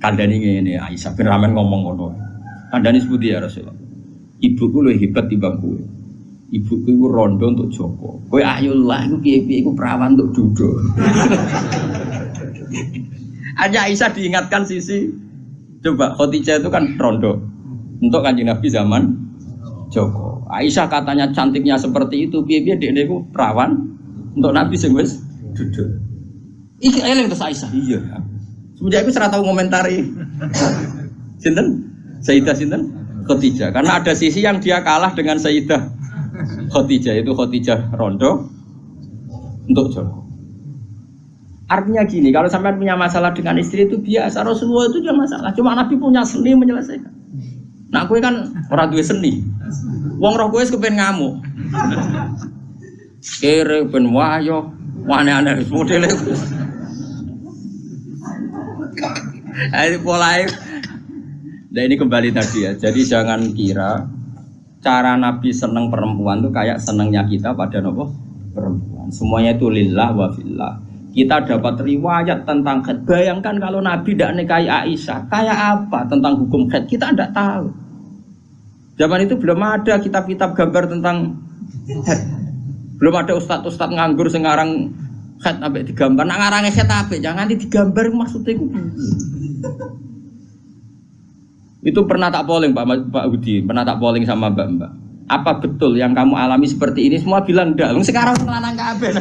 Speaker 1: Kandani ngene Aisyah ben ramen ngomong ngono. Kandani seputi ya Rasulullah. Ibuku lebih hebat timbang kowe. Ibuku iku rondo untuk Joko. Kowe ayo lah iku piye-piye iku perawan untuk Dudo. Hanya Aisyah diingatkan sisi coba Khadijah itu kan rondo untuk Kanjeng Nabi zaman Joko. Aisyah katanya cantiknya seperti itu, piye-piye dekne iku perawan untuk Nabi sing wis Dudo. Iki eling terus Aisyah. Iya. Semenjak itu ora tau ngomentari. Sinten? Sayyidah sinten? Khadijah, karena ada sisi yang dia kalah dengan Sayyidah Khadijah, itu Khadijah rondo untuk Joko. Artinya gini, kalau sampai punya masalah dengan istri itu biasa, Rasulullah itu juga masalah, cuma Nabi punya seni menyelesaikan. Nah kowe kan orang duwe seni, wong roh kowe kepen ngamuk, kere ben wayo, aneh-aneh modele. Ayo polai. Nah ini kembali tadi ya, jadi jangan kira cara Nabi seneng perempuan itu kayak senengnya kita pada nopo perempuan. Semuanya itu lillah wa fillah. Kita dapat riwayat tentang haid. Bayangkan kalau Nabi tidak nikahi Aisyah, kayak apa tentang hukum haid? Kita tidak tahu. Zaman itu belum ada kitab-kitab gambar tentang haid. Belum ada ustadz-ustadz nganggur sekarang haid sampai digambar. Nak ngarang haid apa? Jangan digambar maksudnya itu. Itu pernah tak polling Pak Budi, pernah tak polling sama Mbak. Apa betul yang kamu alami seperti ini? Semua bilang enggak. Sekarang lanang kabeh.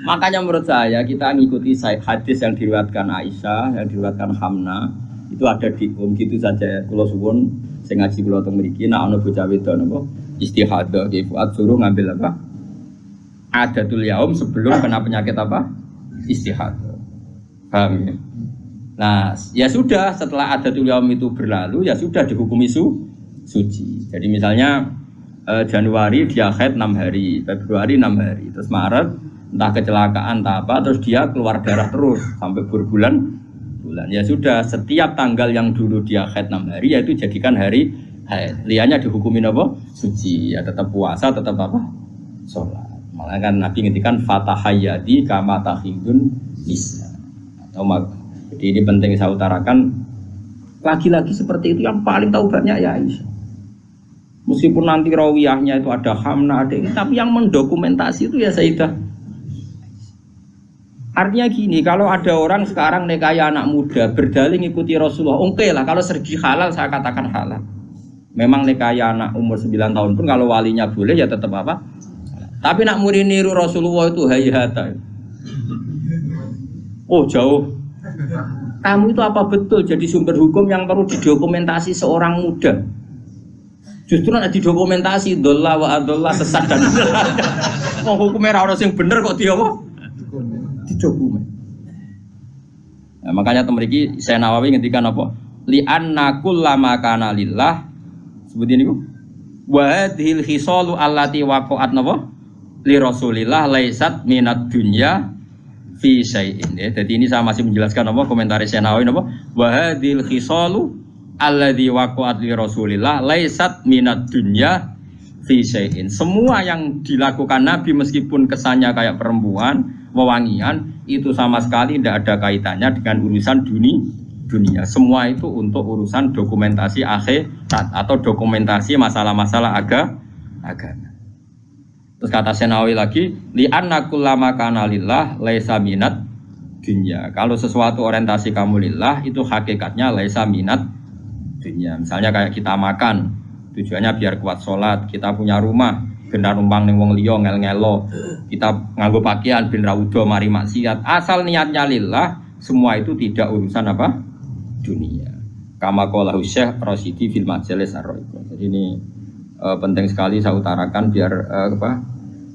Speaker 1: Makanya menurut saya kita ngikuti hadis yang diriwayatkan Aisyah, yang diriwayatkan Hamna, itu ada di gitu saja. Kula suwun sing ngaji kula teng mriki nek ana bocah wedok napa istihadah ki Fuad suruh ngambil apa? Adatul yaum sebelum kena penyakit apa? Istihadah. Paham ya? Nah, ya sudah setelah adatul yaum itu berlalu ya sudah dihukumi suci. Jadi misalnya Januari dia haid 6 hari, Februari 6 hari, terus Maret entah kecelakaan entah apa, terus dia keluar darah terus sampai berbulan-bulan. Ya sudah, setiap tanggal yang dulu dia haid 6 hari yaitu jadikan hari haid. Lianya dihukumin apa? Suci. Ya tetap puasa, tetap apa? Sholat. Malah kan Nabi ngintikan fatahayyadi kama tahidun nisa. Atau jadi ini penting saya utarakan, lagi-lagi seperti itu yang paling tahu banyak ya Aisyah. Meskipun nanti rawiyahnya itu ada Hamna, ada ini, tapi yang mendokumentasi itu ya Sayyidah. Artinya gini, kalau ada orang sekarang nekaya anak muda berdalih ngikuti Rasulullah, oke lah, kalau segi halal saya katakan halal. Memang nekaya anak umur 9 tahun pun kalau walinya boleh ya tetap apa? Tapi nak murid niru Rasulullah itu hayata. Oh jauh. Kamu itu apa betul jadi sumber hukum yang perlu didokumentasi seorang muda? Justru nak didokumentasi dolla wa adolla sesat dan mau hukumnya orang yang bener kok dia apa? Didokumen. Nah, makanya temeriki saya Nawawi ngendikan apa? Li anna kullama kana lillah sebutin niku. Wa hadhil khisalu allati waqa'at napa? Li Rasulillah laisat minad dunya fi syai'in. Jadi ini saya masih menjelaskan apa komentar saya Nawawi napa? Wa hadhil khisalu alladzi waqa'at li Rasulillah laisat minad dunya fi syai'in. Semua yang dilakukan Nabi meskipun kesannya kayak perempuan, wewangian, itu sama sekali tidak ada kaitannya dengan urusan dunia. Semua itu untuk urusan dokumentasi akhirat atau dokumentasi masalah-masalah agama. Terus kata Senawi lagi, li anna kullama kana lillah laisa minad dunya. Kalau sesuatu orientasi kamu lillah itu hakikatnya laisa minad dunia. Misalnya kayak kita makan tujuannya biar kuat sholat, kita punya rumah benar numpang ning wong liya ngel-ngelo, kita nganggo pakaian ben ra udo mari maksiat, asal niatnya lillah, semua itu tidak urusan apa? Dunia. Kama qala Syekh Rasyidi fil Majalis Ar-Ra'iqah. Jadi ini penting sekali saya utarakan biar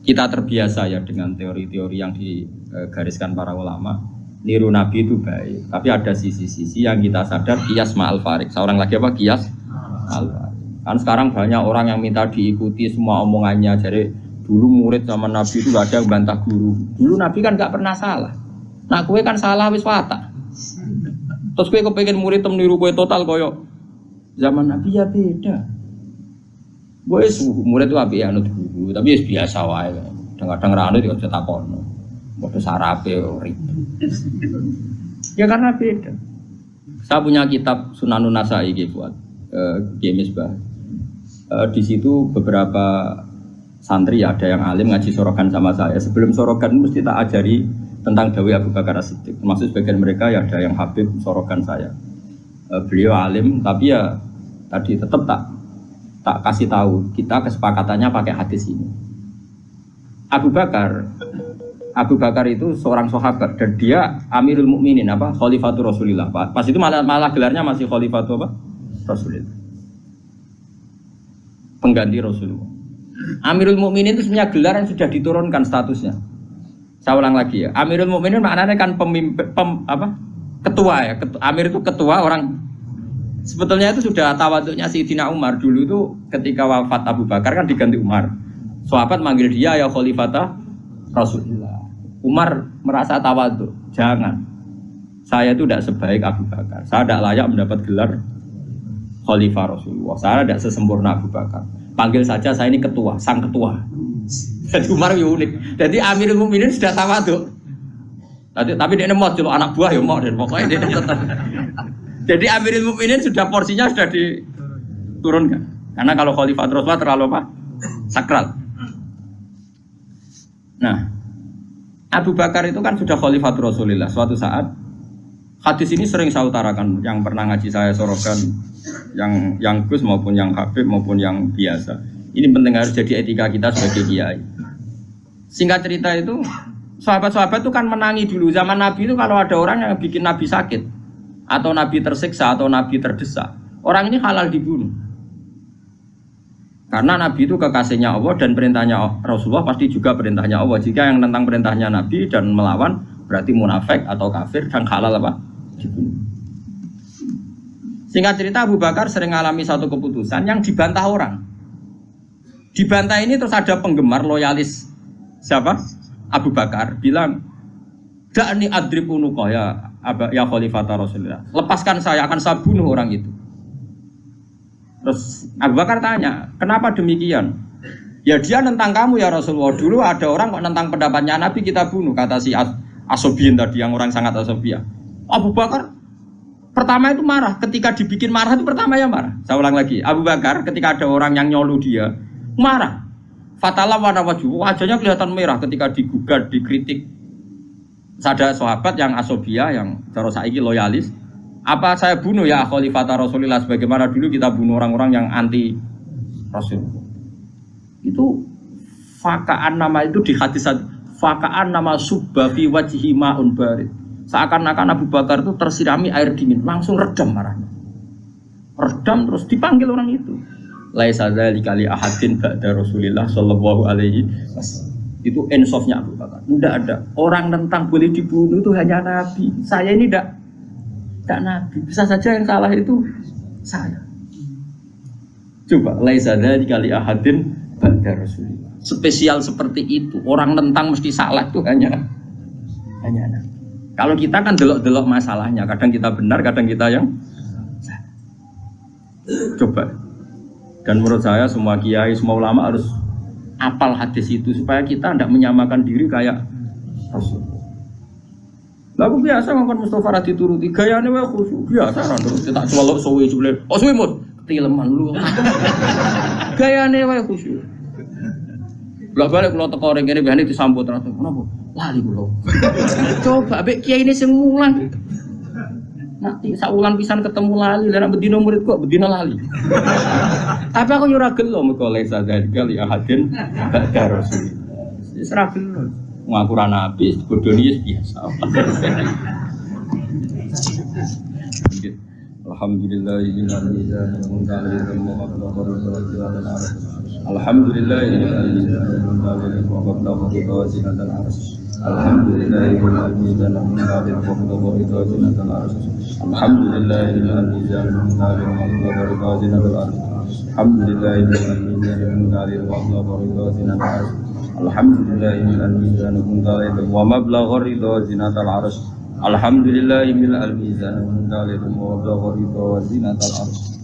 Speaker 1: kita terbiasa ya dengan teori-teori yang digariskan para ulama. Niru Nabi itu baik, tapi ada sisi-sisi yang kita sadar kias ma'al farik. Seorang lagi apa? Kias ma'al farik. Kan sekarang banyak orang yang minta diikuti semua omongannya. Jadi dulu murid zaman Nabi itu gak ada yang bantah guru. Dulu Nabi kan gak pernah salah. Nah kue kan salah wis watak. Terus kue kepengen murid niru kue total koyo zaman Nabi ya beda. Gue murid itu api anut guru, tapi biasa wae. Kadang-kadang rano juga cetak kono. Waktu sarape ribet. Ya karena beda. Saya punya kitab Sunanun Nasai buat Misbah. Di situ beberapa santri ada yang alim ngaji sorogan sama saya. Sebelum sorogan mesti tak ajari tentang Dawi Abu Bakar As-Siddiq. Termasuk sebagian mereka ya ada yang habib sorogan saya. Beliau alim tapi ya tadi tetap tak kasih tahu. Kita kesepakatannya pakai hadis ini. Abu Bakar itu seorang sahabat dan dia Amirul Mukminin Khalifatul Rasulillah. Pas itu malah gelarnya masih Khalifatul Rasulillah. Pengganti Rasulullah. Amirul Mukminin itu sebenarnya gelar yang sudah diturunkan statusnya. Saya ulang lagi ya. Amirul Mukminin maknanya kan ketua ya. Amir itu ketua orang. Sebetulnya itu sudah tawaduknya Sayyidina Umar dulu itu ketika wafat Abu Bakar kan diganti Umar. Sahabat manggil dia ya Khalifatah Rasulullah. Umar merasa tawaduk, jangan. Saya itu tidak sebaik Abu Bakar. Saya tidak layak mendapat gelar Khalifah Rasulullah. Saya tidak sesempurna Abu Bakar. Panggil saja saya ini ketua, sang ketua. Jadi Umar unik. Jadi Amirul Mukminin sudah tawaduk. Tapi dia mau celuk anak buah ya mau dan pokoknya dia tetap. Jadi Amirul Mukminin sudah porsinya sudah diturunkan. Karena kalau Khalifah Rasulullah terlalu apa? Sakral. Nah, Abu Bakar itu kan sudah Khalifatul Rasulillah. Suatu saat hadis ini sering saya utarakan, yang pernah ngaji saya sorokan, yang Gus maupun yang Habib maupun yang biasa. Ini penting harus jadi etika kita sebagai kiai. Singkat cerita itu Sahabat-sahabat itu kan menangi dulu. Zaman Nabi itu kalau ada orang yang bikin Nabi sakit atau Nabi tersiksa atau Nabi terdesak, orang ini halal dibunuh. Karena Nabi itu kekasihnya Allah dan perintahnya Rasulullah pasti juga perintahnya Allah. Jika yang tentang perintahnya Nabi dan melawan berarti munafik atau kafir dan halal apa? Dibunuh. Singkat cerita Abu Bakar sering mengalami satu keputusan yang dibantah orang. Dibantah ini terus ada penggemar loyalis siapa? Abu Bakar bilang, "Da'ni adrib unuqah ya khalifata Rasulullah. Lepaskan saya akan saya bunuh orang itu." Terus Abu Bakar tanya, kenapa demikian? Ya dia nentang kamu ya Rasulullah. Dulu ada orang kok nentang pendapatnya Nabi kita bunuh, kata si Asobiyin tadi yang orang sangat asobiyah. Abu Bakar pertama itu marah, ketika dibikin marah itu pertama ya marah. Saya ulang lagi, Abu Bakar ketika ada orang yang nyolu dia marah. Fatalah warna wajahnya kelihatan merah ketika digugat, dikritik. Ada sahabat yang asobiyah yang cara saiki loyalis. Apa saya bunuh ya khalifata Rasulullah sebagaimana dulu kita bunuh orang-orang yang anti Rasul. Itu fakaan nama itu di hadis fakaan nama subba fi wajhi ma'un barid. Seakan-akan Abu Bakar itu tersirami air dingin, langsung redam marahnya. Redam terus dipanggil orang itu. Laisa dzalika li ahadin ba'da Rasulillah sallallahu alaihi wasallam. Itu ensofnya Abu Bakar. Tidak ada orang tentang boleh dibunuh itu hanya Nabi. Saya ini tidak Nabi, bisa saja yang salah itu saya. Coba laisa dzalika li ahadin ba'da Rasulillah. Spesial seperti itu, orang tentang mesti salah itu hanya Nabi. Kalau kita kan delok-delok masalahnya, kadang kita benar, kadang kita yang salah. Coba. Dan menurut saya semua kiai, semua ulama harus apal hadis itu supaya kita tidak menyamakan diri kayak Rasul. Lagu biasa ngomong Mustafa Radhi turuti gayane wae khusyuk biasa kan terus tak celok suwe jebule. Oh suwe mut tileman lu. Gayane wae khusyuk. Lah balik kula teko ring kene biasane disambut terus. Kenapa? Lali kula. Coba mbek kiai ini sing mulang. Nanti saulan pisan ketemu lali, lah bedino murid kok bedino lali. Tapi aku yo ora gelo meko lesa dari kali ahadin ba'da Rasul. Wis ora gelo. Ngakuran Nabi, bodoni biasa. Alhamdulillah wa mablagha ridha zinatal arsh. Alhamdulillah mil al mizan wa mablagha ridha zinatal arsh.